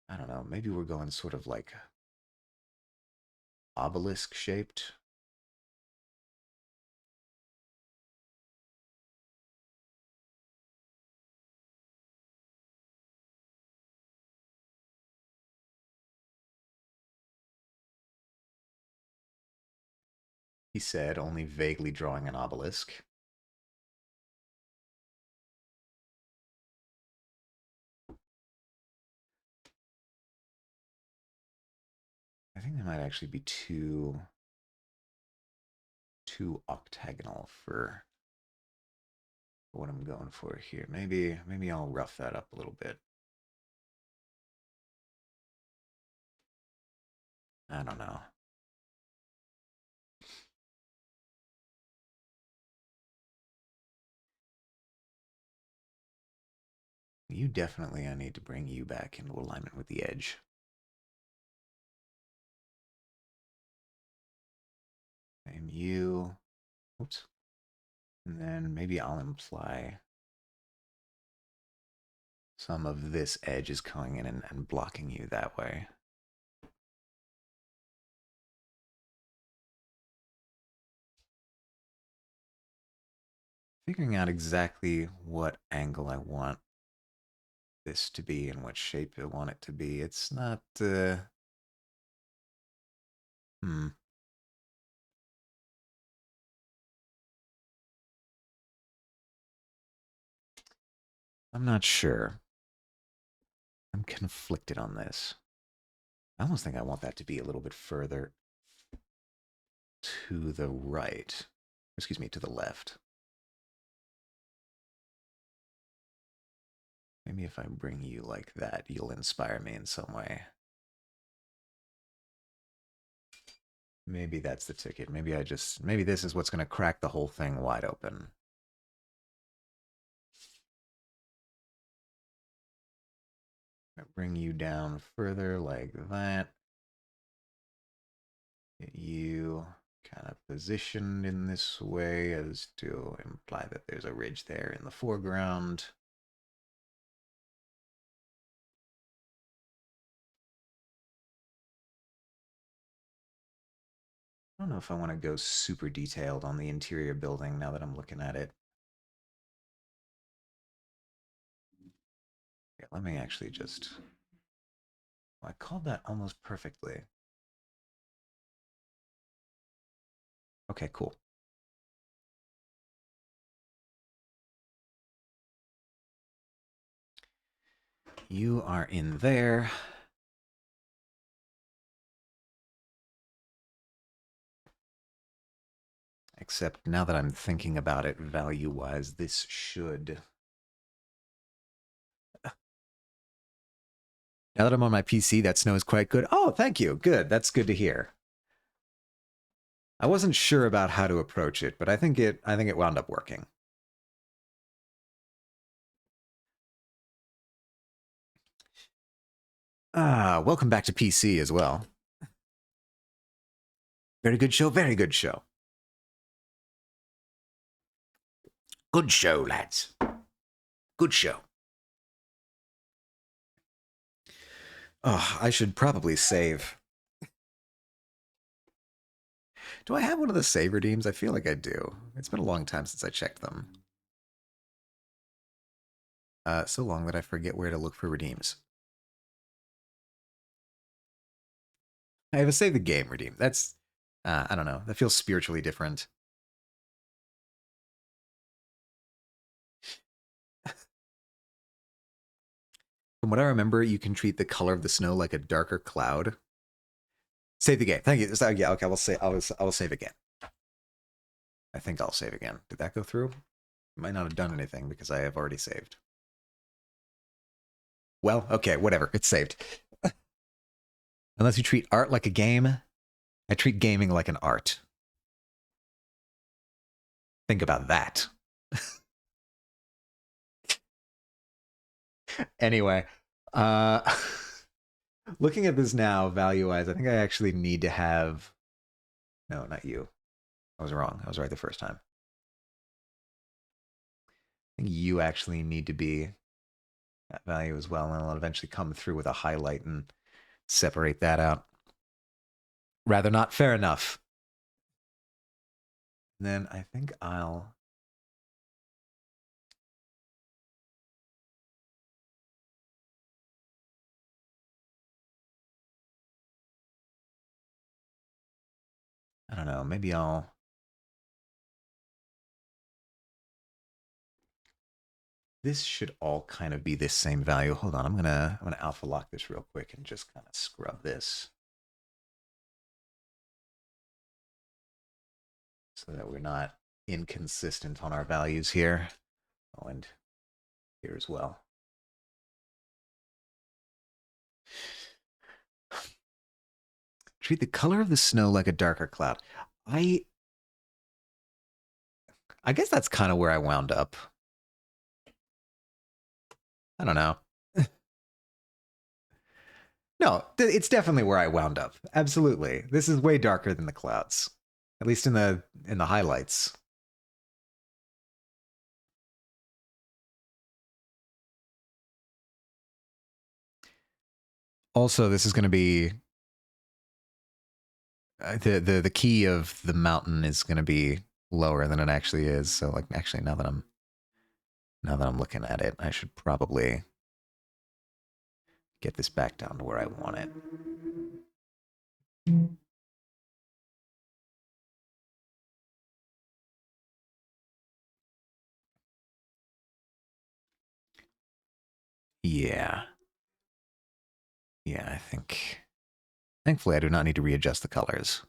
I don't know. Maybe we're going sort of like obelisk shaped. He said, only vaguely drawing an obelisk. I think that might actually be too octagonal for what I'm going for here. Maybe I'll rough that up a little bit. I don't know. You definitely, I need to bring you back into alignment with the edge. And you, oops. And then maybe I'll imply some of this edge is coming in and blocking you that way. Figuring out exactly what angle I want this to be and what shape I want it to be. It's not, hmm. I'm not sure. I'm conflicted on this. I almost think I want that to be a little bit further to the right. Excuse me, to the left. Maybe if I bring you like that, you'll inspire me in some way. Maybe that's the ticket. Maybe this is what's going to crack the whole thing wide open. Bring you down further like that. Get you kind of positioned in this way as to imply that there's a ridge there in the foreground. I don't know if I want to go super detailed on the interior building now that I'm looking at it. Yeah, let me actually just... Well, I called that almost perfectly. Okay, cool. You are in there. Except now that I'm thinking about it value-wise, this should... Now that I'm on my PC, that snow is quite good. Oh, thank you. Good. That's good to hear. I wasn't sure about how to approach it, but I think it wound up working. Welcome back to PC as well. Very good show, very good show. Good show, lads. Good show. Oh, I should probably save. Do I have one of the save redeems? I feel like I do. It's been a long time since I checked them. So long that I forget where to look for redeems. I have a save the game redeem. That's, I don't know. That feels spiritually different. From what I remember, you can treat the color of the snow like a darker cloud. Save the game. Thank you. So, yeah, okay. I will save again. I think I'll save again. Did that go through? Might not have done anything because I have already saved. Well, okay, whatever. It's saved. Unless you treat art like a game, I treat gaming like an art. Think about that. Anyway, uh looking at this now, value-wise, I think I actually need to have... No, not you. I was wrong. I was right the first time. I think you actually need to be that value as well, and I'll eventually come through with a highlight and separate that out. Rather not. Fair enough. And then I think I'll... I don't know. Maybe I'll... This should all kind of be this same value. Hold on, I'm gonna alpha lock this real quick and just kind of scrub this so that we're not inconsistent on our values here. Oh, and here as well. Treat the color of the snow like a darker cloud. I guess that's kind of where I wound up. I don't know. No, it's definitely where I wound up. Absolutely. This is way darker than the clouds. At least in the highlights. Also, this is going to be the key of the mountain is going to be lower than it actually is. So like actually now that I'm looking at it, I should probably get this back down to where I want it. Yeah. Yeah, I think thankfully I do not need to readjust the colors.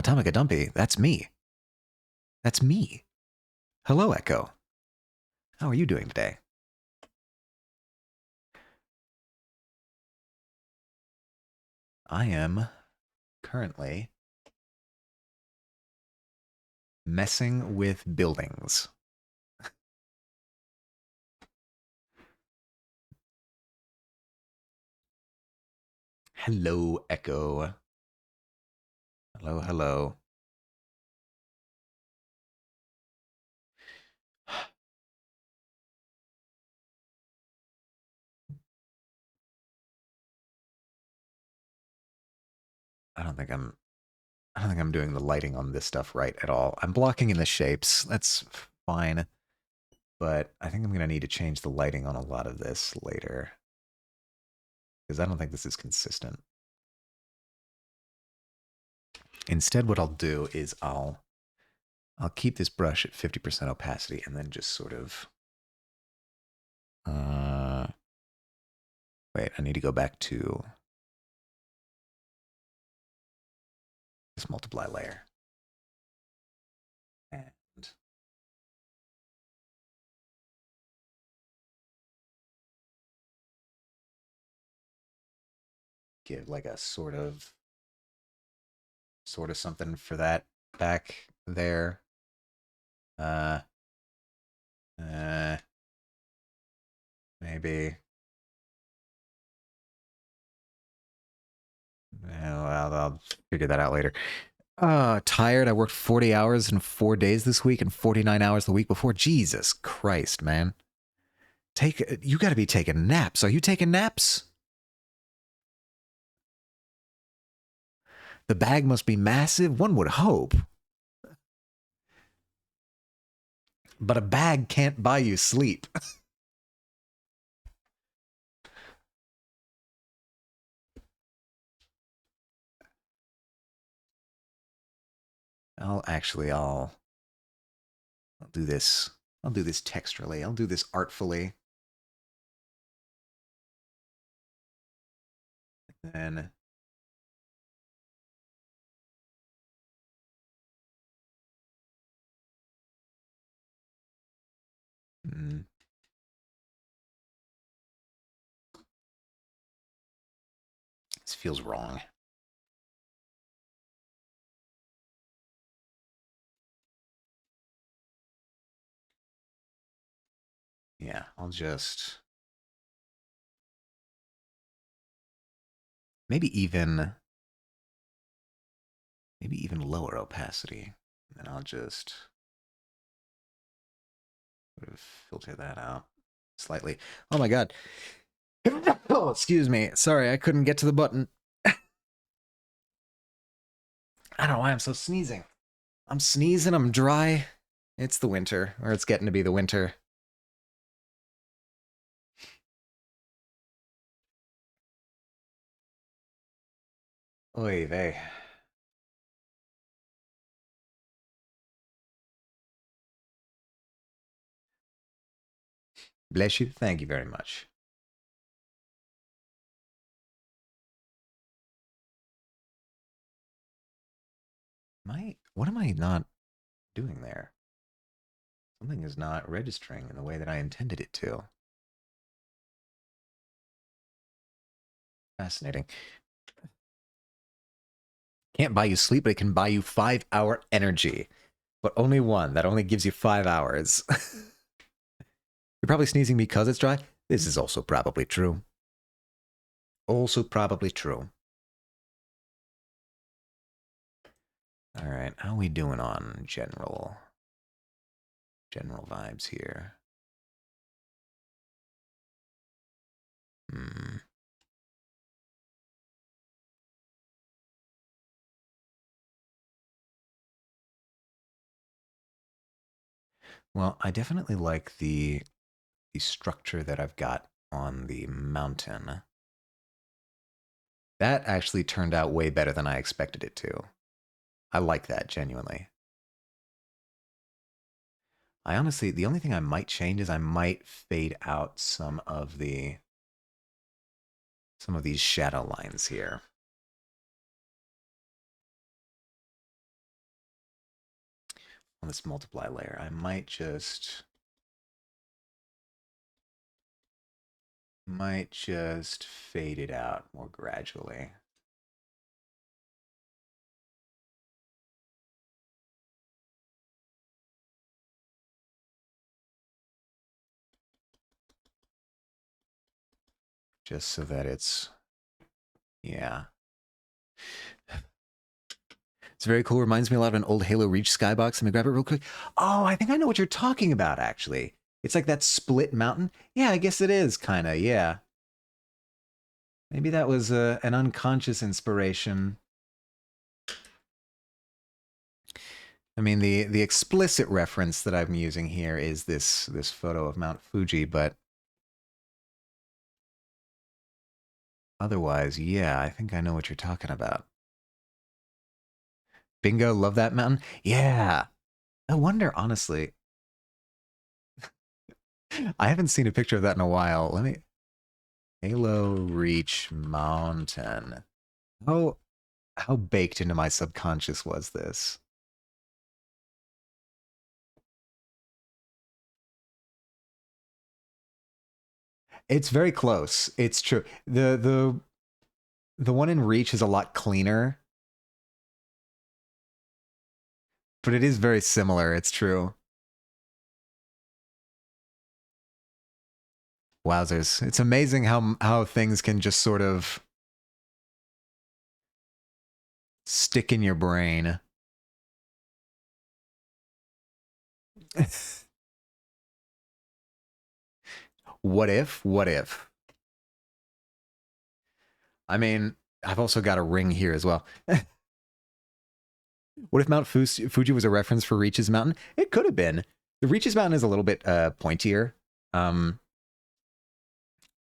Atomica Dumpy, that's me. That's me. Hello, Echo. How are you doing today? I am currently messing with buildings. Hello, Echo. Hello, hello. I don't think I'm doing the lighting on this stuff right at all. I'm blocking in the shapes. That's fine. But I think I'm going to need to change the lighting on a lot of this later. Because I don't think this is consistent. Instead, what I'll do is I'll keep this brush at 50% opacity and then just sort of... wait, I need to go back to this multiply layer. And give like a sort of something for that back there. Maybe. Well, I'll figure that out later. Tired. I worked 40 hours in 4 days this week and 49 hours the week before. Jesus Christ, man. You got to be taking naps. Are you taking naps? The bag must be massive. One would hope. But a bag can't buy you sleep. I'll do this. I'll do this texturally. I'll do this artfully. And mm, this feels wrong. Yeah, I'll just maybe even lower opacity. And I'll just sort of filter that out slightly. Oh my god. Oh, excuse me. Sorry, I couldn't get to the button. I don't know why I'm so sneezing. I'm sneezing, I'm dry. It's the winter, or it's getting to be the winter. Oy vey. Bless you. Thank you very much. What am I not doing there? Something is not registering in the way that I intended it to. Fascinating. Can't buy you sleep, but it can buy you 5-hour energy. But only one. That only gives you 5 hours. You're probably sneezing because it's dry. This is also probably true. Also probably true. All right, how are we doing on general vibes here? Hmm. Well, I definitely like the structure that I've got on the mountain. That actually turned out way better than I expected it to. I like that genuinely. I honestly, the only thing I might change is I might fade out some of these shadow lines here. On this multiply layer, I might just fade it out more gradually. Just so that it's, yeah. It's very cool. Reminds me a lot of an old Halo Reach skybox. Let me grab it real quick. Oh, I think I know what you're talking about, actually. It's like that split mountain. Yeah, I guess it is, kind of, yeah. Maybe that was an unconscious inspiration. I mean, the explicit reference that I'm using here is this photo of Mount Fuji, but otherwise, yeah, I think I know what you're talking about. Bingo, love that mountain. Yeah. I wonder, honestly. I haven't seen a picture of that in a while. Let me. Halo Reach Mountain. How baked into my subconscious was this? It's very close. It's true. The one in Reach is a lot cleaner, but it is very similar. It's true. Wowzers. It's amazing how things can just sort of stick in your brain. What if? What if? I mean, I've also got a ring here as well. What if Mount Fuji was a reference for Reach's Mountain? It could have been. The Reach's Mountain is a little bit pointier, a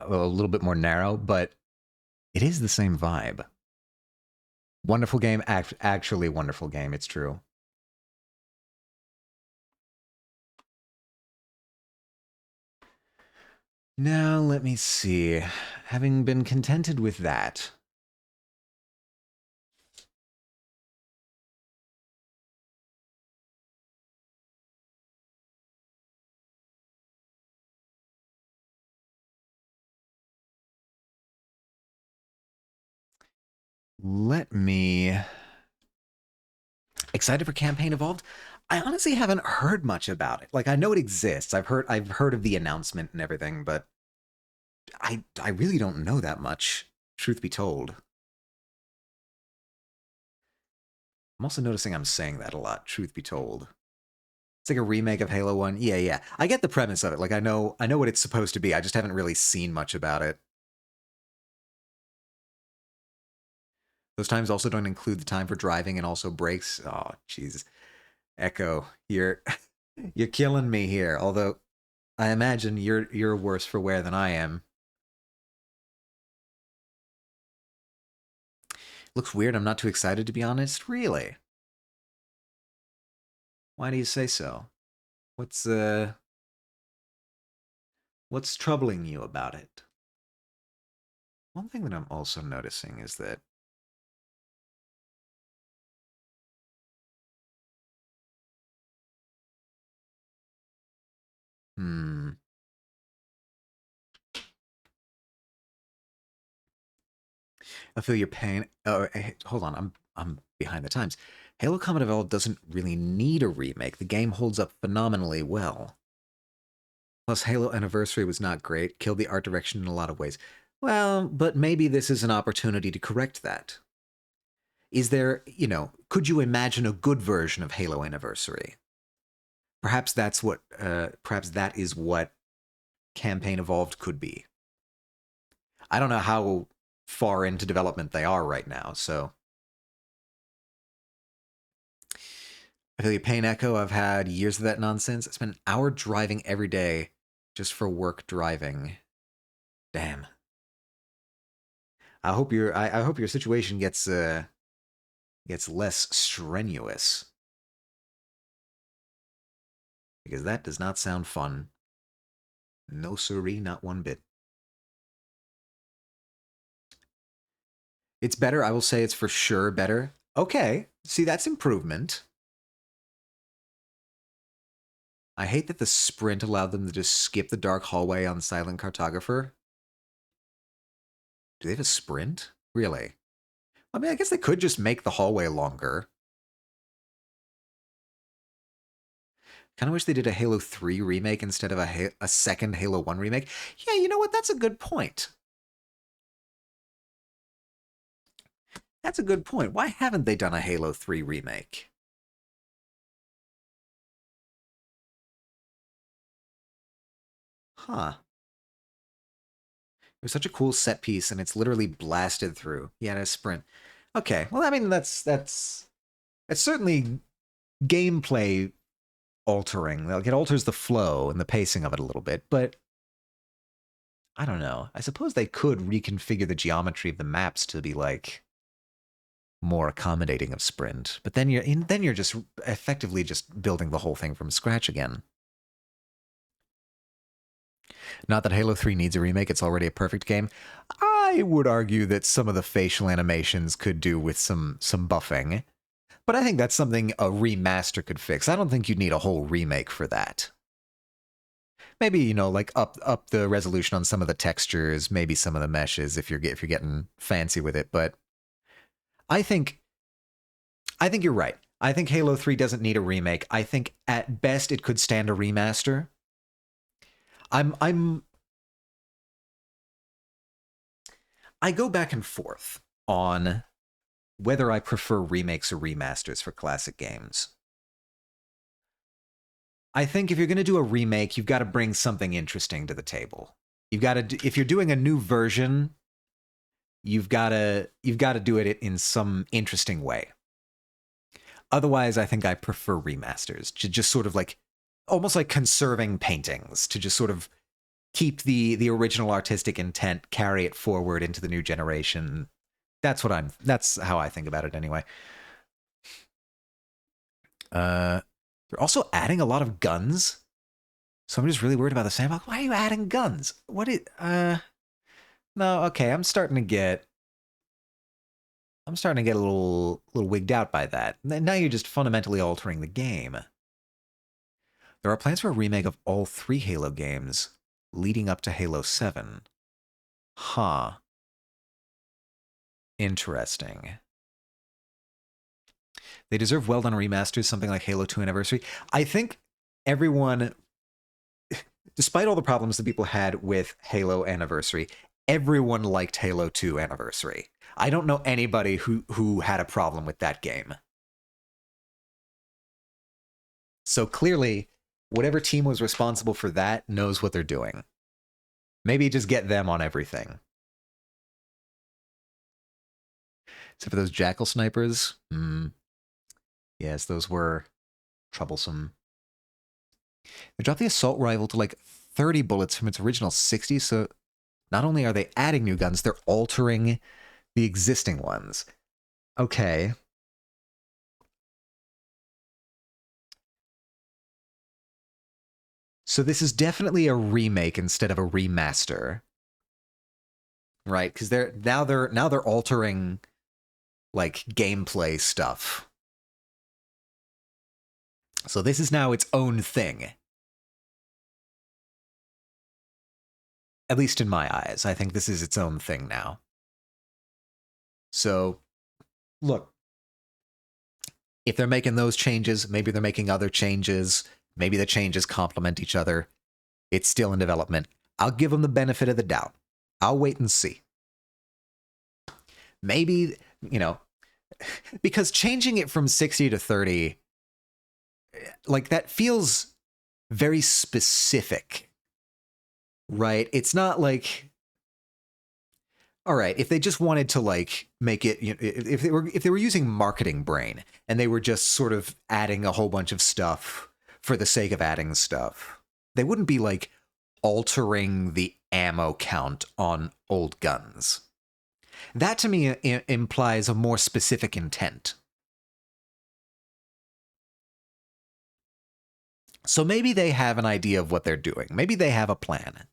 little bit more narrow, but it is the same vibe. Wonderful game, actually wonderful game. It's true. Now, let me see. Having been contented with that, let me... Excited for Campaign Evolved? I honestly haven't heard much about it. Like, I know it exists. I've heard of the announcement and everything, but I really don't know that much, truth be told. I'm also noticing I'm saying that a lot, truth be told. It's like a remake of Halo 1. Yeah, yeah. I get the premise of it. Like, I know what it's supposed to be. I just haven't really seen much about it. Those times also don't include the time for driving and also breaks. Oh, jeez. Echo, you're killing me here. Although I imagine you're worse for wear than I am. Looks weird. I'm not too excited to be honest. Really? Why do you say so? What's uh what's troubling you about it? One thing that I'm also noticing is that hmm I feel your pain. Oh, hold on. I'm behind the times. Halo Combat Evolved doesn't really need a remake. The game holds up phenomenally well. Plus, Halo Anniversary was not great, killed the art direction in a lot of ways. Well, but maybe this is an opportunity to correct that. Is there, could you imagine a good version of Halo Anniversary? Perhaps that is what Campaign Evolved could be. I don't know how far into development they are right now, so I feel you pain Echo. I've had years of that nonsense. I spend an hour driving every day just for work driving. Damn. I hope your situation gets less strenuous. Because that does not sound fun. No siree, not one bit. It's better, I will say it's for sure better. Okay. See, that's improvement. I hate that the sprint allowed them to just skip the dark hallway on Silent Cartographer. Do they have a sprint? Really? I mean, I guess they could just make the hallway longer. Kind of wish they did a Halo 3 remake instead of a second Halo 1 remake. Yeah, you know what? That's a good point. That's a good point. Why haven't they done a Halo 3 remake? Huh. It was such a cool set piece, and it's literally blasted through. Yeah, a sprint. Okay, well, I mean, that's certainly gameplay altering. Like, it alters the flow and the pacing of it a little bit, but I don't know. I suppose they could reconfigure the geometry of the maps to be like more accommodating of sprint. But then you're just effectively just building the whole thing from scratch again. Not that Halo 3 needs a remake, it's already a perfect game. I would argue that some of the facial animations could do with some buffing. But I think that's something a remaster could fix. I don't think you'd need a whole remake for that. Maybe, like up the resolution on some of the textures, maybe some of the meshes if you're getting fancy with it, but I think you're right. I think Halo 3 doesn't need a remake. I think at best it could stand a remaster. I'm I go back and forth on whether I prefer remakes or remasters for classic games. I think if you're going to do a remake, you've got to bring something interesting to the table. You've got to if you're doing a new version, you've got to do it in some interesting way. Otherwise, I think I prefer remasters to just sort of like almost like conserving paintings to just sort of keep the original artistic intent, carry it forward into the new generation. That's how I think about it anyway. They're also adding a lot of guns. So I'm just really worried about the sandbox. Why are you adding guns? What is no, okay, I'm starting to get a little wigged out by that. Now you're just fundamentally altering the game. There are plans for a remake of all 3 Halo games leading up to Halo 7. Huh. Interesting. They deserve well-done remasters, something like Halo 2 Anniversary. I think everyone, despite all the problems that people had with Halo Anniversary, everyone liked Halo 2 Anniversary. I don't know anybody who had a problem with that game. So clearly, whatever team was responsible for that knows what they're doing. Maybe just get them on everything. Except for those Jackal snipers. Yes, those were troublesome. They dropped the assault rifle to like 30 bullets from its original 60, so not only are they adding new guns, they're altering the existing ones. Okay. So this is definitely a remake instead of a remaster. Right? Because they're altering like gameplay stuff. So this is now its own thing. At least in my eyes. I think this is its own thing now. So, look. If they're making those changes, maybe they're making other changes. Maybe the changes complement each other. It's still in development. I'll give them the benefit of the doubt. I'll wait and see. Maybe, because changing it from 60 to 30, like that feels very specific, right? It's not like, all right, if they just wanted to like make it, if they were using marketing brain and they were just sort of adding a whole bunch of stuff for the sake of adding stuff, they wouldn't be like altering the ammo count on old guns. That to me implies a more specific intent. So maybe they have an idea of what they're doing. Maybe they have a plan.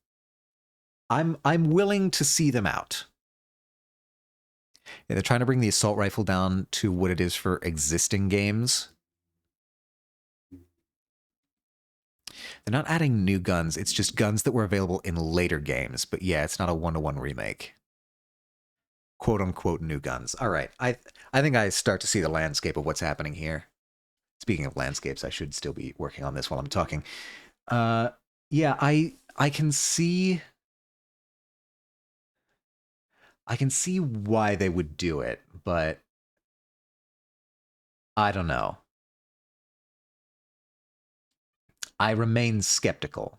I'm willing to see them out. Yeah, they're trying to bring the assault rifle down to what it is for existing games. They're not adding new guns. It's just guns that were available in later games. But yeah, it's not a one-to-one remake. Quote-unquote new guns. All right. I think I start to see the landscape of what's happening here. Speaking of landscapes, I should still be working on this while I'm talking. Yeah, I can see... I can see why they would do it, but I don't know. I remain skeptical.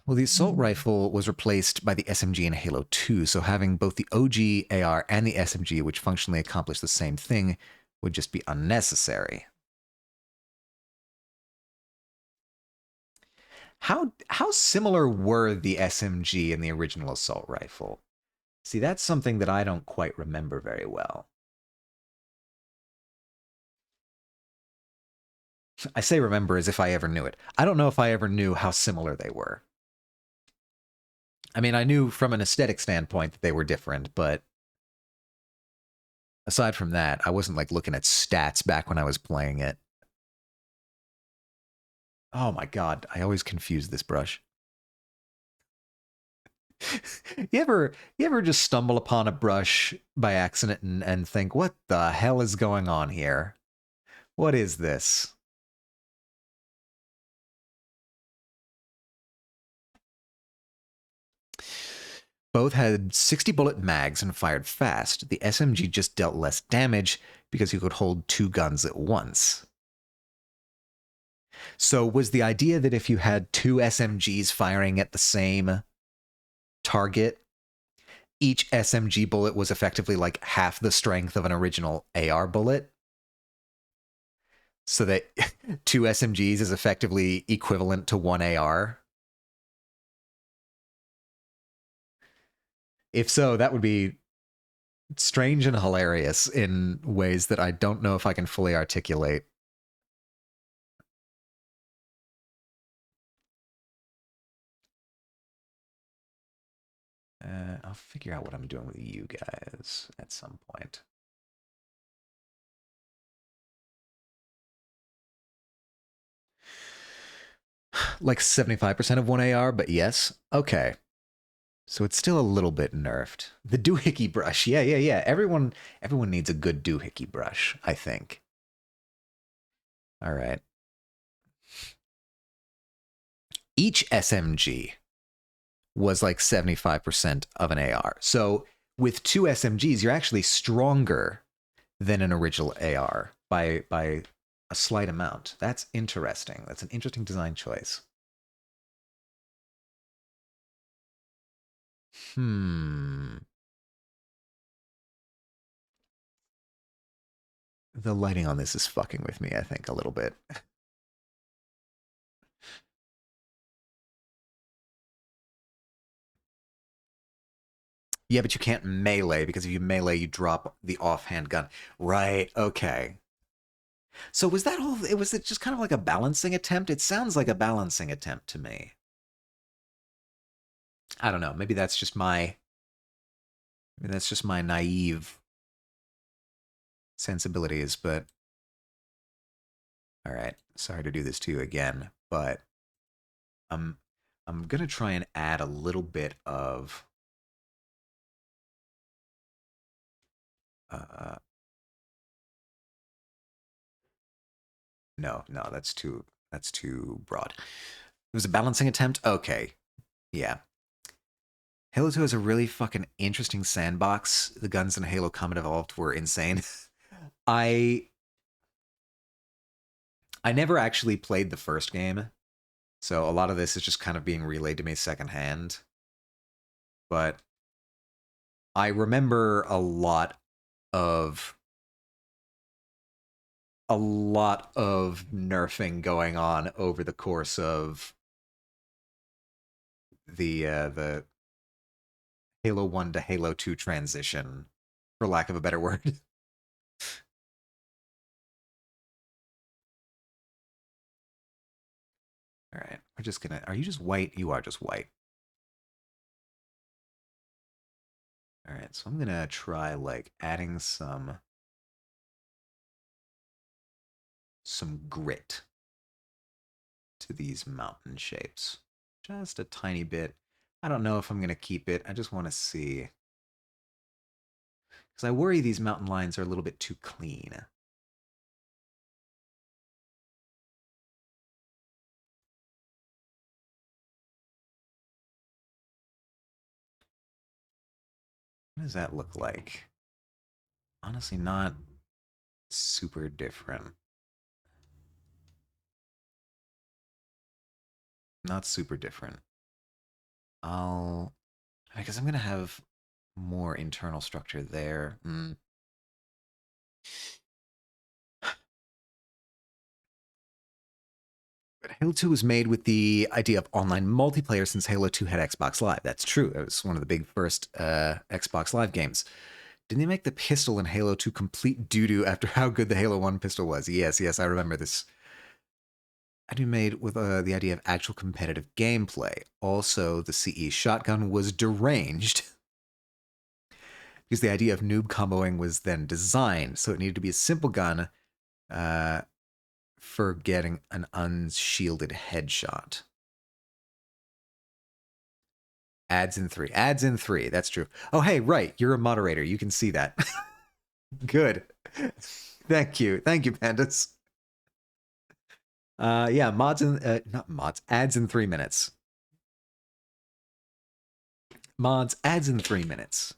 Well, the assault rifle was replaced by the SMG in Halo 2, so having both the OG AR and the SMG, which functionally accomplish the same thing, would just be unnecessary. How similar were the SMG and the original assault rifle? See, that's something that I don't quite remember very well. I say remember as if I ever knew it. I don't know if I ever knew how similar they were. I mean, I knew from an aesthetic standpoint that they were different, but aside from that, I wasn't like looking at stats back when I was playing it. Oh my god, I always confuse this brush. you ever just stumble upon a brush by accident and think, what the hell is going on here? What is this? Both had 60 bullet mags and fired fast. The SMG just dealt less damage because you could hold 2 guns at once. So was the idea that if you had 2 SMGs firing at the same target, each SMG bullet was effectively like half the strength of an original AR bullet? So that 2 SMGs is effectively equivalent to 1 AR? If so, that would be strange and hilarious in ways that I don't know if I can fully articulate. I'll figure out what I'm doing with you guys at some point. Like 75% of 1 AR, but yes. Okay. So it's still a little bit nerfed. The doohickey brush. Yeah, yeah, yeah. Everyone needs a good doohickey brush, I think. All right. Each SMG was like 75% of an AR. So with two SMGs, you're actually stronger than an original AR by a slight amount. That's interesting. That's an interesting design choice. Hmm. The lighting on this is fucking with me, I think, a little bit. Yeah, but you can't melee because if you melee, you drop the offhand gun. Right. Okay. So was that all? It was it just kind of like a balancing attempt? It sounds like a balancing attempt to me. I don't know. Maybe that's just my naive sensibilities. But all right. Sorry to do this to you again, but I'm I'm gonna try and add a little bit of uh no, no, that's too broad. It was a balancing attempt. Okay. Yeah. Halo 2 is a really fucking interesting sandbox. The guns in Halo Combat Evolved were insane. I I never actually played the first game, so a lot of this is just kind of being relayed to me secondhand. But I remember of a lot of nerfing going on over the course of the Halo 1 to Halo 2 transition, for lack of a better word. All right, we're just gonna. Are you just white? You are just white. All right, so I'm gonna try like adding some grit to these mountain shapes. Just a tiny bit. I don't know if I'm gonna keep it. I just want to see because I worry these mountain lines are a little bit too clean. What does that look like? Honestly, not super different. Not super different. I'll because I'm gonna have more internal structure there. But Halo 2 was made with the idea of online multiplayer since Halo 2 had Xbox Live. That's true. It was one of the big first Xbox Live games. Didn't they make the pistol in Halo 2 complete doo doo after how good the Halo 1 pistol was? Yes, yes, I remember this. Had been made with the idea of actual competitive gameplay. Also, the CE shotgun was deranged because the idea of noob comboing was then designed, so it needed to be a simple gun uh, for getting an unshielded headshot. Ads in three. Ads in three. That's true. Oh, hey, right. You're a moderator. You can see that. Good. Thank you. Thank you, Pandas. Yeah, mods in not mods. Ads in 3 minutes. Mods. Ads in 3 minutes.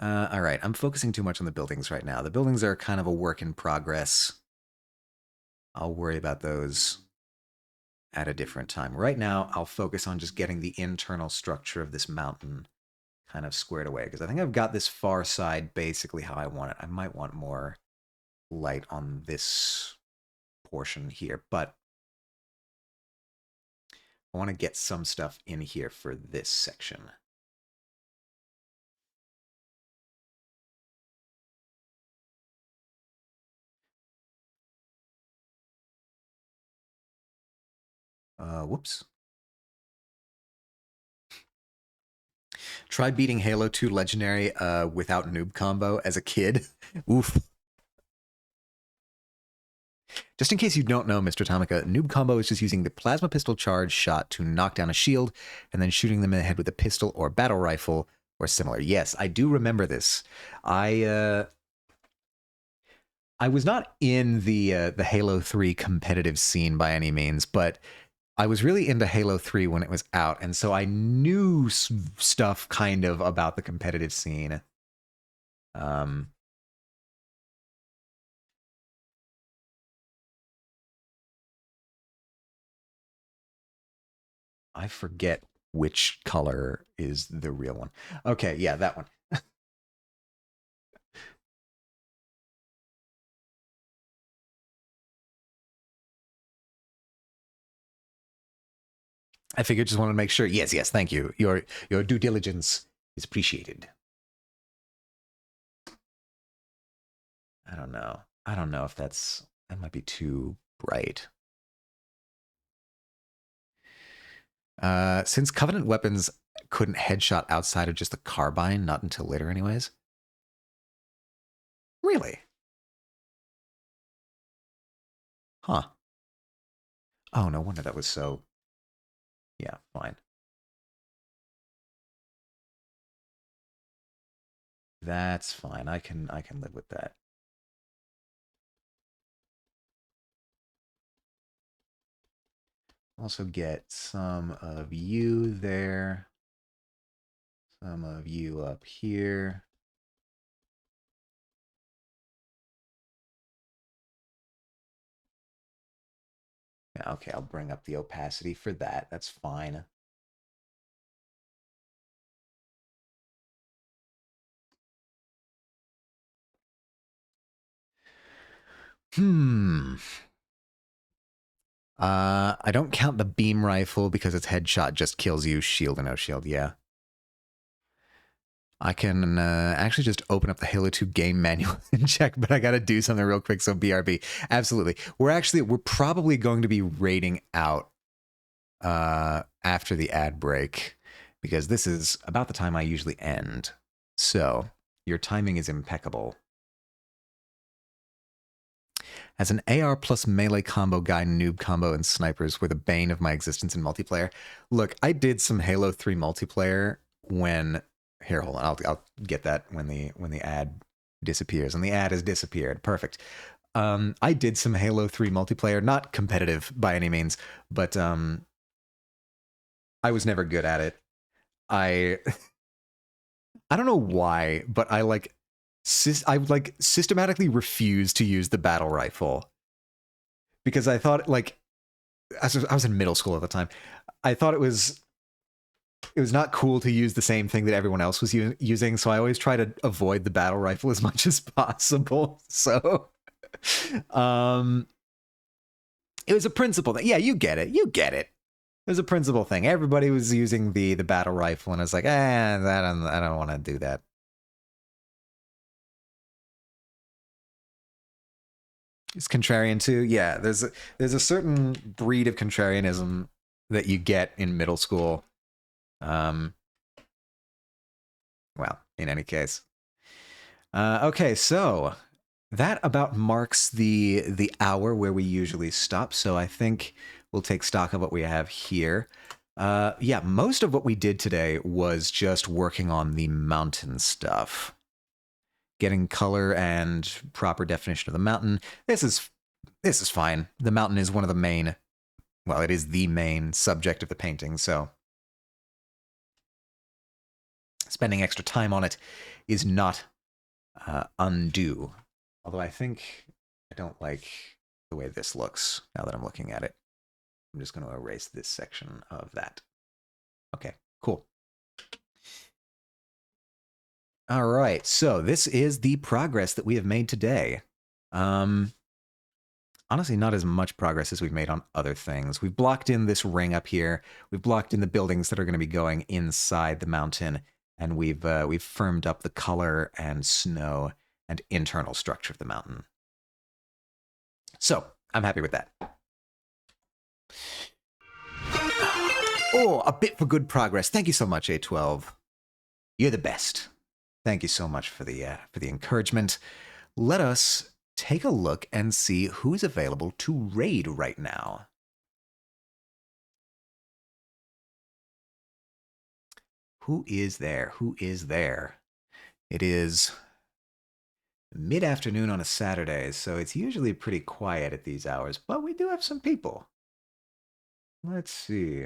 All right. I'm focusing too much on the buildings right now. The buildings are kind of a work in progress. I'll worry about those at a different time. Right now, I'll focus on just getting the internal structure of this mountain kind of squared away because I think I've got this far side basically how I want it. I might want more light on this portion here, but I want to get some stuff in here for this section. Whoops. Try beating Halo 2 Legendary without noob combo as a kid. Oof. Just in case you don't know, Mr. Tomica, noob combo is just using the plasma pistol charge shot to knock down a shield and then shooting them in the head with a pistol or battle rifle or similar. Yes, I do remember this. I was not in the Halo 3 competitive scene by any means, but I was really into Halo 3 when it was out, and so I knew stuff kind of about the competitive scene. I forget which color is the real one. Okay, yeah, that one. I figured, just wanted to make sure. Yes, yes, thank you. Your due diligence is appreciated. I don't know. I don't know if that might be too bright. Since Covenant weapons couldn't headshot outside of just the carbine, not until later anyways. Really? Huh. Oh, no wonder that was so... Yeah, fine. That's fine. I can live with that. Also get some of you there. Some of you up here. Yeah, okay, I'll bring up the opacity for that. That's fine. I don't count the beam rifle because its headshot just kills you, shield and no shield, yeah. I can actually just open up the Halo 2 game manual and check, but I gotta do something real quick, so BRB. Absolutely. We're probably going to be raiding out after the ad break, because this is about the time I usually end. So, your timing is impeccable. As an AR plus melee combo guy, noob combo and snipers were the bane of my existence in multiplayer. Look, I did some Halo 3 multiplayer when... Here, hold on. I'll get that when the ad disappears. And the ad has disappeared. Perfect. I did some Halo 3 multiplayer, not competitive by any means, but I was never good at it. I don't know why, but I systematically refused to use the battle rifle because I thought, like, I was in middle school at the time. I thought it was not cool to use the same thing that everyone else was using, so I always try to avoid the battle rifle as much as possible. So, it was a principle that, yeah, you get it. It was a principle thing. Everybody was using the battle rifle, and I was like, I don't want to do that. It's contrarian too. Yeah, there's a certain breed of contrarianism that you get in middle school. Well, in any case. Okay, so that about marks the hour where we usually stop. So I think we'll take stock of what we have here. Yeah, most of what we did today was just working on the mountain stuff. Getting color and proper definition of the mountain. This is fine. The mountain is one of the main, well, it is the main subject of the painting, so spending extra time on it is not undue. Although I think I don't like the way this looks now that I'm looking at it. I'm just going to erase this section of that. Okay, cool. All right, so this is the progress that we have made today. Honestly, not as much progress as we've made on other things. We've blocked in this ring up here. We've blocked in the buildings that are going to be going inside the mountain, and we've firmed up the color and snow and internal structure of the mountain. So I'm happy with that. Oh, a bit for good progress. Thank you so much, A12. You're the best. Thank you so much for the encouragement. Let us take a look and see who's available to raid right now. Who is there? Who is there? It is mid-afternoon on a Saturday, so it's usually pretty quiet at these hours, but we do have some people. Let's see.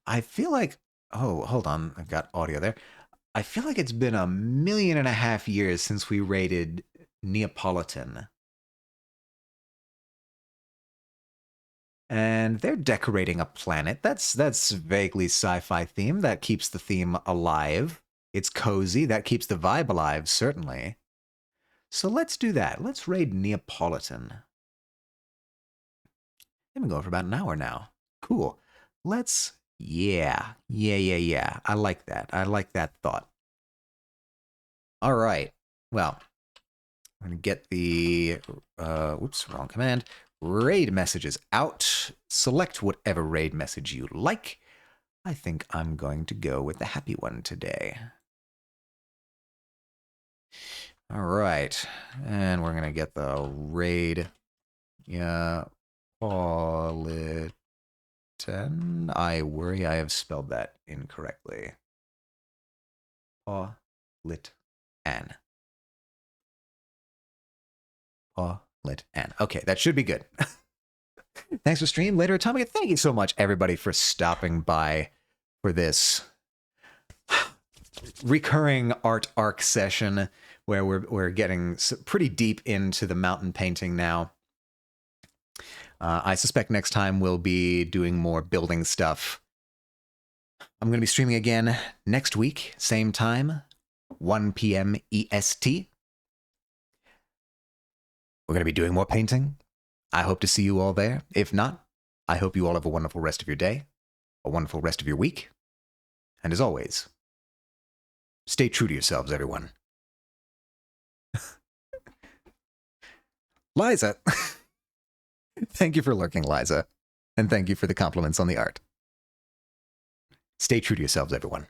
I feel like, oh, hold on, I've got audio there. I feel like it's been 1.5 million years since we raided Neapolitan. And they're decorating a planet. That's vaguely sci-fi theme. That keeps the theme alive. It's cozy. That keeps the vibe alive, certainly. So let's do that. Let's raid Neapolitan. They've been going for about an hour now. Cool. Let's... Yeah. I like that. I like that thought. All right. Well, I'm going to get the... whoops, wrong command. Raid messages out. Select whatever raid message you like. I think I'm going to go with the happy one today. All right. And we're going to get the raid. Yeah. Politan. I worry I have spelled that incorrectly. Politan. Politan. Okay, that should be good. Thanks for stream later, Atomic. Thank you so much, everybody, for stopping by for this recurring art arc session where we're getting pretty deep into the mountain painting now. I suspect next time we'll be doing more building stuff. I'm going to be streaming again next week, same time, 1 p.m. EST. We're going to be doing more painting. I hope to see you all there. If not, I hope you all have a wonderful rest of your day, a wonderful rest of your week. And as always, stay true to yourselves, everyone. Liza! Thank you for lurking, Liza. And thank you for the compliments on the art. Stay true to yourselves, everyone.